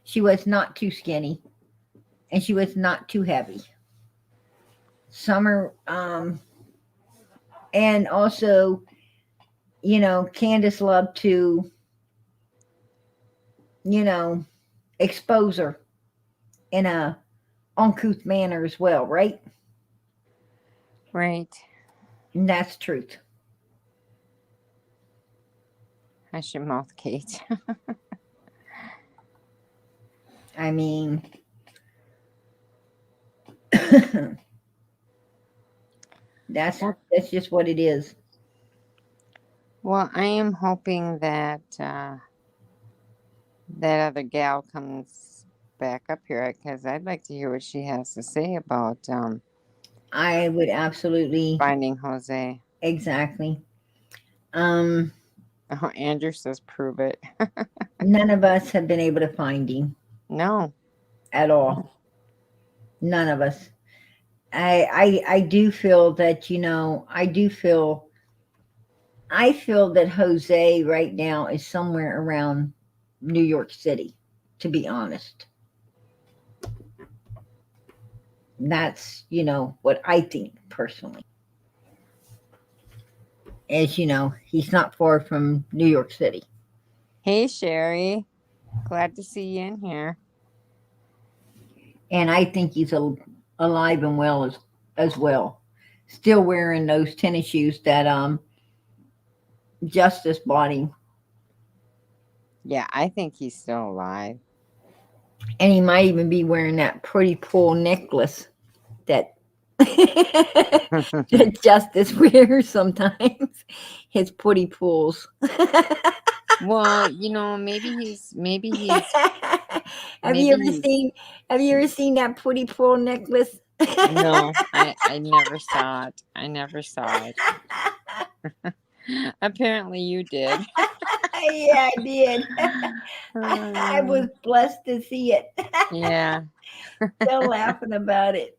She was not too skinny and she was not too heavy. Summer, and also, Candace loved to, expose her in a uncouth manner as well, right? Right. And that's truth. Hush your mouth, Kate. I mean, that's just what it is. Well, I am hoping that that other gal comes back up here because I'd like to hear what she has to say about I would absolutely finding Jose. Exactly. Oh, Andrew says prove it. None of us have been able to find him. No. At all. None of us. I do feel that, I feel that Jose right now is somewhere around New York City, to be honest. That's, what I think personally. As you know, he's not far from New York City. Hey, Sherry. Glad to see you in here. And I think he's alive and well as well. Still wearing those tennis shoes that Justice bought him. Yeah, I think he's still alive. And he might even be wearing that pretty pool necklace that that Justice wears sometimes. His pretty pools. Well, maybe he's Have you ever seen that pretty pool necklace? No, I never saw it. I never saw it. Apparently you did. Yeah, I did. I was blessed to see it. Yeah. Still laughing about it.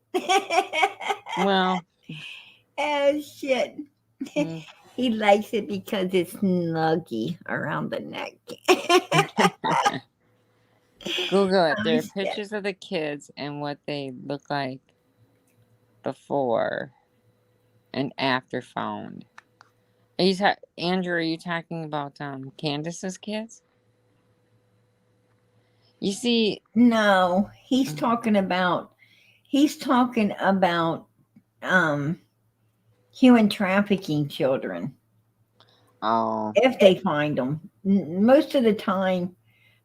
Well. Oh, shit. He likes it because it's snuggy around the neck. Google it. There are pictures of the kids and what they look like before and after found. Andrew, are you talking about Candace's kids? You see, no, he's talking about human trafficking children. Oh, if they find them. Most of the time,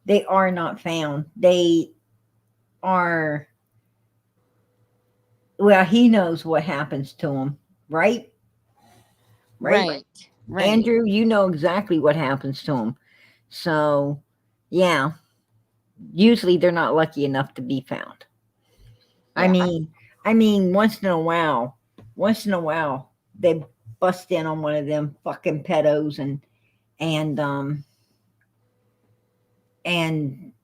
they are not found. They are, well, he knows what happens to them, right? Right? right, right. Andrew, you know exactly what happens to them. So, yeah, usually they're not lucky enough to be found. I Yeah. mean, once in a while, they bust in on one of them fucking pedos and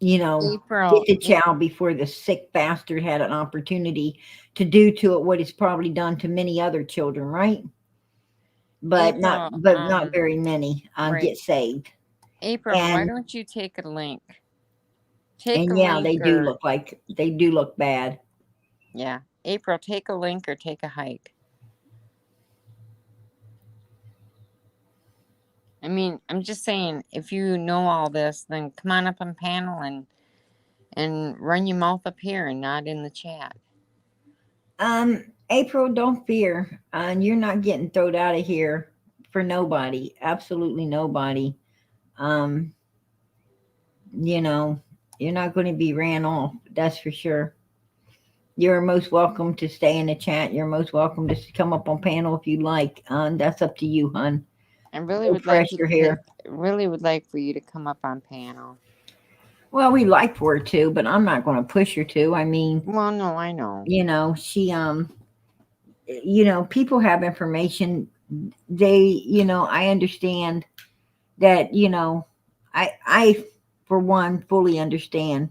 you know, get April. the chow before the sick bastard had an opportunity to do to it what he's probably done to many other children, right? April. But not very many Right. get saved. April, why And don't you take a link? Take a and yeah, link or they do look bad. yeah. April, take a link or take a hike. I mean, I'm just saying, if you know all this, then come on up on panel and run your mouth up here and not in the chat. April, don't fear. You're not getting thrown out of here for nobody. Absolutely nobody. Um, you know, you're not going to be ran off. That's for sure. You're most welcome to stay in the chat. You're most welcome to come up on panel if you'd like. That's up to you, hon. I really No would like you pressure here. really would like for you to come up on panel. Well, we like for her to, but I'm not going to push her to. I mean, Well, no, I know. you know, she you know, people have information. They, you know, I understand that, you know, I for one fully understand,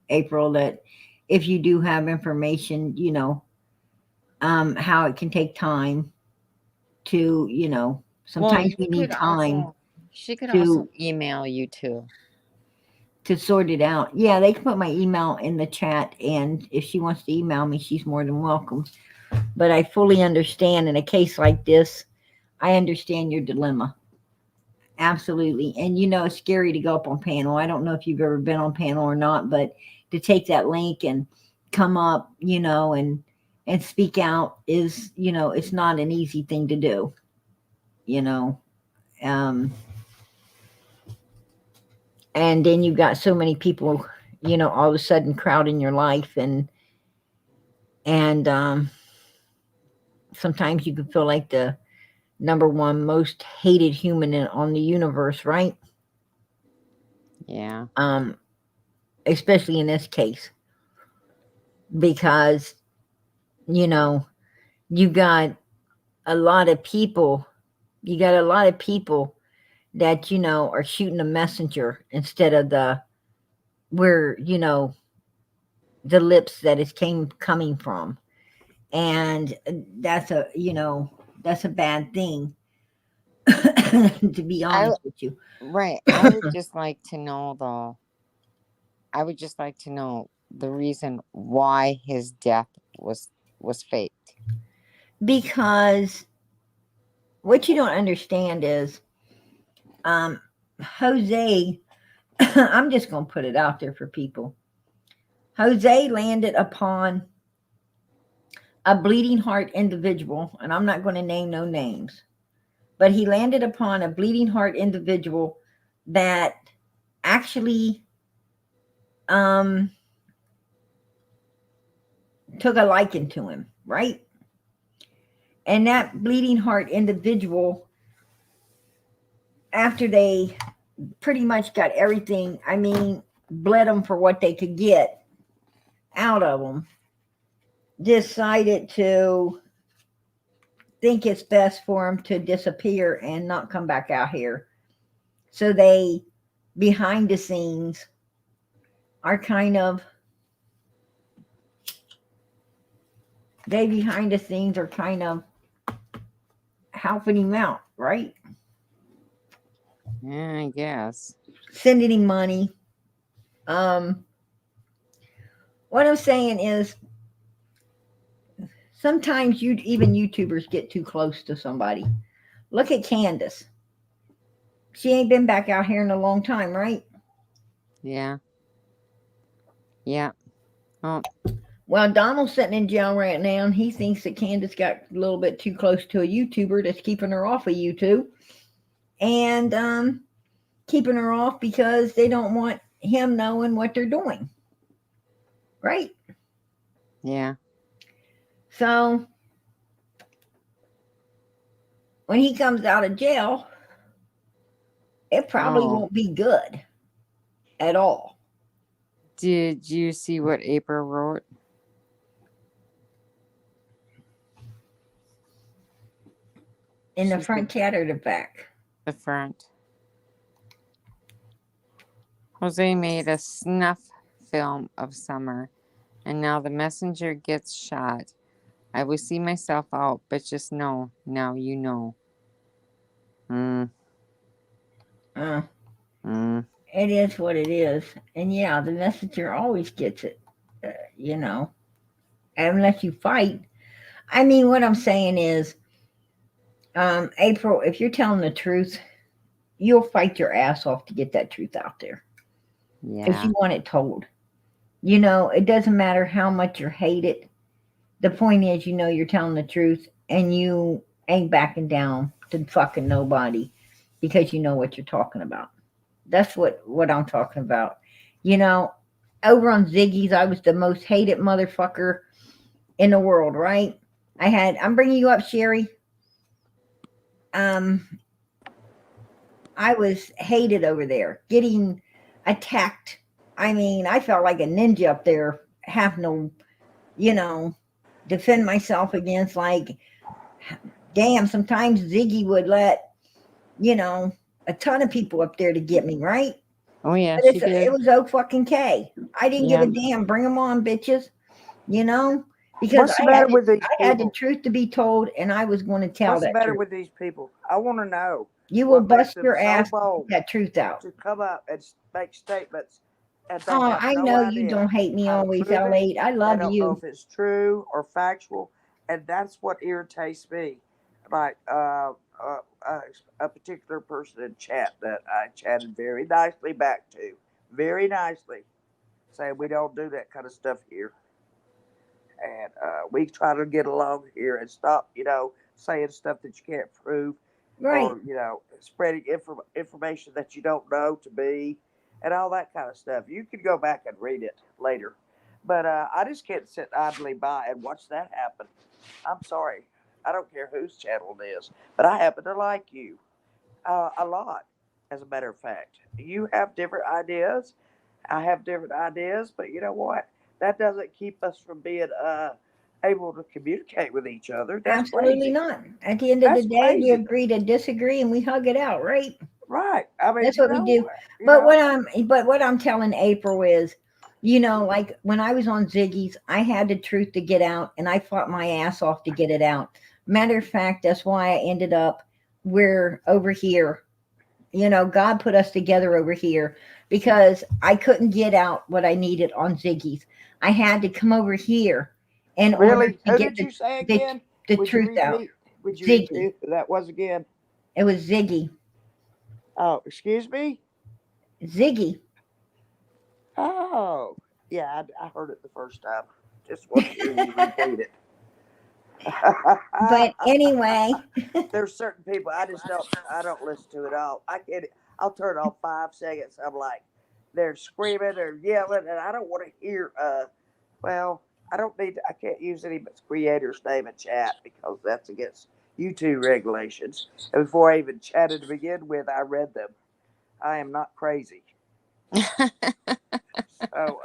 April, that if you do have information, you know, how it can take time to, you know, Well, sometimes we need time she could also to email you too. sort it out. Yeah, they can put my email in the chat, and if she wants to email me, she's more than welcome. But I fully understand in a case like this, I understand your dilemma. Absolutely. And you know, it's scary to go up on panel. I don't know if you've ever been on panel or not, but to take that link and come up, you know, and speak out is, you know, it's not an easy thing to do, you know. Um, and then you've got so many people, you know, all of a sudden crowding your life, and sometimes you can feel like the number one most hated human on the universe, right? Yeah. Especially in this case, because you know you got a lot of people, you got a lot of people that you know are shooting a messenger instead of the where you know the lips that it came coming from, and that's a, you know, that's a bad thing. To be honest with you. Right. I would just like to know though. I would just like to know the reason why his death was faked. Because what you don't understand is Jose, I'm just going to put it out there for people. Jose landed upon a bleeding heart individual, and I'm not going to name no names, but he landed upon a bleeding heart individual that actually took a liking to him, right? And that bleeding heart individual, after they pretty much got everything, I mean, bled them for what they could get out of them, decided to think it's best for them to disappear and not come back out here. So they, behind the scenes, are kind of, helping him out, right? Yeah, I guess. Sending him money. What I'm saying is, sometimes even YouTubers get too close to somebody. Look at Candace. She ain't been back out here in a long time, right? Yeah. Yeah. Oh. Well, Donald's sitting in jail right now, and he thinks that Candace got a little bit too close to a YouTuber that's keeping her off of YouTube. and keeping her off because they don't want him knowing what they're doing. Right? Yeah. So when he comes out of jail, it probably Oh. won't be good at all. Did you see what April wrote? In the She front said chat or the back? the front. Jose made a snuff film of Summer, and now the messenger gets shot. I will see myself out, but just know, now you know. Uh, It is what it is. And yeah, the messenger always gets it, you know, unless you fight. I mean, what I'm saying is, April, if you're telling the truth, you'll fight your ass off to get that truth out there because Yeah. you want it told. You know, it doesn't matter how much you're hated. The point is, you know, you're telling the truth and you ain't backing down to fucking nobody because you know what you're talking about. That's what I'm talking about. You know, over on Ziggy's, I was the most hated motherfucker in the world, right? I'm bringing you up, Sherry. I was hated over there, getting attacked. I mean, I felt like a ninja up there, have no, you know, defend myself against. Like, damn, sometimes Ziggy would let, you know, a ton of people up there to get me, right? Oh, yeah, But she did. it was O-fucking-K. I didn't give a damn. Bring them on, bitches. You know? Because What's the matter with these I had the people? truth to be told, and I was going to tell What's the that matter truth. with these people? I want to know. You will What makes bust them your so ass to bold get that truth out. to come up and make statements and they Oh, have I no know you idea don't hate me how to always, prove it? L8. I They love don't know you. if it's true or factual, and that's what irritates me. Like a particular person in chat that I chatted very nicely back to, very nicely, saying we don't do that kind of stuff here, and we try to get along here and stop, saying stuff that you can't prove, Right. or spreading information that you don't know to be, and all that kind of stuff. You can go back and read it later, but I just can't sit idly by and watch that happen. I'm sorry. I don't care whose channel it is, but I happen to like you a lot. As a matter of fact, you have different ideas. I have different ideas, but you know what? That doesn't keep us from being able to communicate with each other. That's Absolutely crazy. not. At the end of the That's day, we crazy. agree to disagree and we hug it out, right? Right. I mean, That's what we do. you But know, what I'm telling April is, you know, like when I was on Ziggy's, I had the truth to get out and I fought my ass off to get it out. Matter of fact, that's why I ended up we're over here. You know, God put us together over here because I couldn't get out what I needed on Ziggy's. I had to come over here in order really. to Who get did you say the, again? the Would you truth out. repeat? Would you Ziggy. repeat who that was again? It was Ziggy. Oh, excuse me. Ziggy. Oh, yeah. I heard it the first time. Just want to hear you repeat it. But anyway, There's certain people I don't listen to at all. I can't. I'll turn it off 5 seconds. I'm like, they're screaming, they're yelling, and I don't want to hear. Well, I don't need. I can't use anybody's creator's name in chat because that's against YouTube regulations. And before I even chatted to begin with, I read them. I am not crazy. So,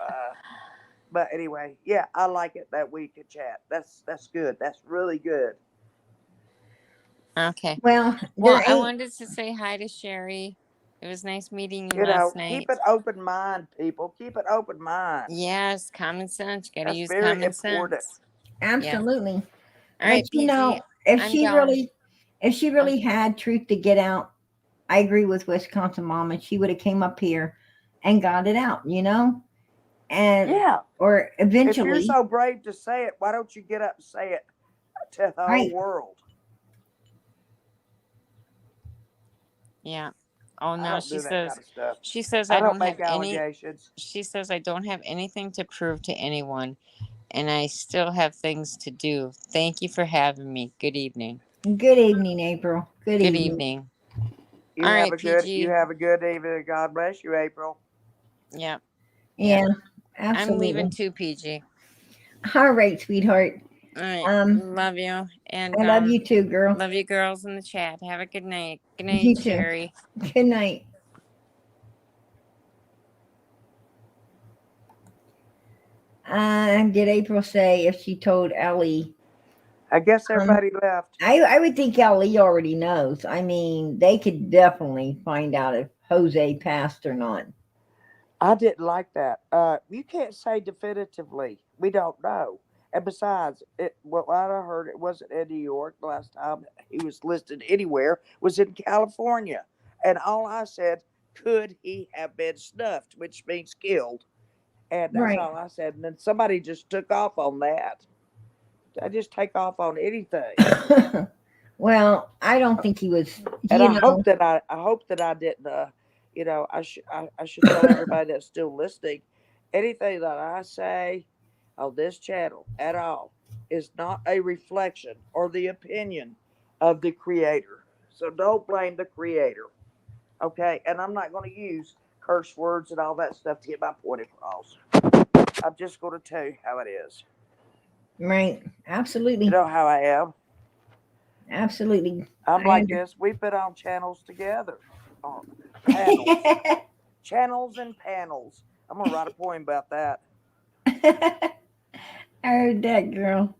but anyway, yeah, I like it that we can chat. That's good. That's really good. Okay. well, there Well, I ain't wanted to say hi to Sherry. It was nice meeting you last night. Keep an open mind, people. Keep an open mind. Yes, common sense. You gotta That's use very common important. sense. absolutely. All But right, you PZ, know, I'm gone. if she really had truth to get out, I agree with Wisconsin Mama. She would have came up here and got it out, you know? And Yeah. or If you're eventually, so brave to say it, why don't you get up and say it to the whole right. world? Yeah. Oh I no, don't do that kind of stuff. she says I I don't don't have make any allegations. she says I don't have anything to prove to anyone and I still have things to do. Thank you for having me. Good evening. Good evening, April. Good Good evening. evening. You All have right, a good PG. evening. God bless you, April. Yeah. Yeah, I'm absolutely. leaving too, PG. All right, sweetheart. All right. Um, Love you. And I love you too, girl. love you girls in the chat. Have a good night. Good night, You too. Sherry. Good night. Did April say if she told Ellie? I guess everybody left. I would think Ellie already knows. I mean, they could definitely find out if Jose passed or not. I didn't like that. You can't say definitively. We don't know. And besides, what I heard, it wasn't in New York. The last time he was listed anywhere was in California. And all I said, could he have been snuffed, which means killed? And that's Right. all I said. And then somebody just took off on that. I just take off on anything. Well, I don't think he was. And I hope that I didn't. I should tell everybody that's still listening. Anything that I say on this channel at all is not a reflection or the opinion of the creator. So don't blame the creator. Okay, and I'm not going to use curse words and all that stuff to get my point across. I'm just going to tell you how it is. Right. Absolutely. You know how I am. Absolutely. I'm like this. We've been on channels together. Panels. Channels and panels. I'm going to write a poem about that. I heard that, girl.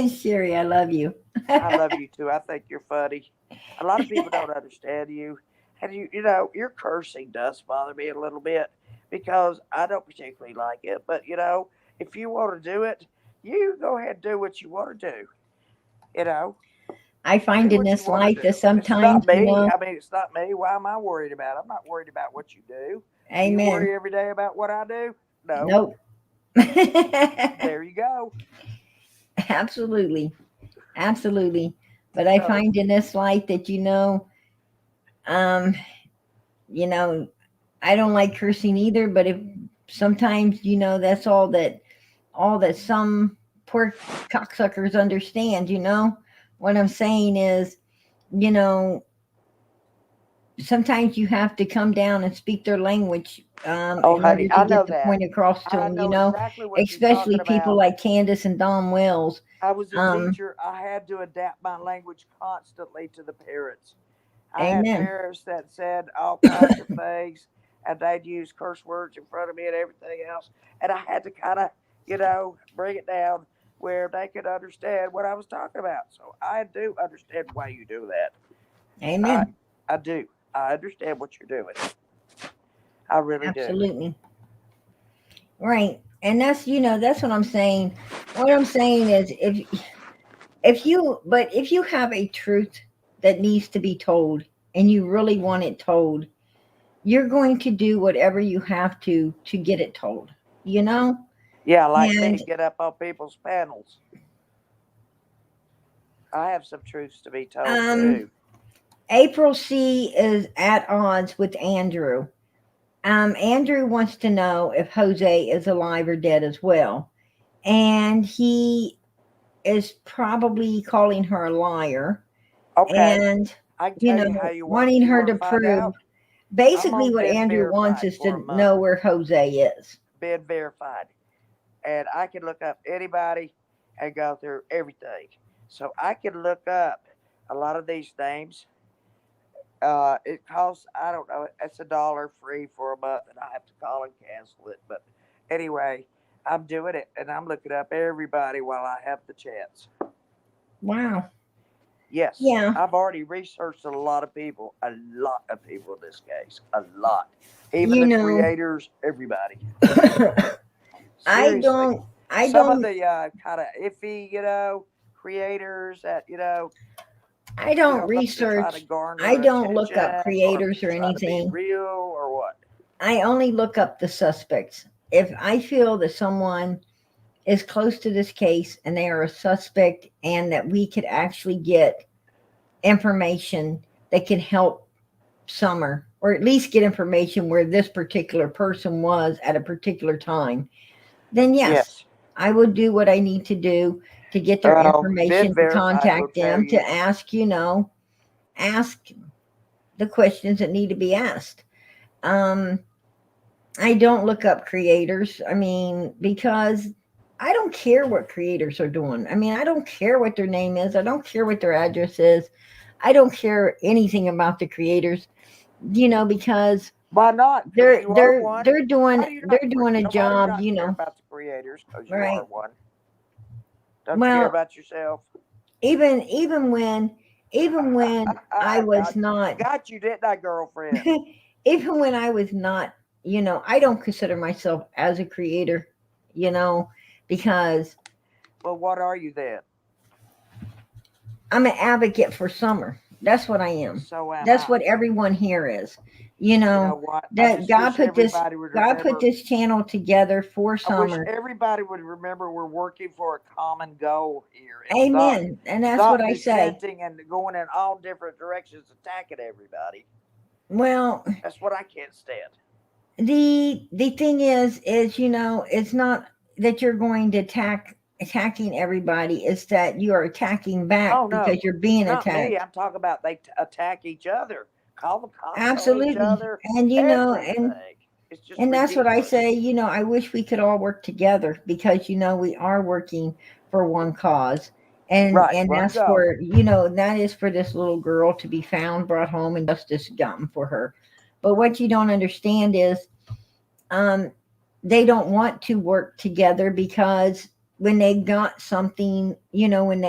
Sherry, I love you. I love you too. I think you're funny. A lot of people don't understand you. And your cursing does bother me a little bit because I don't particularly like it. But, if you want to do it, you go ahead and do what you want to do. I find in this life that sometimes, it's not me. I mean, it's not me. Why am I worried about it? I'm not worried about what you do. Amen. You worry every day about what I do? No. Nope. There you go. Absolutely. But I find in this life that I don't like cursing either, but if sometimes that's all that some poor cocksuckers understand. What I'm saying is, sometimes you have to come down and speak their language in order to get the point across to them. Exactly what especially you're people about. like Candace and Don Wells. I was a teacher. I had to adapt my language constantly to the parents. I Amen. had parents that said all kinds of things, and they'd use curse words in front of me and everything else. And I had to kind of, bring it down where they could understand what I was talking about. So I do understand why you do that. Amen. I do. I understand what you're doing. I really do. Absolutely. Right. And that's what I'm saying. What I'm saying is if you have a truth that needs to be told and you really want it told, you're going to do whatever you have to get it told. Yeah, like me, get up on people's panels. I have some truths to be told too. April C is at odds with Andrew. Andrew wants to know if Jose is alive or dead as well. And he is probably calling her a liar. Okay. And, I can tell you how you want, wanting her to find prove. out. Basically, what Andrew wants is to know where Jose is. Been verified. And I can look up anybody and go through everything. So I can look up a lot of these names. It costs, I don't know, it's $1 free for a month, and I have to call and cancel it. But anyway, I'm doing it, and I'm looking up everybody while I have the chance. Wow. Yes. Yeah. I've already researched a lot of people in this case. A lot. Even the creators, everybody. I don't. Some of the kind of iffy, creators that, I don't research. I don't look up creators or anything. Real or what? I only look up the suspects. If I feel that someone is close to this case and they are a suspect and that we could actually get information that can help Summer, or at least get information where this particular person was at a particular time, then yes. I would do what I need to do to get their information, to contact them, to ask the questions that need to be asked. Um, I don't look up creators. I mean, because I don't care what creators are doing. I mean, I don't care what their name is. I don't care what their address is. I don't care anything about the creators, because Why not? Because they're you are they're one. they're doing Why do you not? they're doing a Why do you job, not care about the creators? Because you are right? one. Don't you care Well, about yourself? even when I I was I not got you, didn't I, girlfriend? even when I was not, I don't consider myself as a creator, you know, because Well, what are you then? I'm an advocate for summer. That's what I am. So am That's I. what everyone here is. You You know, know what? I that just wish everybody would God put remember. this channel together for I wish summer. everybody would remember we're working for a common goal here and Amen. And that's what stop I say. dissenting and going in all different directions, attacking everybody. Well, That's what I can't stand. the thing is, it's not that you're going to attacking everybody, it's that you are attacking back Oh no, because you're being not me. attacked. I'm talking about they attack each other, call the cops on each Absolutely. other, And everything. It's just that's what I ridiculous. say, I wish we could all work together because we are working for one cause. Right, And one that's goal. for, that is for this little girl to be found, brought home, and justice gotten for her. But what you don't understand is, um, they don't want to work together because when they got something, when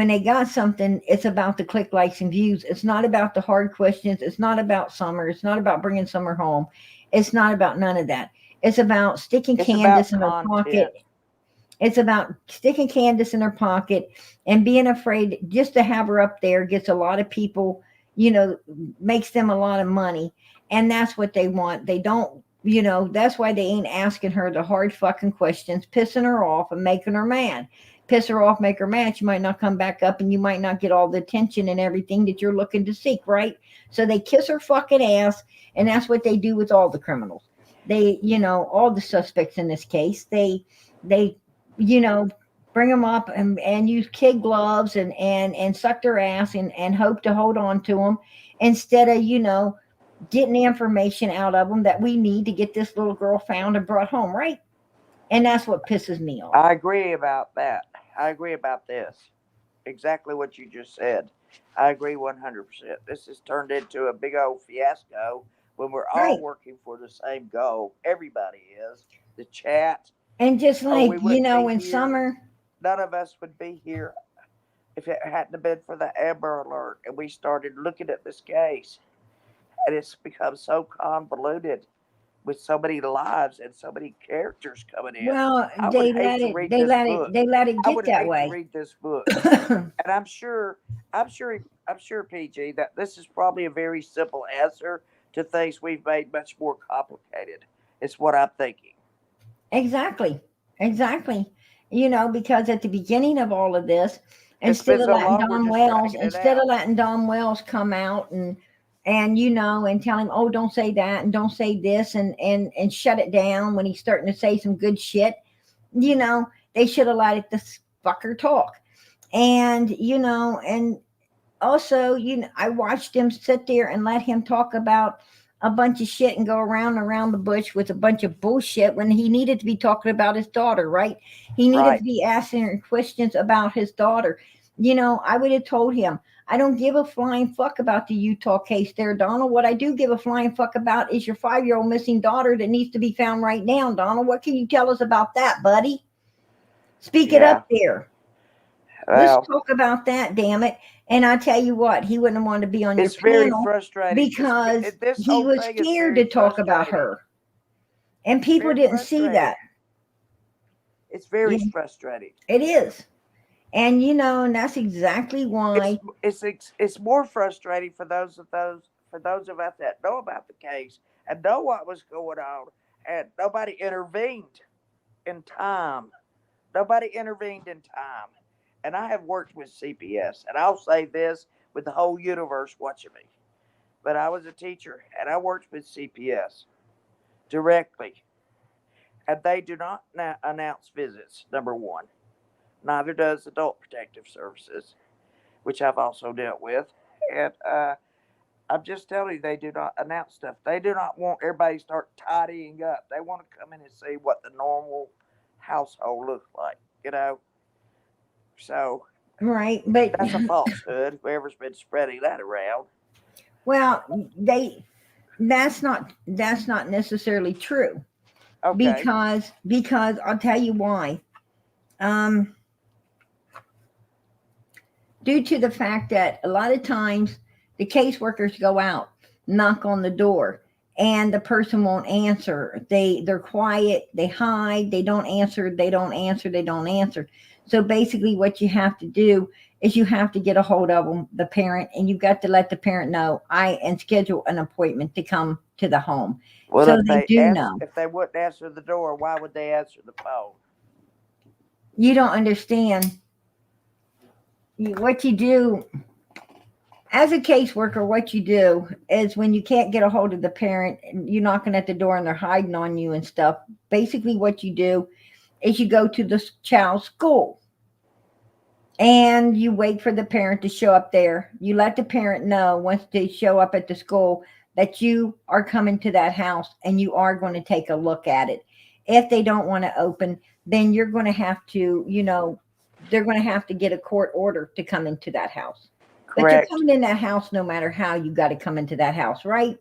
they got something, it's about the click, likes, and views. It's not about the hard questions. It's not about summer. It's not about bringing summer home. It's not about none of that. It's about sticking It's about Candace in her pocket. content. It's about sticking Candace in her pocket and being afraid just to have her up there gets a lot of people, you know, makes them a lot of money. And that's what they want. They don't, that's why they ain't asking her the hard fucking questions, pissing her off and making her mad. Piss her off, make her mad. She might not come back up and you might not get all the attention and everything that you're looking to seek, right? So they kiss her fucking ass. And that's what they do with all the criminals. They, all the suspects in this case, they you know, bring them up and use kid gloves and suck their ass and hope to hold on to them instead of, getting the information out of them that we need to get this little girl found and brought home, right? And that's what pisses me off. I agree about that. I agree about this. Exactly what you just said. I agree 100%. This has turned into a big old fiasco when we're all Right. working for the same goal. Everybody is. The chat. And just Oh, like, we wouldn't be in here. summer, None of us would be here if it hadn't have been for the Amber Alert and we started looking at this case. And it's become so convoluted with so many lives and so many characters coming in. well, I would hate to read this book. they let it I get would that hate to way. read this book. And I'm sure, PG, that this is probably a very simple answer to things we've made much more complicated. It's what I'm thinking. Exactly. Exactly. Because at the beginning of all of this, It's been so long, we're just dragging it Instead of out. letting Don Wells come out and and tell him, oh, don't say that and don't say this and shut it down when he's starting to say some good shit, they should have let this fucker talk. And and also, I watched him sit there and let him talk about a bunch of shit and go around and around the bush with a bunch of bullshit when he needed to be talking about his daughter, right? He needed to Right. be asking her questions about his daughter. I would have told him, I don't give a flying fuck about the Utah case there, Donald. What I do give a flying fuck about is your 5-year-old missing daughter that needs to be found right now, Donald. What can you tell us about that, buddy? Speak it up Yeah. there. Let's Well, talk about that, damn it. And I tell you what, he wouldn't want to be on your it's very panel frustrating. because This he whole was thing is scared very to talk about frustrating. her. And people Very didn't see frustrating. that. It's very You frustrating. It is. And and that's exactly It's why. it's more frustrating for those of us that know about the case and know what was going on, and nobody intervened in time. Nobody intervened in time. And I have worked with CPS, and I'll say this with the whole universe watching me. But I was a teacher, and I worked with CPS directly, and they do not announce visits. Number one, neither does Adult Protective Services, which I've also dealt with, and I'm just telling you, they do not announce stuff. They do not want everybody to start tidying up. They want to come in and see what the normal household looks like, you know? So Right. But that's a falsehood, whoever's been spreading that around. well, that's not necessarily true Okay. because I'll tell you why. Um, due to the fact that a lot of times the caseworkers go out, knock on the door, and the person won't answer. They're quiet, they hide, they don't answer, they don't answer, they don't answer. So basically what you have to do is you have to get a hold of them, the parent, and you've got to let the parent know and schedule an appointment to come to the home. Well, So they do know. if they wouldn't answer the door, why would they answer the phone? You don't understand what you do as a caseworker. What you do is when you can't get a hold of the parent and you're knocking at the door and they're hiding on you and stuff, basically what you do is you go to the child's school and you wait for the parent to show up there. You let the parent know once they show up at the school that you are coming to that house and you are going to take a look at it. If they don't want to open, then you're going to have to, they're going to have to get a court order to come into that house. But you're Correct. coming in that house no matter how. You got to come into that house, right?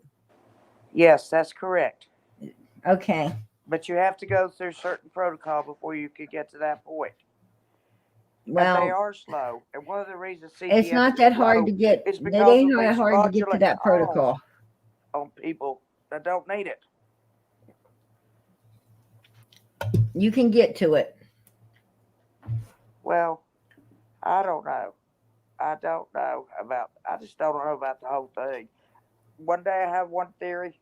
Yes, that's correct. Okay. But you have to go through certain protocol before you could get to that point. And they Well, are slow. And one of the reasons it's CPS not is that hard slow to get. is It because ain't of that these hard to get to fraudulent that calls protocol. on people that don't need it. You can get to it. Well, I don't know. I don't know about. I just don't know about the whole thing. One day I have one theory.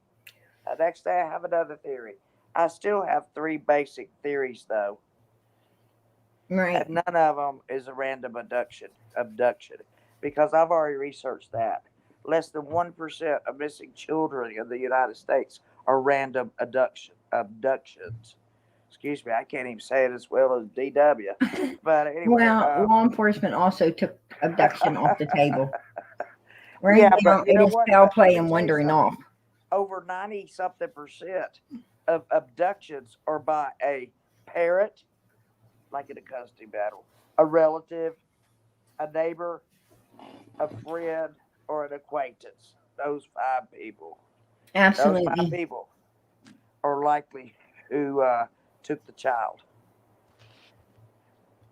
The next day I have another theory. I still have three basic theories though, Right. and none of them is a random abduction, because I've already researched that. Less than 1% of missing children in the United States are random abductions. Excuse me, I can't even say it as well as DW. But anyway, Well, law enforcement also took abduction off the table. Right yeah, now, but you it know is what? foul Let play me and tell you wandering something. off. Over 90 something percent of abductions are by a parent, like in a custody battle, a relative, a neighbor, a friend, or an acquaintance. Those five people. Those five Absolutely. people are likely who took the child.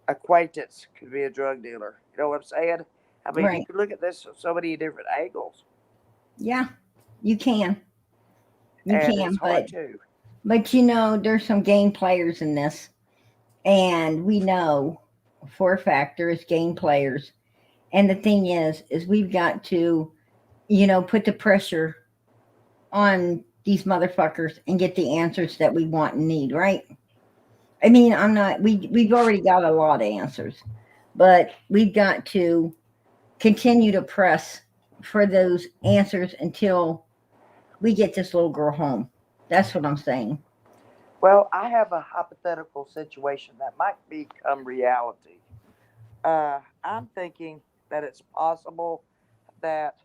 Acquaintance could be a drug dealer. You know what I'm saying? I mean, you Right. can look at this from so many different angles, Yeah, you can. You and it's can, hard to. but there's some game players in this, and we know for a fact there's game players. And the thing is we've got to, put the pressure on these motherfuckers and get the answers that we want and need, right? I mean, I'm not. We've already got a lot of answers, but we've got to continue to press for those answers until we get this little girl home. That's what I'm saying. Well, I have a hypothetical situation that might become reality. I'm thinking that it's possible that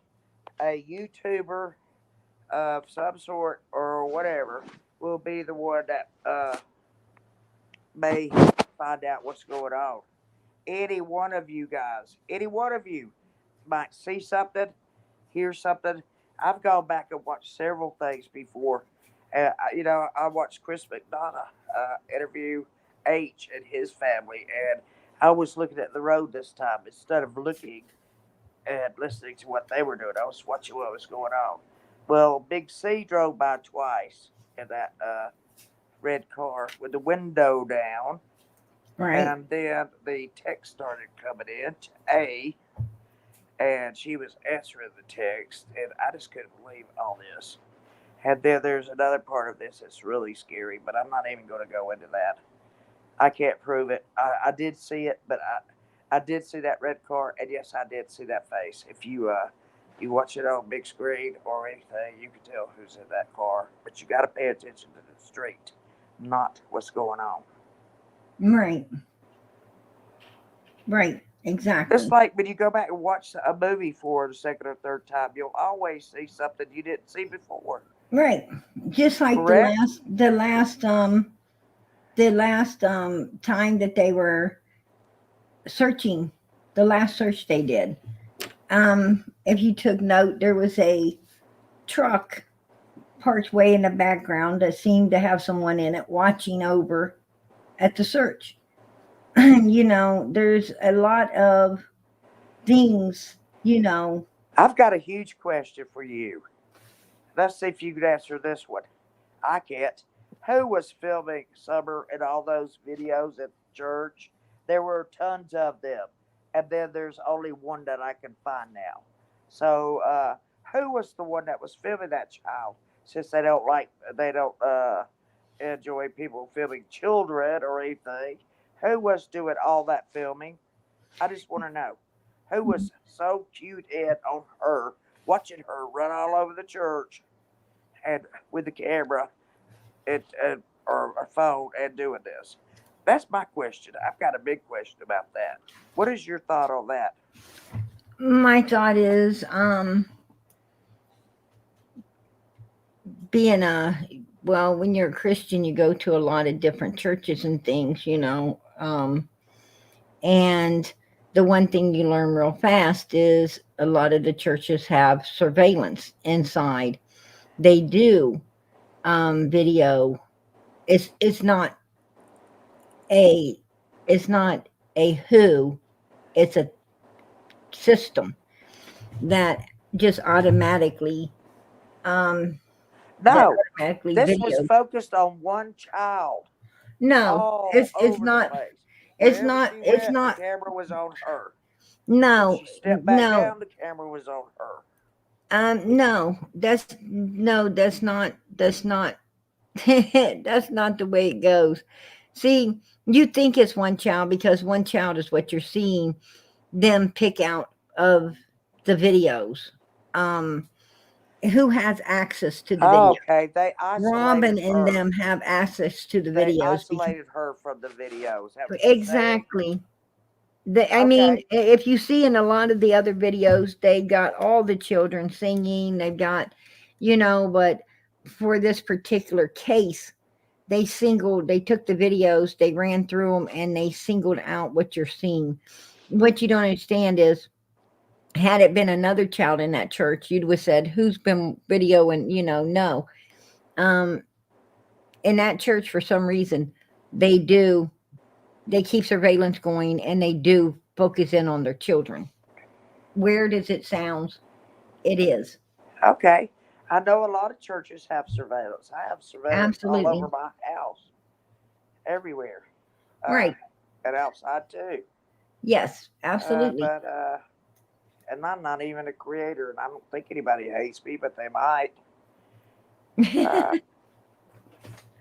a YouTuber of some sort or whatever will be the one that may find out what's going on. Any one of you guys, any one of you might see something, hear something. I've gone back and watched several things before. I watched Chris McDonough interview H and his family, and I was looking at the road this time instead of looking and listening to what they were doing. I was watching what was going on. Well, Big C drove by twice in that red car with the window down, Right. and then the text started coming in to A, and she was answering the text, and I just couldn't believe all this. And then there's another part of this that's really scary, but I'm not even going to go into that. I can't prove it. I did see it, but I did see that red car, and yes, I did see that face. If you watch it on big screen or anything, you can tell who's in that car. But you got to pay attention to the street, not what's going on. Right. Right. Exactly. It's like when you go back and watch a movie for the second or third time, you'll always see something you didn't see before. Right. Just like Correct? the last time that they were searching, the last search they did. If you took note, there was a truck parked way in the background that seemed to have someone in it watching over at the search. There's a lot of things, I've got a huge question for you. Let's see if you could answer this one. I can't. Who was filming Summer and all those videos at church? There were tons of them. And then there's only one that I can find now. So, who was the one that was filming that child? Since they don't enjoy people filming children or anything. Who was doing all that filming? I just want to know who was so cute in on her, watching her run all over the church and with the camera or a phone and doing this. That's my question. I've got a big question about that. What is your thought on that? my thought is being when you're a Christian, you go to a lot of different churches and things, and the one thing you learn real fast is a lot of the churches have surveillance inside. They do video. It's not a it's not a who, it's a system that just automatically um No, this was video. focused on one child No, all it's over the not. place. It's Wherever not. she It's went, the not. camera was on her. When No, she stepped back no, down, the camera was on her. no. That's not. That's not. That's not the way it goes. See, you think it's one child because one child is what you're seeing them pick out of the videos. Um, who has access to the video? Okay, they Robin isolated and her. them have access to the They videos because isolated her from the videos. That what you're saying? exactly. I mean, Okay. if you see in a lot of the other videos, they got all the children singing. They've got, but for this particular case, they took the videos, they ran through them, and they singled out what you're seeing. What you don't understand is, had it been another child in that church, you'd have said, "Who's been videoing?" No. Um, in that church, for some reason, they do. They keep surveillance going, and they do focus in on their children. Weird as it sounds, it is. Okay. I know a lot of churches have surveillance. I have surveillance all over Absolutely. my house, everywhere, uh, Right. and outside too. Yes, absolutely. But and I'm not even a creator, and I don't think anybody hates me, but they might. Uh,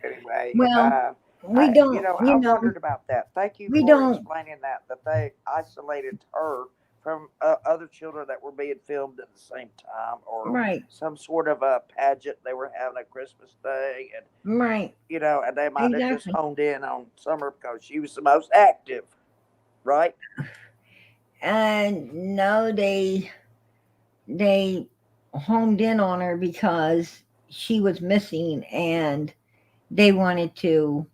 anyway, Well, we don't, I wondered about that. Thank you we for don't, explaining that. That they isolated her from other children that were being filmed at the same time, or right, some sort of a pageant they were having a Christmas day, and right, and they might have just exactly. honed in on Summer because she was the most active, right? And no, they homed in on her because she was missing and they wanted to,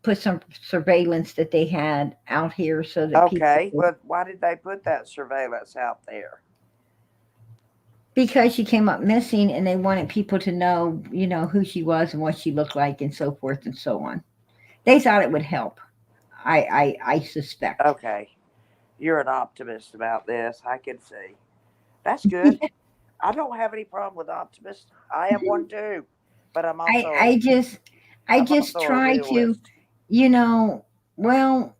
put some surveillance that they had out here so that people Okay, but why did they put that surveillance out there? because she came up missing and they wanted people to know, who she was and what she looked like and so forth and so on. They thought it would help. I suspect. Okay, you're an optimist about this. I can see. That's good. I don't have any problem with optimists. I am one too, but I I just I I'm just also a try to, realist. you know, well,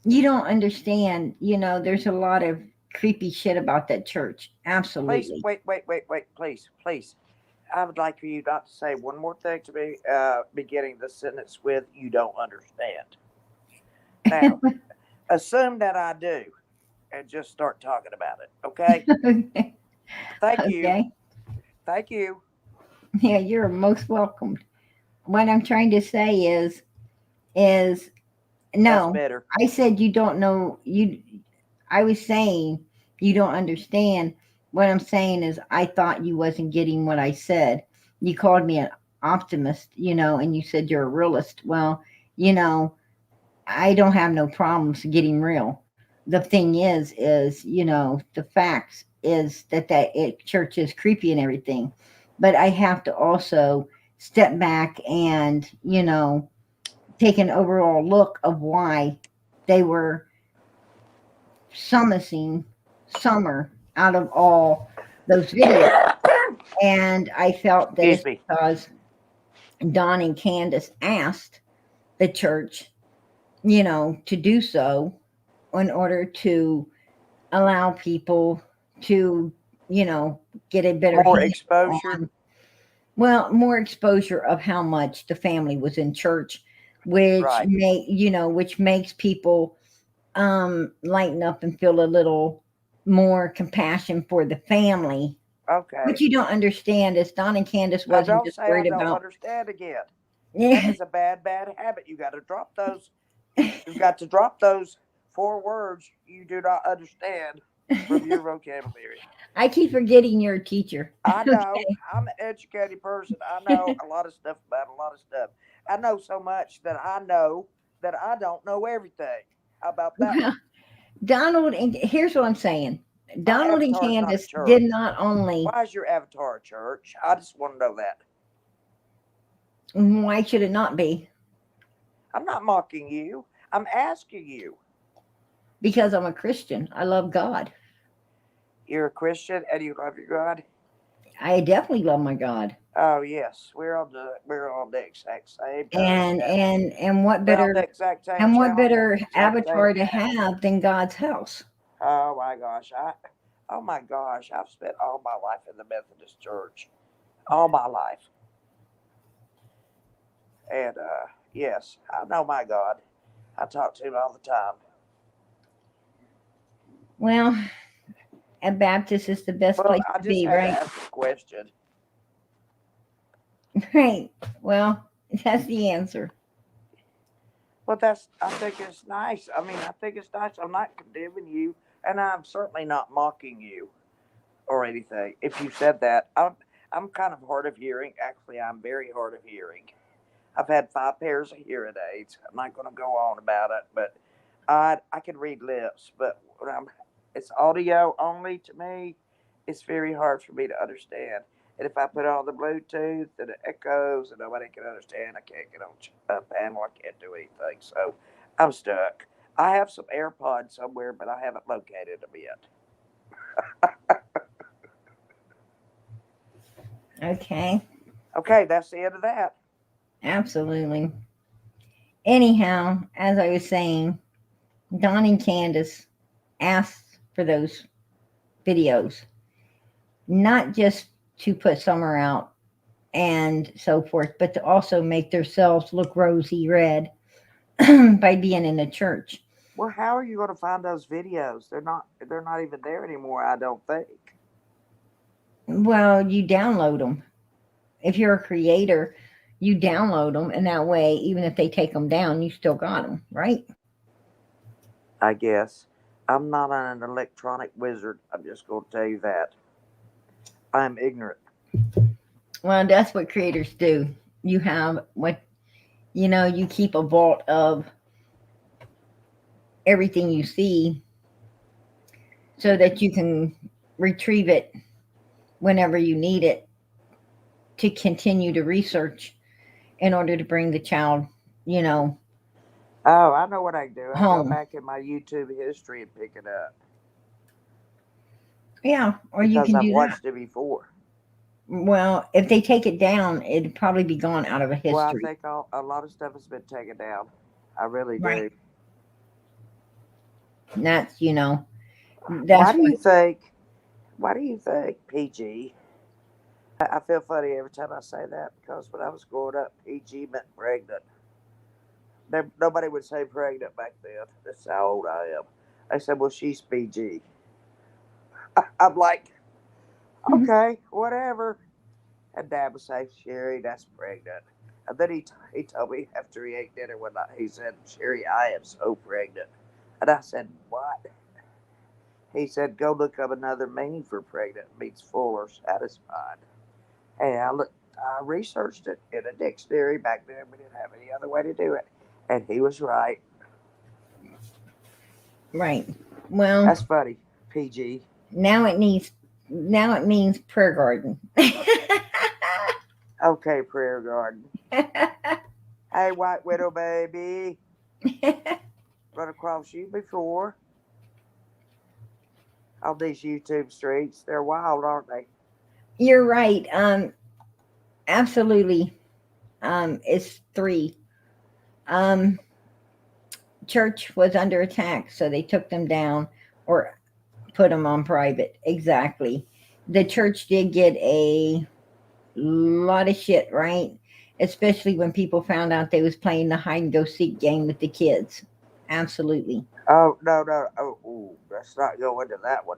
you don't understand, there's a lot of creepy shit about that church. Please Absolutely. wait, please. I would like for you not to say one more thing to me, beginning the sentence with "you don't understand." Now, assume that I do, and just start talking about it. Okay? Okay. Thank you. Okay. Thank you. Yeah, you're most welcome. What I'm trying to say is That's No, better. I said you don't know. I was saying you don't understand. What I'm saying is, I thought you wasn't getting what I said. You called me an optimist, and you said you're a realist. Well, you know, I don't have no problems getting real. The thing is, the facts is that church is creepy and everything, but I have to also step back and take an overall look of why they were summoning summer out of all those videos, and I felt that Excuse it's me. because Don and Candace asked the church, to do so in order to allow people to, get a better More handle exposure. on, well, more exposure of how much the family was in church, Right. which makes people lighten up and feel a little more compassion for the family. What Okay. you don't understand is Don and Candace Now wasn't don't just say I worried don't about. understand again. That Yeah. is a bad, bad habit. You got to drop those. You've got to drop those 4 words you do not understand from your vocabulary. I keep forgetting you're a teacher. I know. I'm an educated person. I know a lot of stuff about a lot of stuff. I know so much that I know that I don't know everything. How about that one? Well, Donald and here's what I'm saying. My Donald and avatar is not a Candace did church. not only. Why is your avatar a church? I just want to know that. Why should it not be? I'm not mocking you. I'm asking you. Because I'm a Christian. I love God. You're a Christian and you love your God. I definitely love my God. Oh yes, we're on the exact same And channel. and and what We're on the better exact same and what channel and better the exact same avatar to channel. have than God's house? Oh my gosh, oh my gosh, I've spent all my life in the Methodist Church, all my life, and yes, I know my God. I talk to Him all the time. Well, a Baptist is the best Well, place I to just be, had to right? ask a question. Right. Well, that's the answer. But I think it's nice. I mean, I think it's nice. I'm not condemning you, and I'm certainly not mocking you or anything. If you said that, I'm kind of hard of hearing. Actually, I'm very hard of hearing. I've had 5 pairs of hearing aids. I'm not going to go on about it, but I can read lips. But it's audio only to me. It's very hard for me to understand. And if I put on the Bluetooth and it echoes and nobody can understand, I can't get on a panel. I can't do anything. So I'm stuck. I have some AirPods somewhere, but I haven't located them yet. Okay. Okay, that's the end of that. Absolutely. Anyhow, as I was saying, Don and Candace asked for those videos, not just to put Summer out and so forth, but to also make themselves look rosy red by being in the church. Well, how are you going to find those videos? They're not even there anymore, I don't think. Well, you download them. If you're a creator, you download them, and that way, even if they take them down, you still got them, right? I guess. I'm not an electronic wizard. I'm just going to tell you that. I'm ignorant. Well, that's what creators do. You have what you keep a vault of everything you see so that you can retrieve it whenever you need it to continue to research in order to bring the child, you know, Oh, I know what I can do. I go home. back in my YouTube history and pick it up Yeah, or you because can I've do that. watched it before. Well, if they take it down, it'd probably be gone out of a Well, I history. think a lot of stuff has been taken down. I really Right. do. And that's, Why that's do what. you think? Why do you think PG? I feel funny every time I say that because when I was growing up, PG meant pregnant. Nobody would say pregnant back then. That's how old I am. They said, "Well, she's PG." I'm like, okay, whatever. And Dad would say, "Sherry, that's pregnant." And then he told me after he ate dinner one night, he said, Sherry, I am so pregnant. And I said, what? He said, go look up another meaning for pregnant. It means full or satisfied. And I researched it in a dictionary. Back then, we didn't have any other way to do it. And he was right. Right. Well, That's funny. PG. now it means prayer garden. Okay, prayer garden. Hey, White Widow baby. Run across you before on these YouTube streets. They're wild, aren't they? You're right. Absolutely. It's 3. Um, church was under attack, so they took them down or put them on private. Exactly. The church did get a lot of shit, right? Especially when people found out they was playing the hide and go seek game with the kids. Absolutely. Oh, no, no. Oh, ooh, let's not go into that one.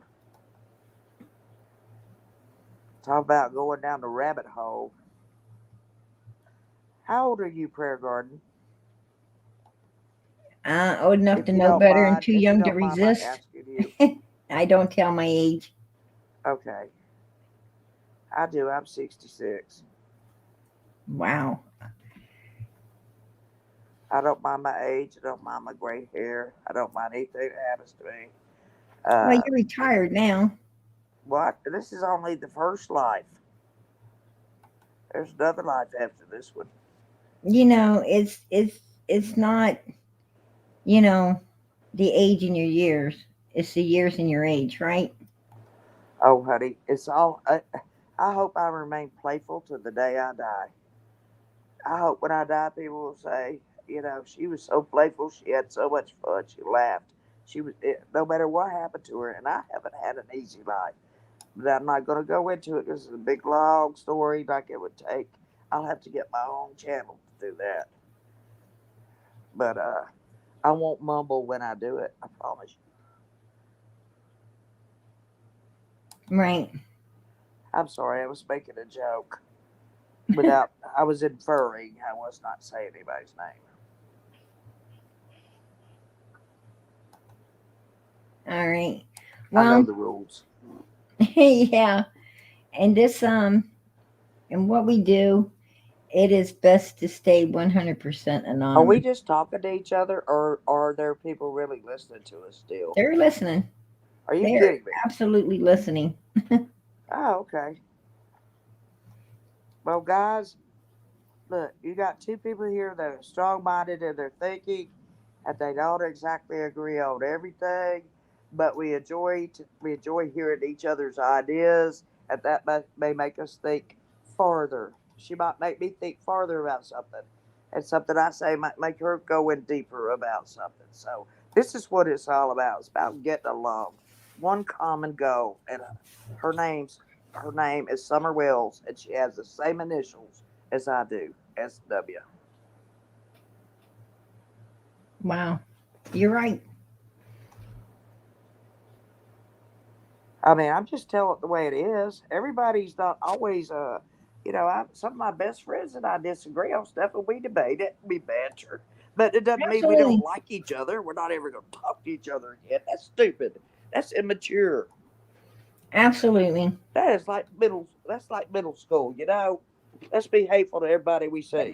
Talk about going down the rabbit hole. How old are you, prayer garden? Old enough If to you know don't better and mind, too if you young to don't mind my resist. asking you. I don't tell my age. Okay. I do. I'm 66. Wow. I don't mind my age. I don't mind my gray hair. I don't mind anything that happens to me. Well, you're retired now. What? This is only the first life. There's another life after this one. You know, it's not, you know, the age in your years. It's the years in your age, right? Oh, honey, it's all. I hope I remain playful to the day I die. I hope when I die, people will say, she was so playful. She had so much fun. She laughed. No matter what happened to her, and I haven't had an easy life. But I'm not going to go into it because it's a big, long story like it would take. I'll have to get my own channel to do that. But I won't mumble when I do it. I promise you. Right. I'm sorry. I was making a joke. I was inferring. I was not saying anybody's name. All right. I know Well, the rules. yeah. And this and what we do, it is best to stay 100% Are we anonymous. just talking to each other, or are there people really listening to us still? They're listening. Are you They're kidding me? absolutely listening. Oh, okay. Well, guys, look, you got 2 people here that are strong-minded in their thinking, and they don't exactly agree on everything, but we enjoy hearing each other's ideas, and that may make us think farther. She might make me think farther about something, and something I say might make her go in deeper about something. So this is what it's all about. It's about getting along, one common goal, and her name is Summer Wells, and she has the same initials as I do, SW. Wow. You're right. I mean, I'm just telling it the way it is. Everybody's not always, some of my best friends and I disagree on stuff, and we debate it, we banter. But it doesn't mean we don't Absolutely. like each other. We're not ever going to talk to each other again. That's stupid. That's immature. Absolutely. That's like middle school. Let's be hateful to everybody we see.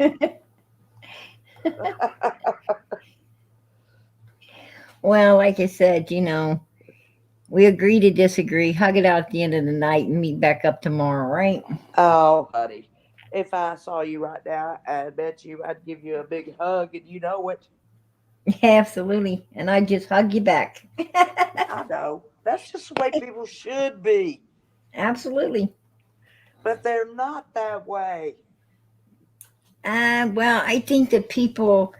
Well, like I said, we agree to disagree, hug it out at the end of the night, and meet back up tomorrow, right? Oh, honey, if I saw you right now, I bet you I'd give you a big hug, and you know it. Absolutely. And I just hug you back. I know. That's just the way people should be. Absolutely. But they're not that way. Well, I think that people,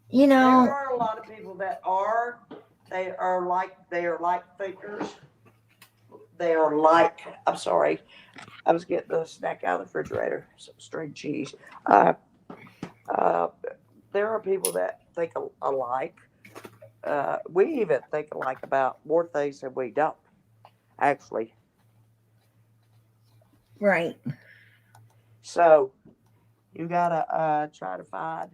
you There know, are a lot of people that are. They are like thinkers. They are like. I'm sorry. I was getting a snack out of the refrigerator. Some string cheese. Uh, uh, there are people that think alike. We even think alike about more things than we don't. Actually, right. so You gotta try to find,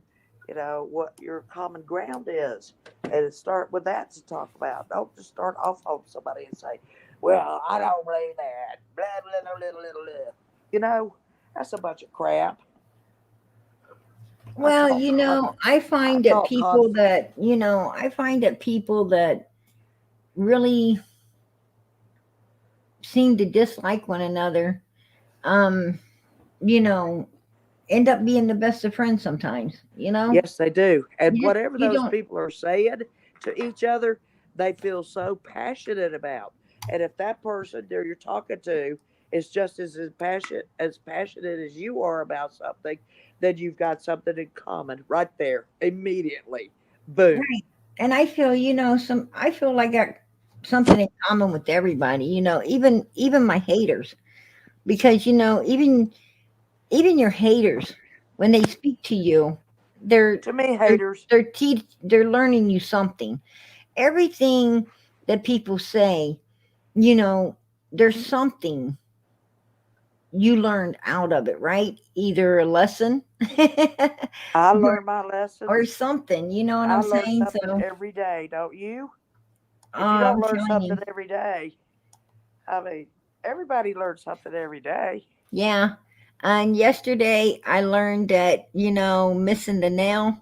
what your common ground is, and start with that to talk about. Don't just start off on somebody and say, "Well, I don't believe that." Blah blah blah blah blah blah. You know, that's a bunch of crap. I Well, talk. I, I I find that talk people confident. that, I find that people that really seem to dislike one another, um, you know, end up being the best of friends sometimes, you know? Yes, they do. And You just, whatever you those don't, people are saying to each other, they feel so passionate about. And if that person that you're talking to is just as passionate as you are about something, then you've got something in common right there immediately. Boom. right. And I feel, I feel like I got something in common with everybody, even my haters, because, even your haters, when they speak to you, they're, To me, they're, haters, they're learning you something. Everything that people say, you know, there's something you learned out of it, right? Either a lesson I or, learn my or lessons. something, you know what I I'm learn saying? something So, every day, don't you? If you don't I'm learn telling something you, every day, I mean, everybody learns something every day. yeah. And yesterday I learned that, missing the nail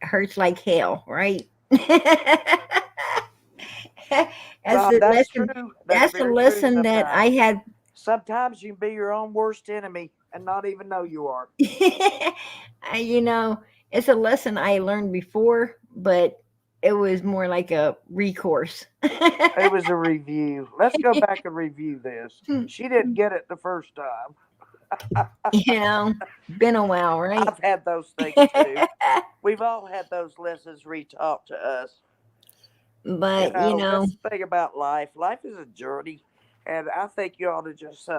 hurts like hell, right? that's the That's lesson. true. That's That's the very true lesson that I sometimes. had. Sometimes you can be your own worst enemy and not even know you are. I- you know, it's a lesson I learned before, but it was more like a recourse. It was a review. Let's go back and review this. She didn't get it the first time. you know, been a while, right? I've had those things too. We've all had those lessons retaught to us. but That's the thing about life. Life is a journey, and I think you ought to just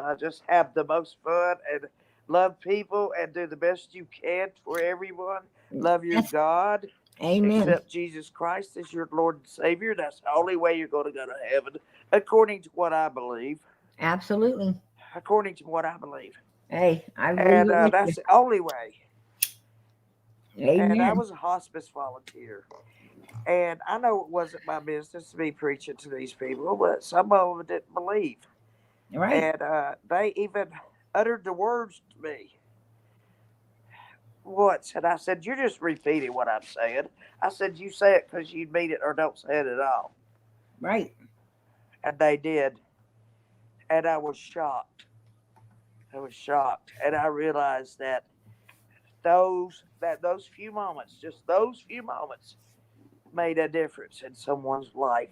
have the most fun and love people and do the best you can for everyone. Love your that's God, amen. accept Jesus Christ as your Lord and Savior. That's the only way you're going to go to heaven, according to what I believe. Absolutely. According to what I believe, Hey, I believe and it with you. that's the only way. And I Amen. was a hospice volunteer. And I know it wasn't my business to be preaching to these people, but some of them didn't believe. Right. And they even uttered the words to me once. And I said, "You're just repeating what I'm saying." I said, "You say it because you mean it or don't say it at all." Right. And they did. And I was shocked. I was shocked. And I realized that those few moments, just those few moments, made a difference in someone's life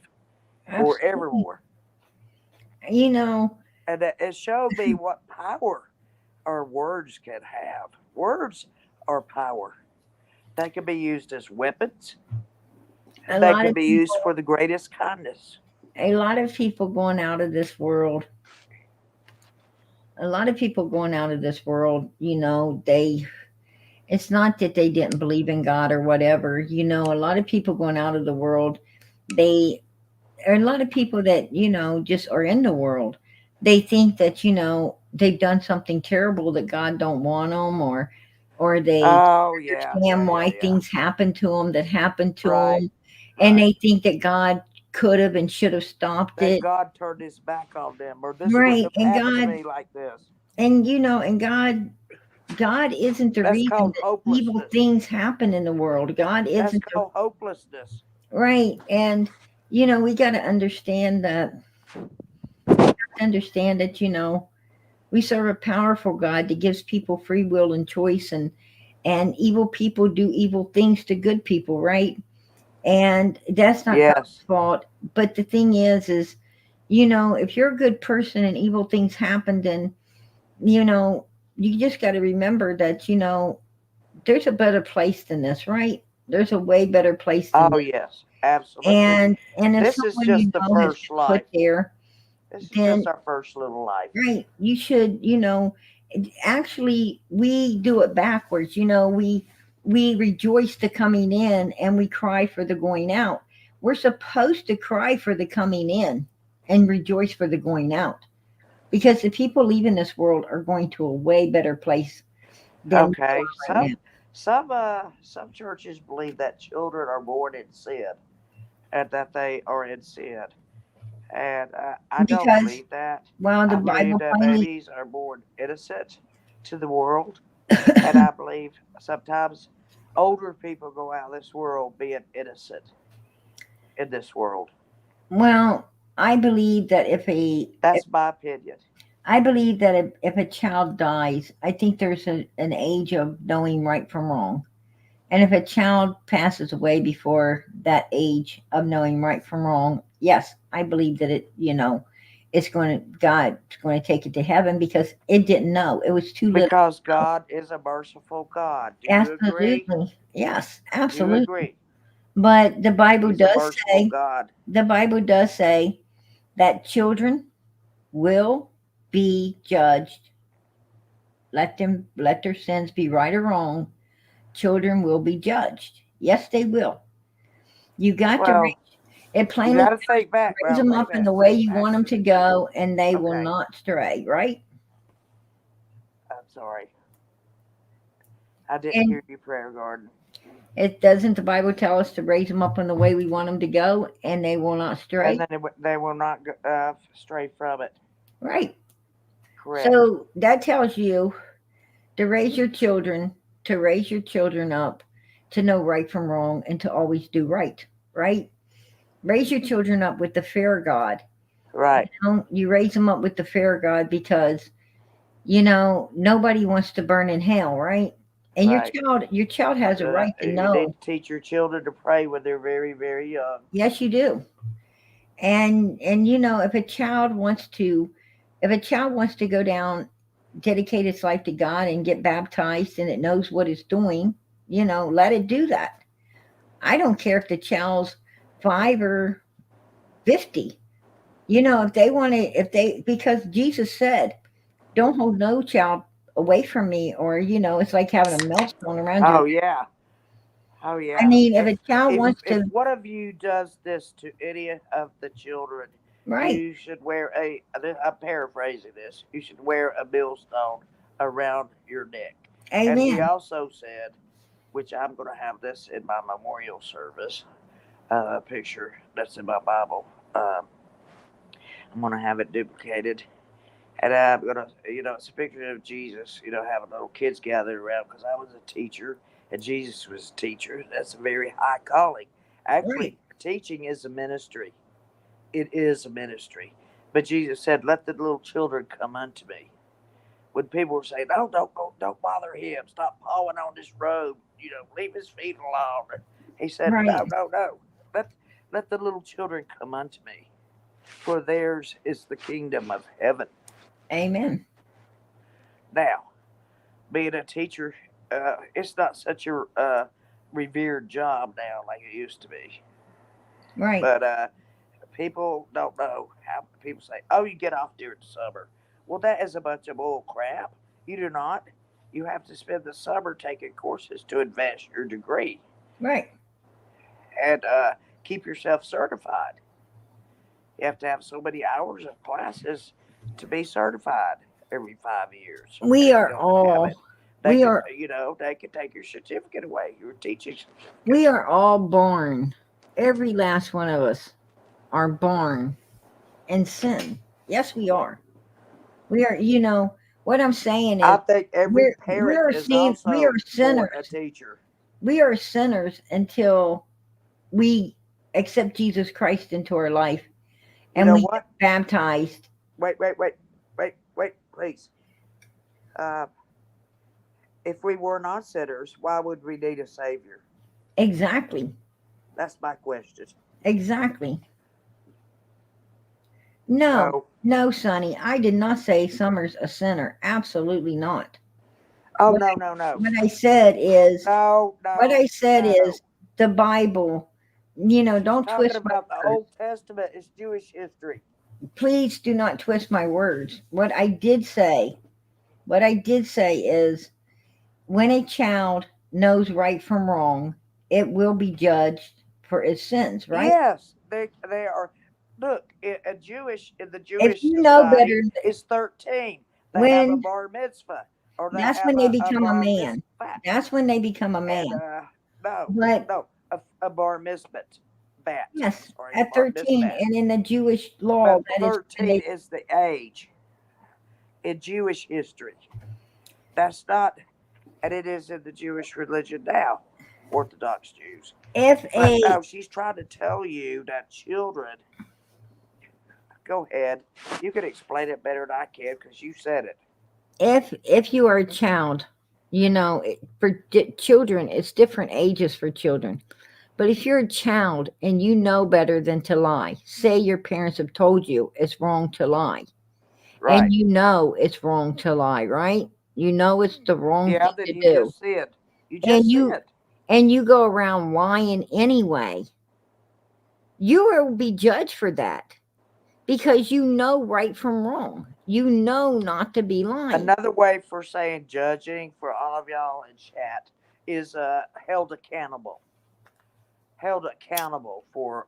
Absolutely. forevermore. You know, And it showed me what power our words can have. Words are power. They can be used as weapons, a and they lot can of be used people for the greatest kindness. a lot of people going out of this world, a lot of people going out of this world, they it's not that they didn't believe in God or whatever. A lot of people going out of the world, they are a lot of people that, just are in the world. They think that, they've done something terrible that God don't want them, or they Oh yeah, yeah, understand yeah, why yeah. things happen to them that happened to Right, them, and right. they think that God could have and should have stopped That it. God turned His back on them, or this wouldn't Right. have happened to me like this. And God isn't the That's reason called that evil hopelessness. things happen in the world. God That's isn't the called hopelessness. right. And we got to understand that. Understand that we serve a powerful God that gives people free will and choice, and evil people do evil things to good people, right? And that's not God's Yes. fault. But the thing is, if you're a good person and evil things happen, then you know you just got to remember that there's a better place than this, right? There's a way better place than Oh this. yes, absolutely. And if This is someone just the has first been put life. there, This is then just our first little life. right, you should, actually we do it backwards. We rejoice the coming in and we cry for the going out. We're supposed to cry for the coming in and rejoice for the going out, because the people leaving this world are going to a way better place than we Okay. are right now. Some churches believe that children are born in sin and that they are in sin, and I don't Because, believe that. well, the I believe Bible that plainly, babies are born innocent to the world, and I believe sometimes older people go out of this world being innocent in this world. well, I believe that if That's my opinion. I believe that if a child dies, I think there's an age of knowing right from wrong. And if a child passes away before that age of knowing right from wrong, yes, I believe that God's going to take it to heaven because it didn't know. It was too little. Because God is a merciful God. Do you agree? Absolutely. Yes, Do you absolutely. agree? But He's a merciful God. the Bible does say that children will be judged. Let their sins be right or wrong. Children will be judged. Yes, they will. You got to Well, it you plainly got to think back. raise Well, them wait a up in minute. the way Think you back want them to to the children. go, and they will Okay, not stray. Right? I'm sorry. I didn't And hear you, Prayer Garden. it doesn't the Bible tell us to raise them up in the way we want them to go, and they will not And stray. then they will not go, stray from it. Right. Correct. So that tells you to raise your children, to raise your children up to know right from wrong and to always do right. Right. Raise your children up with the fear of God. Right. You raise them up with the fear of God because nobody wants to burn in hell, right? And Right. your child has a right to You need know. to teach your children to pray when they're very, very young. Yes, you do. And if a child wants to go down, dedicate its life to God and get baptized, and it knows what it's doing, let it do that. I don't care if the child's 5 or 50. If they want to, because Jesus said, "Don't hold no child away from me," or it's like having a millstone around your. Oh yeah. Oh I yeah. mean, if a child wants If to, one of you does this to any of the children, right? you should wear a. I'm paraphrasing this. You should wear a millstone around your neck. And he Amen. also said, which I'm going to have this in my memorial service picture that's in my Bible. I'm going to have it duplicated. And I'm going to, it's a picture of Jesus, having little kids gathered around because I was a teacher and Jesus was a teacher. That's a very high calling. Right. Actually, teaching is a ministry. It is a ministry. But Jesus said, let the little children come unto me. When people were saying, "Oh, don't go, don't bother him. Stop pawing on this robe. Leave his feet alone." He said, Right. "No, no, no. Let the little children come unto me, for theirs is the kingdom of heaven." Amen. Now, being a teacher, it's not such a revered job now like it used to be. Right. But people don't know how people say, "Oh, you get off during the summer." Well, that is a bunch of bull crap. You do not. You have to spend the summer taking courses to advance your degree Right. and keep yourself certified. You have to have so many hours of classes to be certified every 5 years. And We if you are don't have all it, we are they can take your certificate away, your teaching certificate. we are all born. Every last one of us are born in sin. Yes, we are. We are. What I'm saying I is think every parent is we are also born a sinners. teacher. We are sinners until we accept Jesus Christ into our life You and know we get what? baptized. Wait, please. Uh, if we were not sinners, why would we need a savior? Exactly. That's my question. Exactly. No, So, no, Sonny, I did not say Summer's a sinner. Absolutely not. oh What no, no, no, what I said is no, what no, I said no. is the Bible. Don't Talking twist my about the words. Old Testament is Jewish history. Please do not twist my words. What I did say is when a child knows right from wrong, it will be judged for its sins, right? Yes, they are. Look, a Jewish in the If Jewish you know society better, is 13. They have a when bar mitzvah. or they That's have when they a become a bar man. mitzvah. That's when they become a And man. no, But no, a bar mitzvah. Bat. yes, Sorry, at bar 13, mitzvah. and in the Jewish law, But that is when 13 they. is the age in Jewish history. That's not, and it is in the Jewish religion now, Orthodox Jews. If But a no, she's trying to tell you that children. Go ahead. You can explain it better than I can because you said it. if you are a child, for children, it's different ages for children. But if you're a child and you know better than to lie, say your parents have told you it's wrong to lie, and Right. you know it's wrong to lie, right? You know it's the wrong Yeah, thing that to you do, just said. You and just said. you go around lying anyway. You will be judged for that because you know right from wrong. You know not to be lying. Another way for saying judging for all of y'all in chat is held accountable. Held accountable for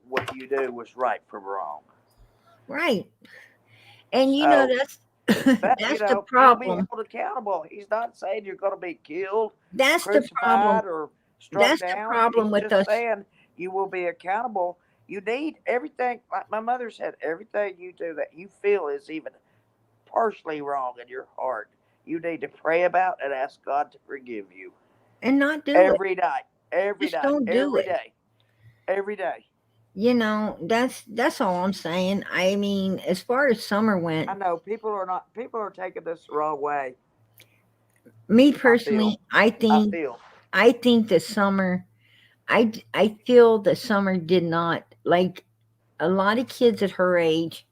what you do was right from wrong. Right. And So that's that that's the you'll be problem. held accountable. He's not saying you're going to be killed, That's the problem. crucified, or struck That's the down. problem He's with just us. saying you will be accountable. You need everything. Like my mother said, everything you do that you feel is even partially wrong in your heart, you need to pray about and ask God to forgive you And not do it. every night, every Just night, don't do every it. day, every day. That's all I'm saying. I mean, as far as summer I went, know people are taking this the wrong way. me I feel. personally, I I think feel. I think the summer I feel the summer did not like a lot of kids at her age.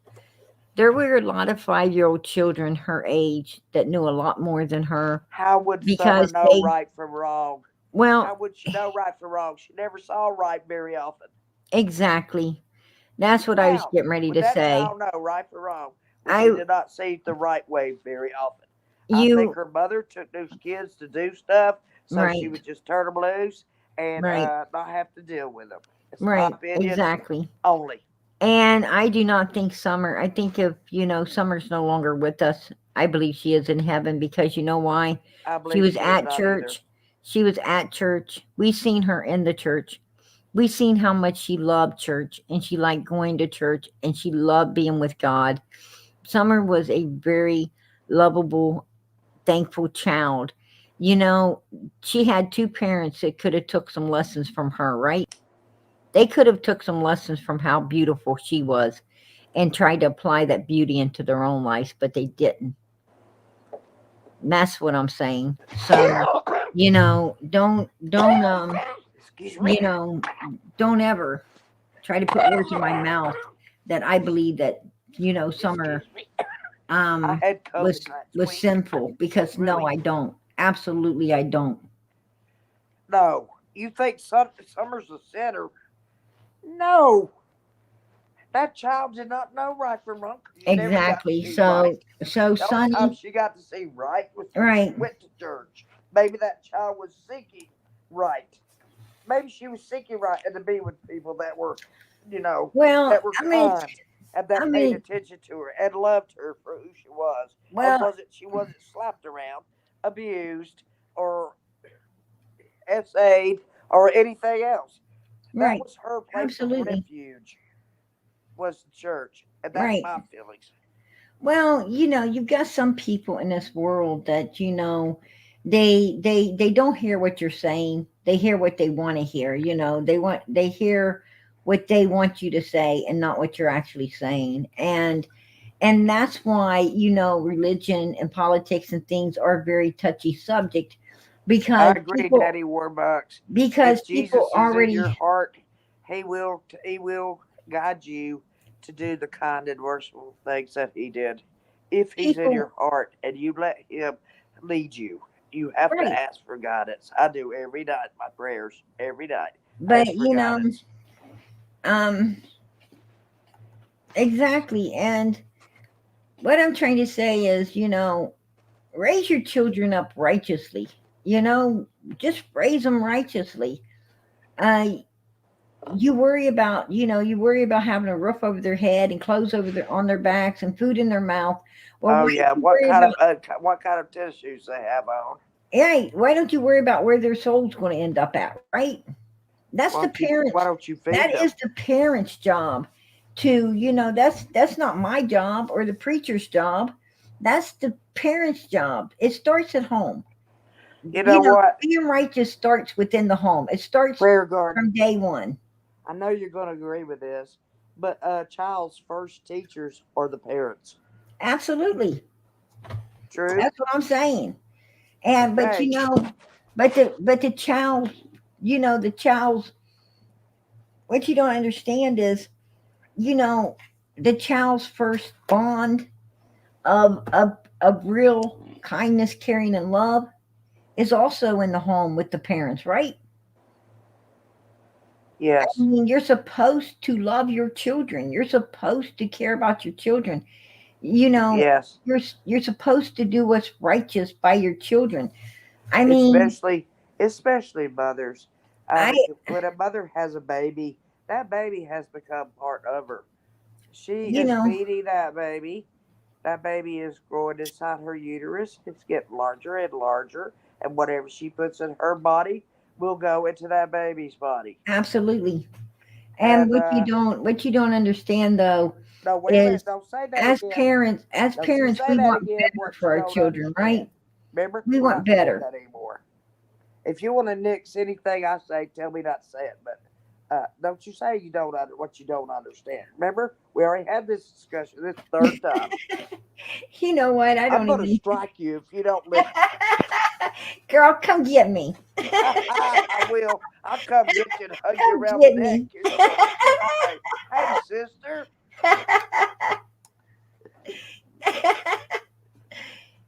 There were a lot of 5-year-old children her age that knew a lot more than her How would Summer because know right from wrong? well, How would she know right from wrong? She never saw right very often. exactly. That's what I was How getting ready would to that say. child know right from wrong when she I did not see the right way very often? I think you her mother took those kids to do stuff so she right, would just turn them loose and right, not have to deal with them. It's my right, opinion exactly. only. And I do not think Summer. I think if Summer's no longer with us, I believe she is in heaven because you know why? I She believe was she is at not either. church. She was at church. We seen her in the church. We seen how much she loved church and she liked going to church and she loved being with God. Summer was a very lovable, thankful child. You know, she had two parents that could have took some lessons from her, right? They could have took some lessons from how beautiful she was and tried to apply that beauty into their own lives, but they didn't. And that's what I'm saying. So, Excuse me. you know, don't ever try to put words in my mouth that I believe that, Summer Excuse me. I um had was COVID last was week. sinful because no, Really? I don't. Absolutely I don't. No. You think Summer's a sinner? No. That child did not know right from wrong because she never got to Exactly. see right. So The only time Sonny, she got to see right was when she right. went to church. Maybe that child was seeking right. Maybe she was seeking right and to be with people that were, Well, that were I mean, kind and I that paid mean, attention to her and loved her for who she was. Or well, she wasn't slapped around, abused, or essayed, or anything else. That right. was her place of Absolutely. refuge, was the church. And that's Right. my feelings. Well, you've got some people in this world that they don't hear what you're saying. They hear what they want to hear. They hear what they want you to say and not what you're actually saying. And that's why religion and politics and things are a very touchy subject I because agree, people Daddy Warbucks. because If people Jesus is in your already heart, he will guide you to do the kind and merciful things that he did. If he's in people your heart and you let him lead you, you have to right. ask for guidance. I do every night, my prayers, every night. I But ask for guidance. um exactly. And what I'm trying to say is, raise your children up righteously. You know, just raise them righteously. Uh, you worry about, you worry about having a roof over their head and clothes on their backs and food in their mouth. Well, Oh why don't yeah, you worry about what kind of tennis shoes they have on? right? Why don't you worry about where their soul's going to end up at? Right? That's the Why parents. don't you feed That them? is the parents' job. To that's not my job or the preacher's job. That's the parents' job. It starts at home. You know what? Being righteous starts within the home. It starts Prayer garden. from day one. I know you're going to agree with this, but a child's first teachers are the parents. Absolutely. True. That's what I'm saying. And but Okay. the child, the child's what you don't understand is, you know, the child's first bond of real kindness, caring, and love is also in the home with the parents, right? I Yes. mean, you're supposed to love your children. You're supposed to care about your children. You know, Yes. you're supposed to do what's righteous by your children. I mean, Especially mothers. I When a mother has a baby, that baby has become part of her. She you is know, feeding that baby. That baby is growing inside her uterus. It's getting larger and larger, and whatever she puts in her body will go into that baby's body. absolutely. And And what you don't understand though no, wait a is minute. Don't say that again. as Don't you parents say we that want again. better What for you our don't children, understand. right? Remember, We we're want not saying better. that anymore. If you want to nix anything I say, tell me not to say it. But don't you say what you don't understand. Remember, we already had this discussion. This third time. You know what? I I'm don't going to even strike you if you don't listen. Girl, come get me. I will. I'll come get you and hug you Come around the get neck, me. kiss you on the cheek, and say, "Hey, sister,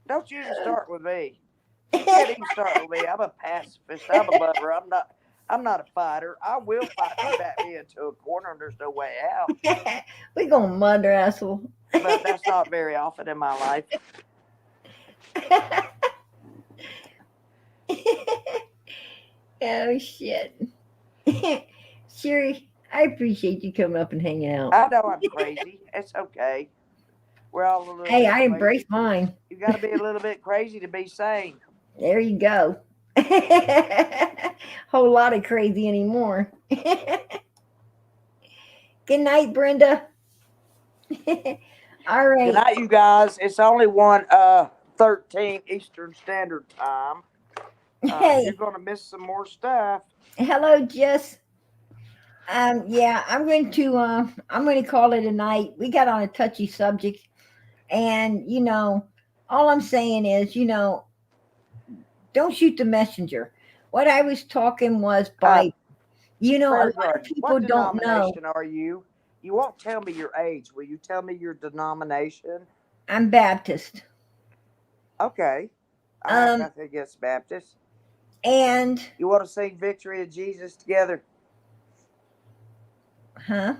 don't usually start with me. You can't even start with me. I'm a pacifist. I'm a lover. I'm not a fighter. I will fight if you back me into a corner and there's no way out. We gonna mud wrestle. But that's not very often in my life. Oh shit. Sherry, I appreciate you coming up and hanging out. I know I'm crazy. It's okay. We're all a little Hey, bit I embrace crazy. mine. You got to be a little bit crazy to be sane. There you go. Whole lot of crazy anymore. Good night, Brenda. All Good right. night, you guys. It's only 13 Eastern Standard Time. You're Hey, gonna miss some more stuff. hello, Jess. Yeah, I'm going to call it a night. We got on a touchy subject, and all I'm saying is, don't shoot the messenger. What I was talking was Uh, Bible. A Prayer lot of Garden. people What don't know denomination are you? You won't tell me your age. Will you tell me your denomination? I'm Baptist. Okay. I have Um, nothing against Baptists. and You want to sing Victory of Jesus together? huh?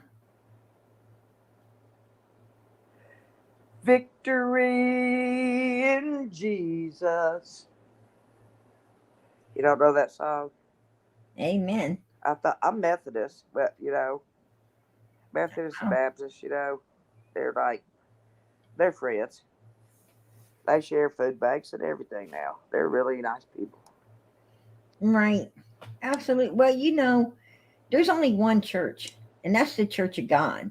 Victory in Jesus. You don't know that song? Amen. I thought I'm Methodist, but Methodist and Oh, Baptist, they're like they're friends. They share food banks and everything now. They're really nice people. right. Absolutely. Well, there's only one church, and that's the Church of God.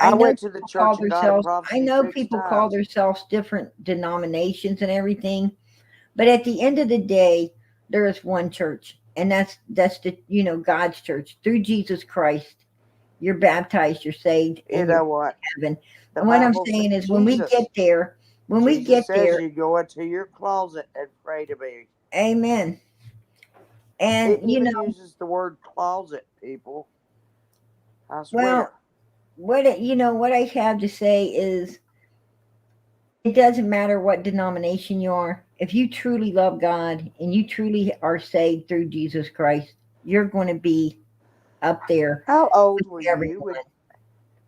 I I know went to the people call Church of God in themselves. I Prophecy know six people call times. themselves different denominations and everything, but at the end of the day, there is one church, and that's the God's church through Jesus Christ. You're baptized, you're saved, You and you're know in what? heaven. The And what I'm Bible saying says is, when we get Jesus. there, when we Jesus get says there, you go into your closet and pray to me. Amen. It And even uses the word closet, people. I well, swear. what I have to say is, it doesn't matter what denomination you are. If you truly love God and you truly are saved through Jesus Christ, you're going to be up there How old with were you when everyone.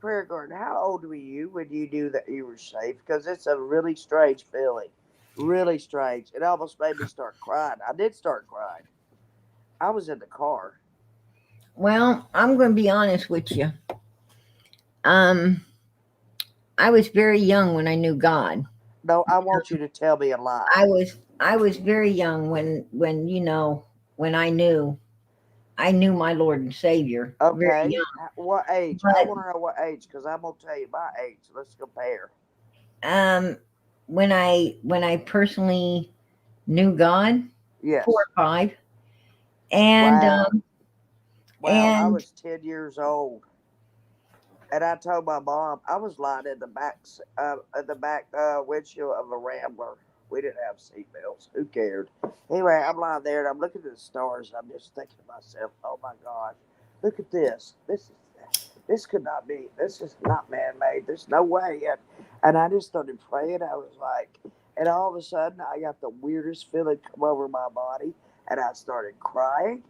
Prayer Garden? How old were you when you knew that you were saved? Because it's a really strange feeling. Really strange. It almost made me start crying. I did start crying. I was in the car. Well, I'm going to be honest with you. Um, I was very young when I knew God. No, I want you to tell me a lie. I was very young when when I knew my Lord and Savior. Very Okay. young. What age? I But want to know what age because I'm going to tell you my age. Let's compare. um, when I personally knew God, 4 Yes. or 5, and Wow. Wow. I and was 10 years old. And I told my mom I was lying in the back windshield of a Rambler. We didn't have seatbelts. Who cared? Anyway, I'm lying there and I'm looking at the stars. And I'm just thinking to myself, "Oh my gosh, look at this! This could not be. This is not man-made. There's no way." And I just started praying. I was like, and all of a sudden, I got the weirdest feeling come over my body, and I started crying.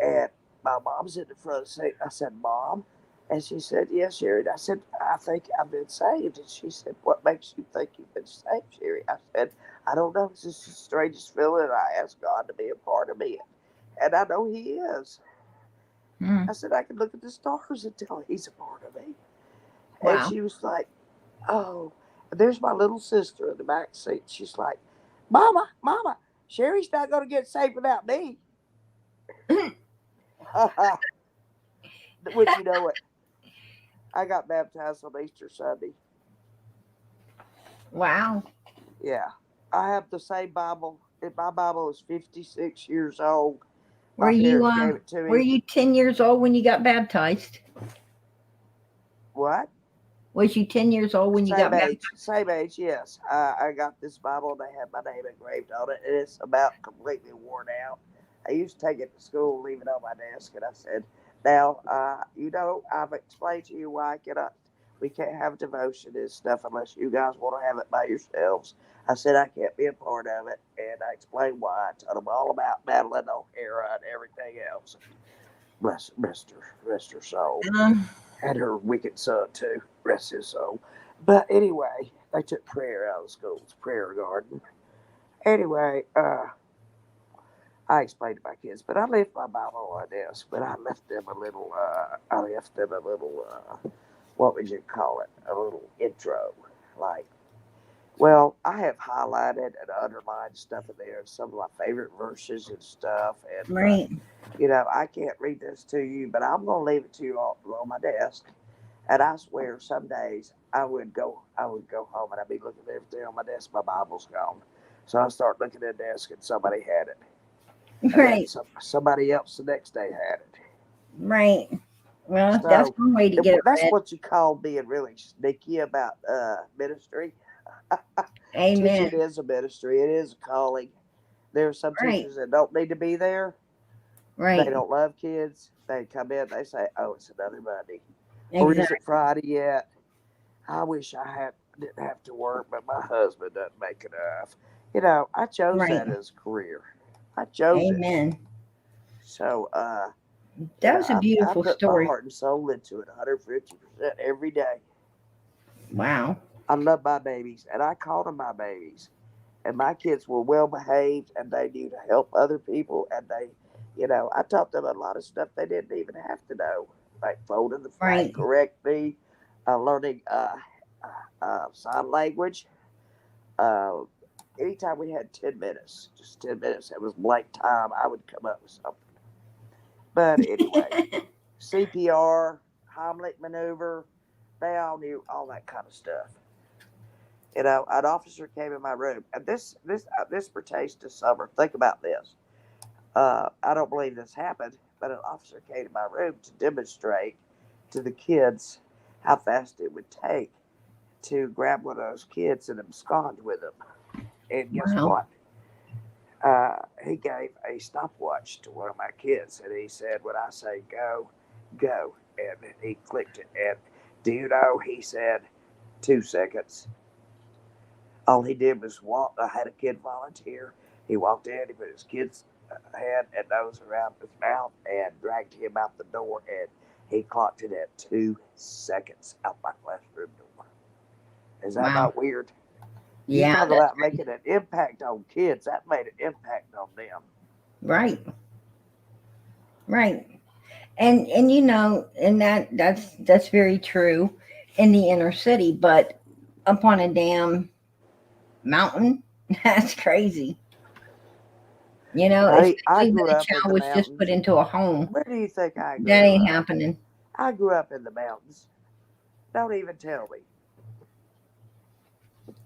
And my mom's in the front seat. I said, "Mom," and she said, "Yes, Sherry." I said, "I think I've been saved." And she said, "What makes you think you've been saved, Sherry?" I said, "I don't know. It's just the strangest feeling." I asked God to be a part of me, and I know He is. mm, I said, "I can look at the stars and tell He's a part of me." And wow. she was like, "Oh," and there's my little sister in the back seat. She's like, "Mama, Mama, Sherry's not going to get saved without me." Would you know it? I got baptized on Easter Sunday. Wow. Yeah. I have the same Bible. My Bible is 56 years old. Were My you parents gave it to were me. you 10 years old when you got baptized? What? Was you 10 years old when you got Same baptized? age. Same age, yes. I got this Bible and they had my name engraved on it, and it's about completely worn out. I used to take it to school, leave it on my desk, and I said, "Now, I've explained to you why we can't have devotion and stuff unless you guys want to have it by yourselves." I said I can't be a part of it, and I explained why. I told them all about Madeline O'Hara and everything else. Rest her soul. Um, And her wicked son too, rest his soul. But anyway, they took prayer out of the school's prayer garden. Anyway, I explained to my kids, but I left my Bible on my desk. But I left them a little. What would you call it? A little intro, like. Well, I have highlighted and underlined stuff in there, some of my favorite verses and stuff. And right. I can't read this to you, but I'm gonna leave it to you on my desk. And I swear, some days I would go home and I'd be looking at everything on my desk. My Bible's gone, so I start looking at the desk and somebody had it, and then Right. somebody else the next day had it. Right. Well, that's So one way to get it that's read. what you call being really sneaky about ministry. Amen. Teaching is a ministry. It is a calling. There are some Right. teachers that don't need to be there. They Right. don't love kids. They come in. They say, "Oh, it's another Monday," or "Is Exactly. it Friday didn't have to work, but my husband doesn't make enough." I chose Right. that as a career. I chose it. Amen. So, That was a I beautiful put my story. heart and soul into it 150% every day. Wow. I love my babies, and I called them my babies. And my kids were well behaved, and they knew to help other people. And I taught them a lot of stuff they didn't even have to know, like folding the flag Right. correctly, learning sign language. Uh, Anytime we had 10 minutes, just 10 minutes, it was blank time, I would come up with something. But anyway, CPR, Heimlich maneuver, they all knew all that kind of stuff. An officer came in my room, and this pertains to summer. Think about this. I don't believe this happened, but an officer came to my room to demonstrate to the kids how fast it would take to grab one of those kids and abscond with them. And guess Wow. what? He gave a stopwatch to one of my kids, and he said, "When I say go, go." And he clicked it. And do you know, he said 2 seconds. All he did was walk. I had a kid volunteer. He walked in, he put his kid's head and nose around his mouth and dragged him out the door, and he clocked it at 2 seconds out my classroom door. Is that Wow. not weird? You Yeah. talk about making an impact on kids. That made an impact on them. Right. Right. And you know, and that's very true in the inner city, but up on a damn mountain, that's crazy. You know, I especially when grew a up in child the was just put mountains. into a home. Where do you think I That grew ain't up? happening. I grew up in the mountains. Don't even tell me.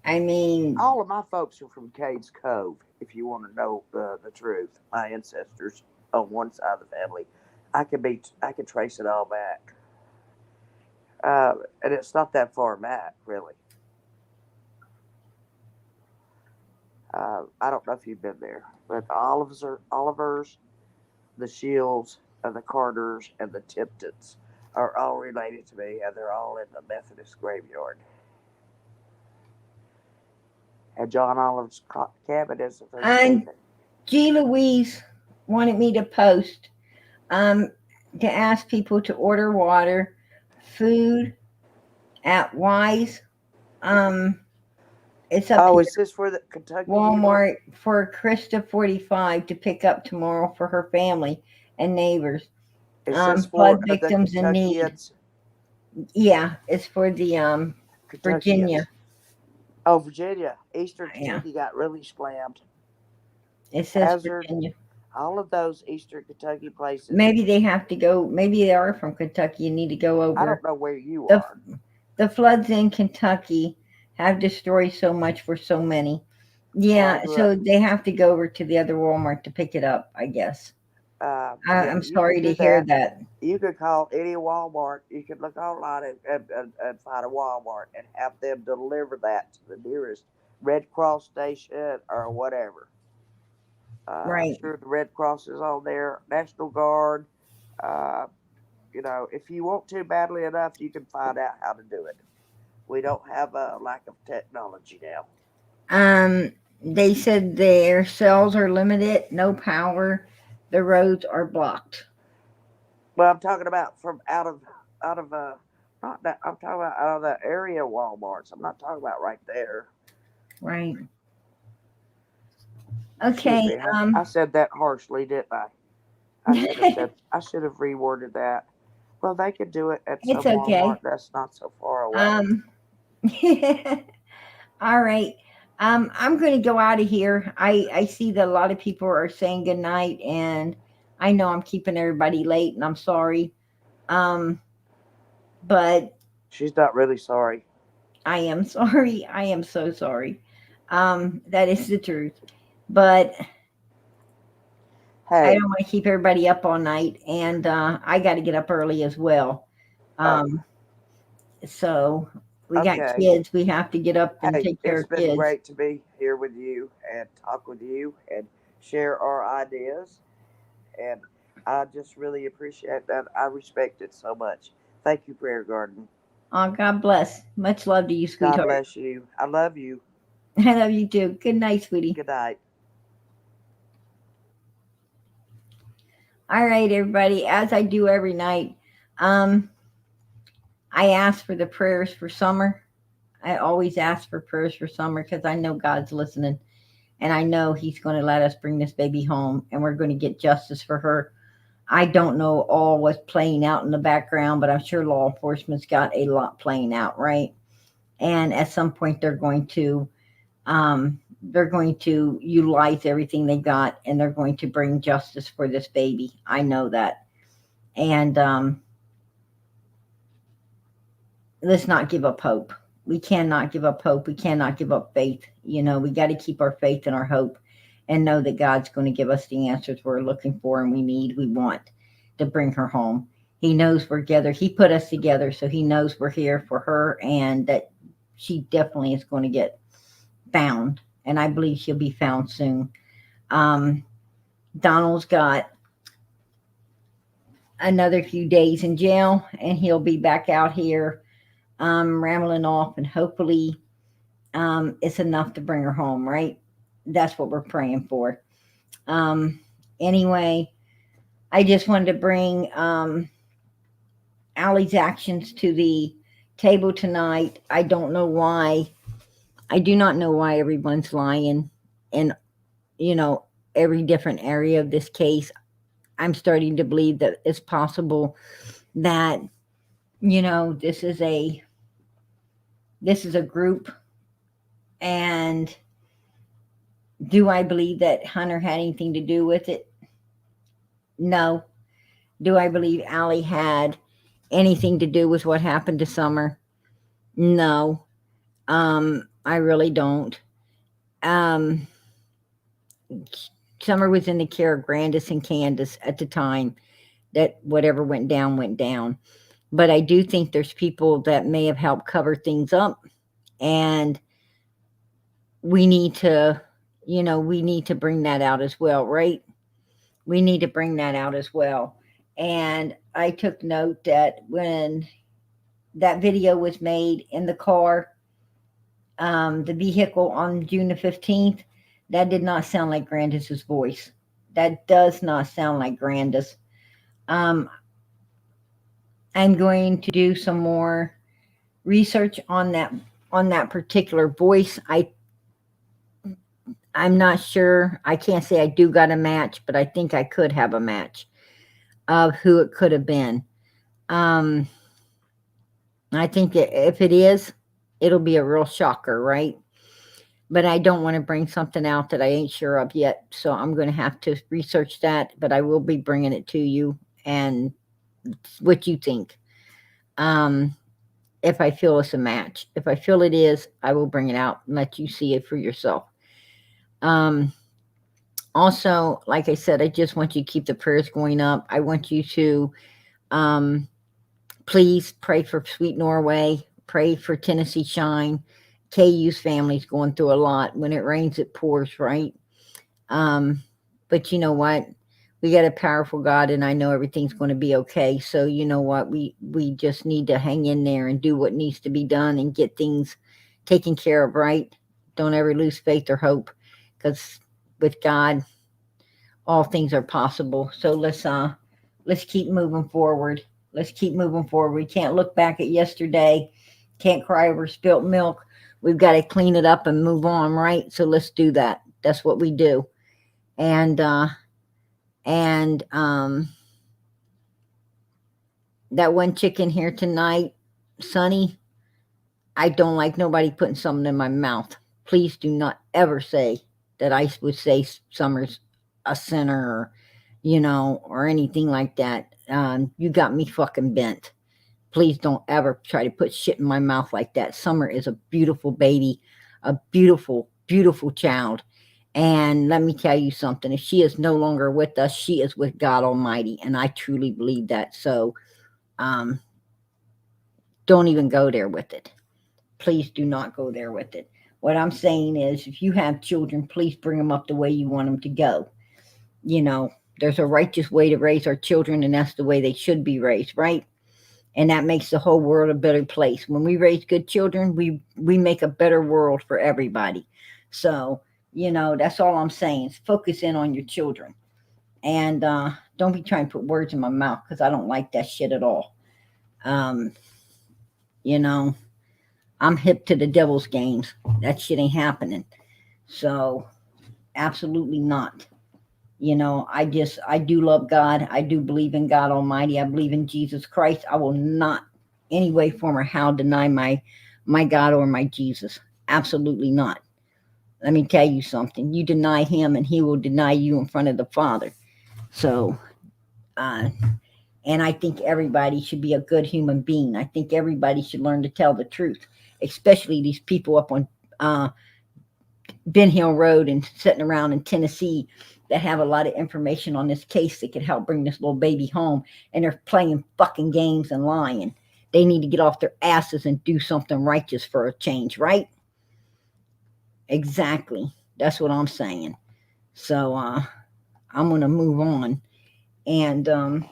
I mean, All of my folks are from Cades Cove, if you want to know the truth. My ancestors on one side of the family. I could trace it all back. And it's not that far back, really. I don't know if you've been there, but the Olivers, the Shields, and the Carters, and the Tiptons are all related to me, and they're all in the Methodist graveyard. And John Oliver's cabin is the 13th. and G. Louise wanted me to post um to ask people to order water, food at Wise. Um, it's up Oh, here. is this for the Kentucky dealer? Walmart for Krista 45 to pick up tomorrow for her family and neighbors. Is this Flood for the victims in need. Kentuckians? Yeah, it's for the Virginia. Kentuckians. Oh, Virginia. Eastern Yeah, Kentucky got really slammed. it says Hazard. Virginia. All of those Eastern Kentucky places. Maybe they have to go. Maybe they are from Kentucky and need to go I over. don't know where you the are. The floods in Kentucky have destroyed so much for so many. Well, I Yeah, grew so up. they have to go over to the other Walmart to pick it up, I guess. Yeah, I'm you can sorry to do hear that. that. You could call any Walmart. You can look online and find a Walmart and have them deliver that to the nearest Red Cross station or whatever. I'm Right. sure the Red Cross is on there, National Guard. Uh, if you want to badly enough, you can find out how to do it. We don't have a lack of technology now. They said their cells are limited, no power, the roads are blocked. Well, I'm talking about from out of not that I'm talking about out of the area Walmarts. I'm not talking about right there. Right. Excuse Okay. me. I said that harshly, didn't I? I should have reworded that. Well, they could do it at It's some Walmart okay. that's not so far away. Um, all right. I'm going to go out of here. I see that a lot of people are saying good night, and I know I'm keeping everybody late, and I'm sorry. Um, but She's not really sorry. I am sorry. I am so sorry. That is the truth. But I Hey, don't want to keep everybody up all night, and I got to get up early as well. oh, Um, so we got okay. kids. We have to get up and Hey, take care it's of been kids. great to be here with you and talk with you and share our ideas. And I just really appreciate that. I respect it so much. Thank you, Prayer Garden. Oh, God bless. Much love to you, God sweetheart. bless you. I love you. I love you too. Good night, sweetie. Good night. All right, everybody. As I do every night, um, I ask for the prayers for Summer. I always ask for prayers for Summer because I know God's listening, and I know He's going to let us bring this baby home, and we're going to get justice for her. I don't know all what's playing out in the background, but I'm sure law enforcement's got a lot playing out, right? And at some point, they're going to utilize everything they got, and they're going to bring justice for this baby. I know that, and let's not give up hope. We cannot give up hope. We cannot give up faith. You know, we got to keep our faith and our hope and know that God's going to give us the answers we're looking for and we want to bring her home. He knows we're together. He put us together, so He knows we're here for her and that she definitely is going to get found. And I believe she'll be found soon. Um, Donald's got another few days in jail and he'll be back out here rambling off, and hopefully it's enough to bring her home, right? That's what we're praying for. Um, anyway, I just wanted to bring Allie's actions to the table tonight. I don't know why. I do not know why everyone's lying in, you know, every different area of this case. I'm starting to believe that it's possible that, this is a group. And do I believe that Hunter had anything to do with it? No. Do I believe Allie had anything to do with what happened to Summer? No. I really don't. Um, Summer was in the care of Grandis and Candace at the time that whatever went down went down. But I do think there's people that may have helped cover things up, and we need to, we need to bring that out as well, right? We need to bring that out as well. And I took note that when that video was made in the car, the vehicle on June the 15th, that did not sound like Grandis's voice. That does not sound like Grandis. I'm going to do some more research on that particular voice. I'm not sure. I can't say I do got a match, but I think I could have a match of who it could have been. I think that if it is, it'll be a real shocker, right? But I don't want to bring something out that I ain't sure of yet, so I'm going to have to research that, but I will be bringing it to you and what you think. If I feel it's a match. If I feel it is, I will bring it out and let you see it for yourself. Also, like I said, I just want you to keep the prayers going up. I want you to please pray for Sweet Norway, pray for Tennessee Shine. KU's family's going through a lot. When it rains, it pours, right? But you know what? We got a powerful God, and I know everything's going to be okay. So you know what? We just need to hang in there and do what needs to be done and get things taken care of, right? Don't ever lose faith or hope, because with God, all things are possible. So let's keep moving forward. Let's keep moving forward. We can't look back at yesterday. Can't cry over spilt milk. We've got to clean it up and move on, right? So let's do that. That's what we do. And that one chick in here tonight, Sonny, I don't like nobody putting something in my mouth. Please do not ever say that I would say Summer's a sinner, or anything like that. You got me fucking bent. Please don't ever try to put shit in my mouth like that. Summer is a beautiful baby, a beautiful, beautiful child. And let me tell you something. If she is no longer with us, she is with God Almighty. And I truly believe that. So don't even go there with it. Please do not go there with it. What I'm saying is, if you have children, please bring them up the way you want them to go. There's a righteous way to raise our children, and that's the way they should be raised, right? And that makes the whole world a better place. When we raise good children, we make a better world for everybody. So, that's all I'm saying is focus in on your children. And don't be trying to put words in my mouth, because I don't like that shit at all. I'm hip to the devil's games. That shit ain't happening. So, absolutely not. I do love God. I do believe in God Almighty. I believe in Jesus Christ. I will not any way, form, or how deny my God or my Jesus. Absolutely not. Let me tell you something. You deny him and he will deny you in front of the Father. So, and I think everybody should be a good human being. I think everybody should learn to tell the truth, especially these people up on Ben Hill Road and sitting around in Tennessee that have a lot of information on this case that could help bring this little baby home, and they're playing fucking games and lying. They need to get off their asses and do something righteous for a change, right? Exactly. That's what I'm saying. So I'm going to move on. And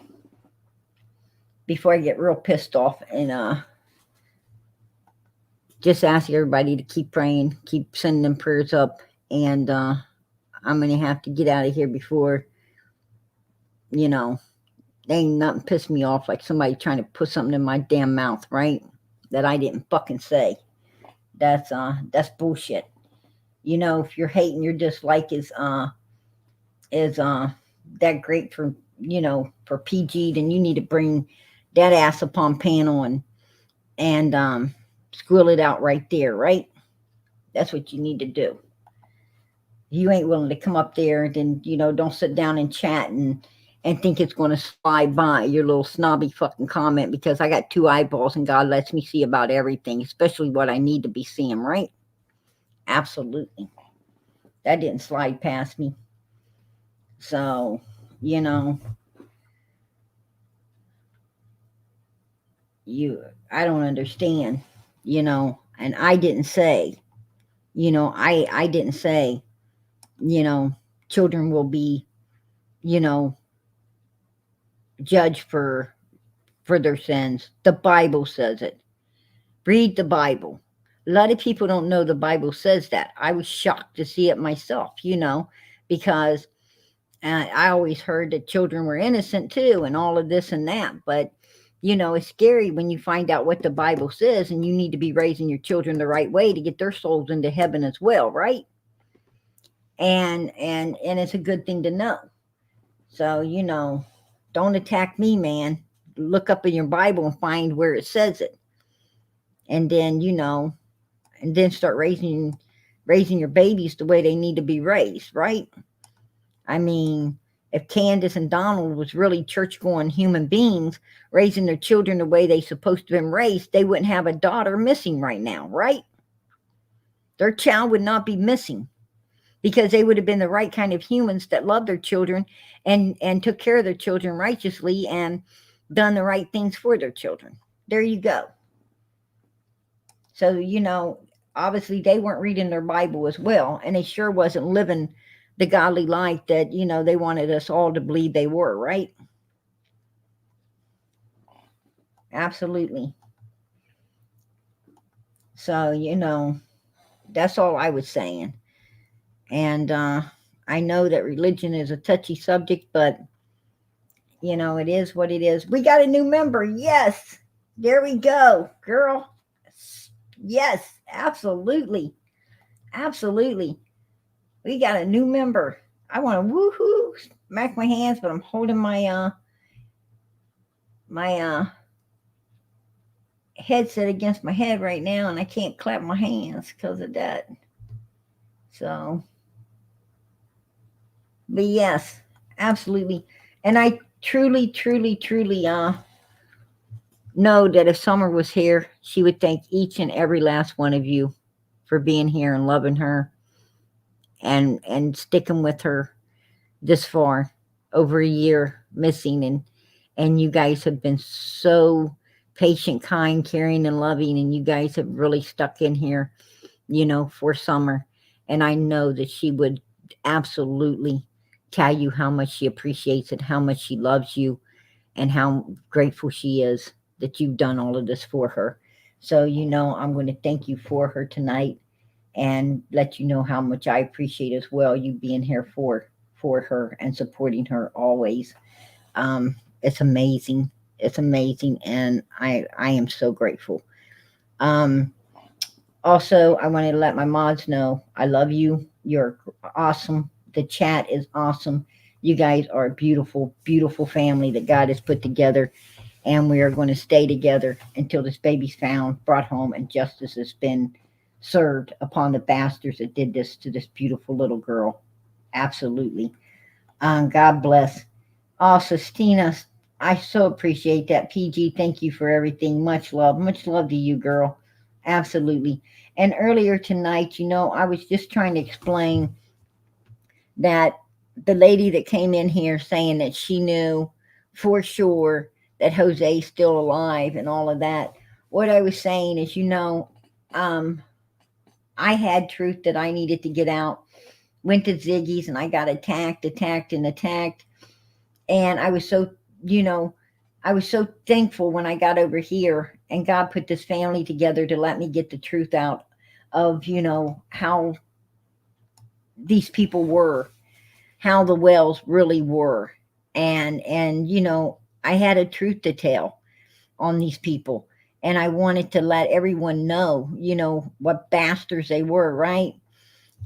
before I get real pissed off, and just ask everybody to keep praying, keep sending them prayers up, and I'm going to have to get out of here before, they ain't nothing piss me off like somebody trying to put something in my damn mouth, right? That I didn't fucking say. That's bullshit. If your hate and your dislike is that great for for PG, then you need to bring that ass upon panel and squill it out right there, right? That's what you need to do. You ain't willing to come up there, then don't sit down and chat and think it's going to slide by your little snobby fucking comment, because I got two eyeballs and God lets me see about everything, especially what I need to be seeing, right? Absolutely. That didn't slide past me. So, I don't understand, and I didn't say, I didn't say, children will be, judged for their sins. The Bible says it. Read the Bible. A lot of people don't know the Bible says that. I was shocked to see it myself, because I always heard that children were innocent too and all of this and that. But, it's scary when you find out what the Bible says, and you need to be raising your children the right way to get their souls into heaven as well, right? And it's a good thing to know. So, don't attack me, man. Look up in your Bible and find where it says it. And then, and then start raising your babies the way they need to be raised, right? I mean, if Candace and Donald was really church-going human beings raising their children the way they're supposed to have been raised, they wouldn't have a daughter missing right now, right? Their child would not be missing, because they would have been the right kind of humans that loved their children and took care of their children righteously and done the right things for their children. There you go. So, obviously they weren't reading their Bible as well, and they sure wasn't living the godly life that, they wanted us all to believe they were, right? Absolutely. So, that's all I was saying. And I know that religion is a touchy subject, but, it is what it is. We got a new member. Yes. There we go, girl. Yes, absolutely. Absolutely. We got a new member. I want to woohoo, smack my hands, but I'm holding my headset against my head right now, and I can't clap my hands because of that. So, but yes, absolutely. And I truly, truly, truly know that if Summer was here, she would thank each and every last one of you for being here and loving her and sticking with her this far, over a year missing, and you guys have been so patient, kind, caring, and loving, and you guys have really stuck in here, for Summer. And I know that she would absolutely tell you how much she appreciates it, how much she loves you, and how grateful she is that you've done all of this for her. So, I'm going to thank you for her tonight and let you know how much I appreciate as well you being here for her and supporting her always. It's amazing. It's amazing, and I am so grateful. Also, I wanted to let my mods know I love you. You're awesome. The chat is awesome. You guys are a beautiful, beautiful family that God has put together, and we are going to stay together until this baby's found, brought home, and justice has been served upon the bastards that did this to this beautiful little girl. Absolutely. God bless. Also, Stina, I so appreciate that. PG, thank you for everything. Much love. Much love to you, girl. Absolutely. And earlier tonight, I was just trying to explain that the lady that came in here saying that she knew for sure that Jose's still alive and all of that. What I was saying is, I had truth that I needed to get out. Went to Ziggy's and I got attacked. And I was so, I was so thankful when I got over here and God put this family together to let me get the truth out of, how these people were, how the Wells really were. And I had a truth to tell on these people. And I wanted to let everyone know, what bastards they were, right?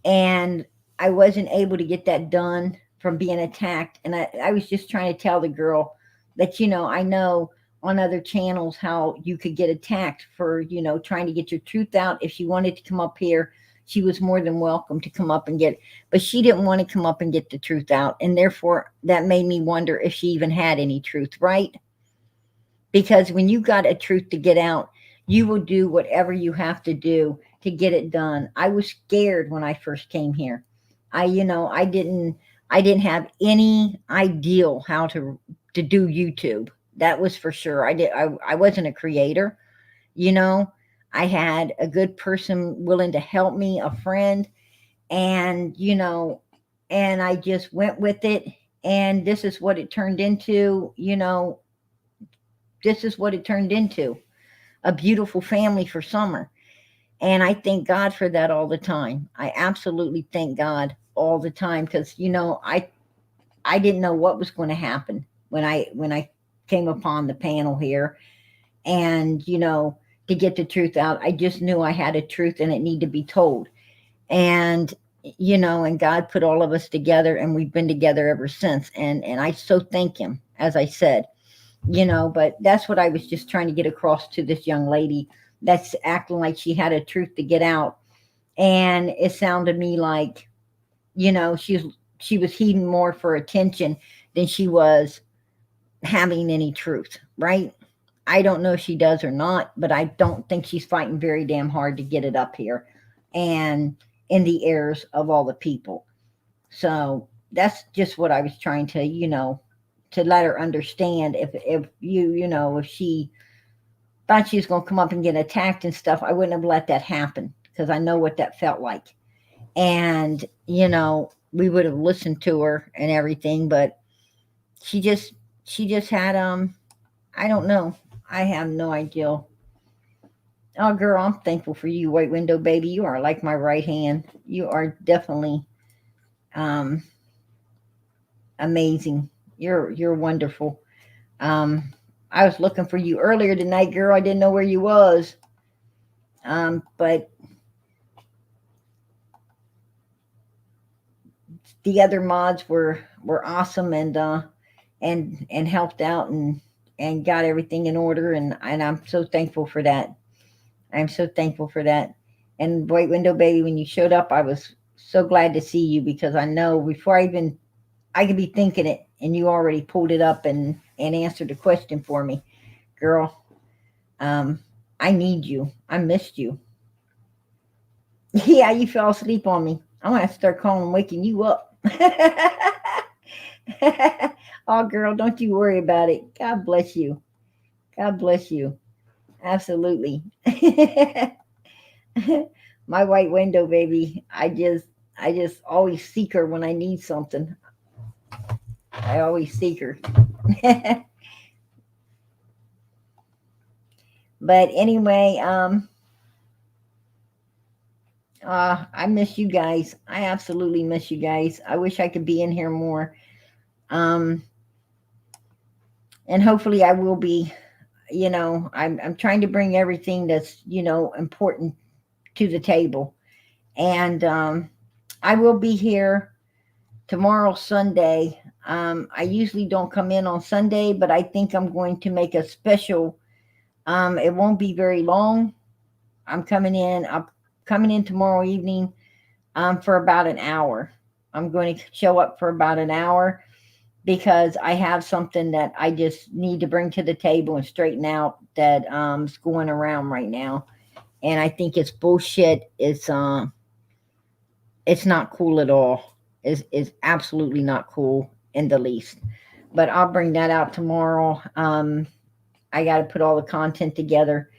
And I wasn't able to get that done from being attacked. And I was just trying to tell the girl that, I know on other channels how you could get attacked for, trying to get your truth out. If she wanted to come up here, she was more than welcome to come up and get, but she didn't want to come up and get the truth out. And therefore that made me wonder if she even had any truth, right? Because when you got a truth to get out, you will do whatever you have to do to get it done. I was scared when I first came here. I didn't have any idea how to do YouTube. That was for sure. I wasn't a creator, I had a good person willing to help me, a friend, and and I just went with it, and this is what it turned into, this is what it turned into, a beautiful family for summer. And I thank God for that all the time. I absolutely thank God all the time, because I didn't know what was going to happen when I came upon the panel here, and to get the truth out. I just knew I had a truth and it needed to be told. And and God put all of us together, and we've been together ever since. And I so thank him, as I said. But that's what I was just trying to get across to this young lady that's acting like she had a truth to get out. And it sounded to me like, she was heeding more for attention than she was having any truth, right? I don't know if she does or not, but I don't think she's fighting very damn hard to get it up here and in the ears of all the people. So that's just what I was trying to, to let her understand. If if she thought she was going to come up and get attacked and stuff, I wouldn't have let that happen, because I know what that felt like. And we would have listened to her and everything, but she just had I don't know. I have no idea. Oh, girl, I'm thankful for you, White Window Baby. You are like my right hand. You are definitely amazing. You're wonderful. I was looking for you earlier tonight, girl. I didn't know where you was. But the other mods were awesome, and helped out and got everything in order, and I'm so thankful for that. I'm so thankful for that. And White Window Baby, when you showed up, I was so glad to see you, because I know before I could be thinking it, and you already pulled it up and answered the question for me, girl. I need you. I missed you. Yeah, you fell asleep on me. I'm gonna have to start calling and waking you up. Oh, girl, don't you worry about it. God bless you. God bless you. Absolutely. My White Window Baby. I just always seek her when I need something. I always seek her. But anyway, I miss you guys. I absolutely miss you guys. I wish I could be in here more. And hopefully I will be. I'm trying to bring everything that's, important to the table. And I will be here tomorrow, Sunday. I usually don't come in on Sunday, but I think I'm going to make a special. It won't be very long. I'm coming in tomorrow evening for about an hour. I'm going to show up for about an hour, because I have something that I just need to bring to the table and straighten out that is going around right now. And I think it's bullshit. It's not cool at all. It's absolutely not cool in the least. But I'll bring that out tomorrow. I got to put all the content together.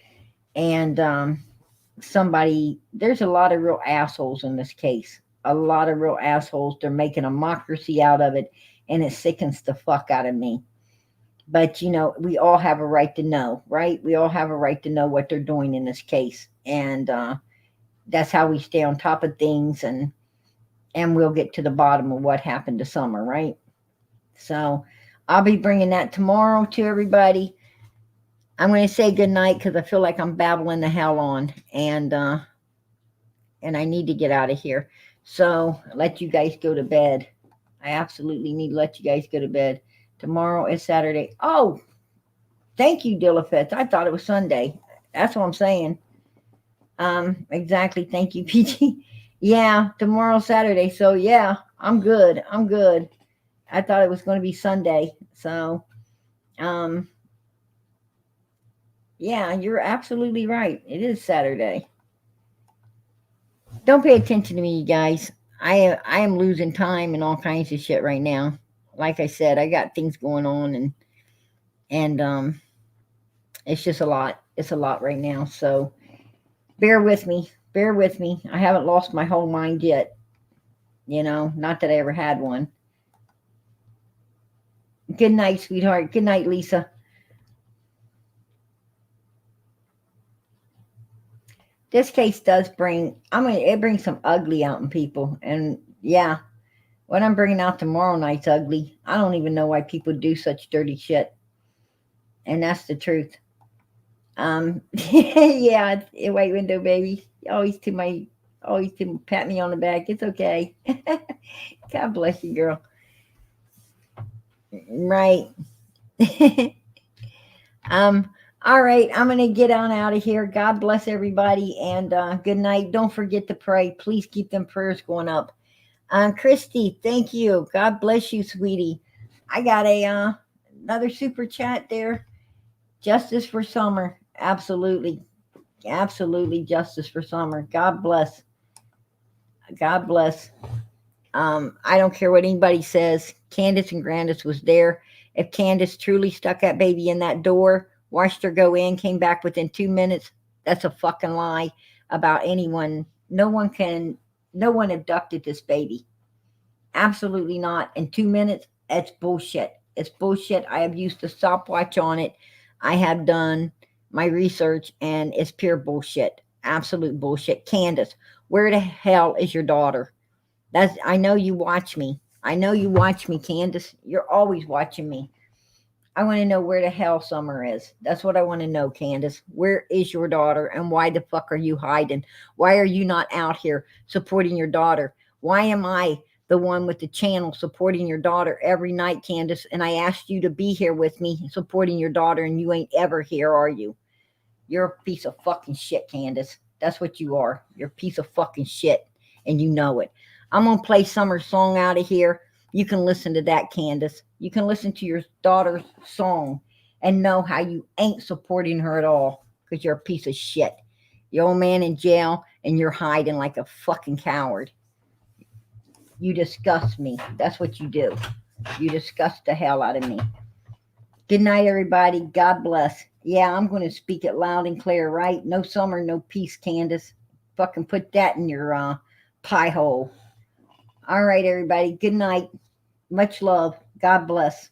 And there's a lot of real assholes in this case. A lot of real assholes. They're making a mockery out of it. And it sickens the fuck out of me. But, we all have a right to know, right? We all have a right to know what they're doing in this case. And that's how we stay on top of things, and we'll get to the bottom of what happened to Summer, right? So I'll be bringing that tomorrow to everybody. I'm going to say good night, because I feel like I'm babbling the hell on. And I need to get out of here. So I'll let you guys go to bed. I absolutely need to let you guys go to bed. Tomorrow is Saturday. Oh, thank you, Dillafetz. I thought it was Sunday. That's what I'm saying. Exactly. Thank you, PG. Yeah, tomorrow's Saturday. So yeah, I'm good. I'm good. I thought it was going to be Sunday. So, um, yeah, you're absolutely right. It is Saturday. Don't pay attention to me, you guys. I am losing time and all kinds of shit right now. Like I said, I got things going on, and it's just a lot. It's a lot right now. So bear with me. Bear with me. I haven't lost my whole mind yet. Not that I ever had one. Good night, sweetheart. Good night, Lisa. This case does bring. I mean, it brings some ugly out in people, and yeah, what I'm bringing out tomorrow night's ugly. I don't even know why people do such dirty shit, and that's the truth. Yeah, white window baby. Always to pat me on the back. It's okay. God bless you, girl. Right. um. All right, I'm gonna get on out of here. God bless everybody, and good night. Don't forget to pray. Please keep them prayers going up. Christy, thank you. God bless you, sweetie. I got a another super chat there. Justice for summer. Absolutely. Absolutely justice for summer. God bless. God bless. I don't care what anybody says. Candace and Grandis was there. If Candace truly stuck that baby in that door, watched her go in, came back within 2 minutes, that's a fucking lie about anyone. No one abducted this baby. Absolutely not. In 2 minutes, it's bullshit. It's bullshit. I have used a stopwatch on it. I have done my research, and it's pure bullshit. Absolute bullshit. Candace, where the hell is your daughter? I know you watch me. I know you watch me, Candace. You're always watching me. I want to know where the hell Summer is. That's what I want to know, Candace. Where is your daughter, and why the fuck are you hiding? Why are you not out here supporting your daughter? Why am I the one with the channel supporting your daughter every night, Candace? And I asked you to be here with me supporting your daughter, and you ain't ever here, are you? You're a piece of fucking shit, Candace. That's what you are. You're a piece of fucking shit, and you know it. I'm going to play Summer's song out of here. You can listen to that, Candace. You can listen to your daughter's song and know how you ain't supporting her at all because you're a piece of shit. Your old man in jail, and you're hiding like a fucking coward. You disgust me. That's what you do. You disgust the hell out of me. Good night, everybody. God bless. Yeah, I'm going to speak it loud and clear, right? No summer, no peace, Candace. Fucking put that in your pie hole. All right, everybody. Good night. Much love. God bless.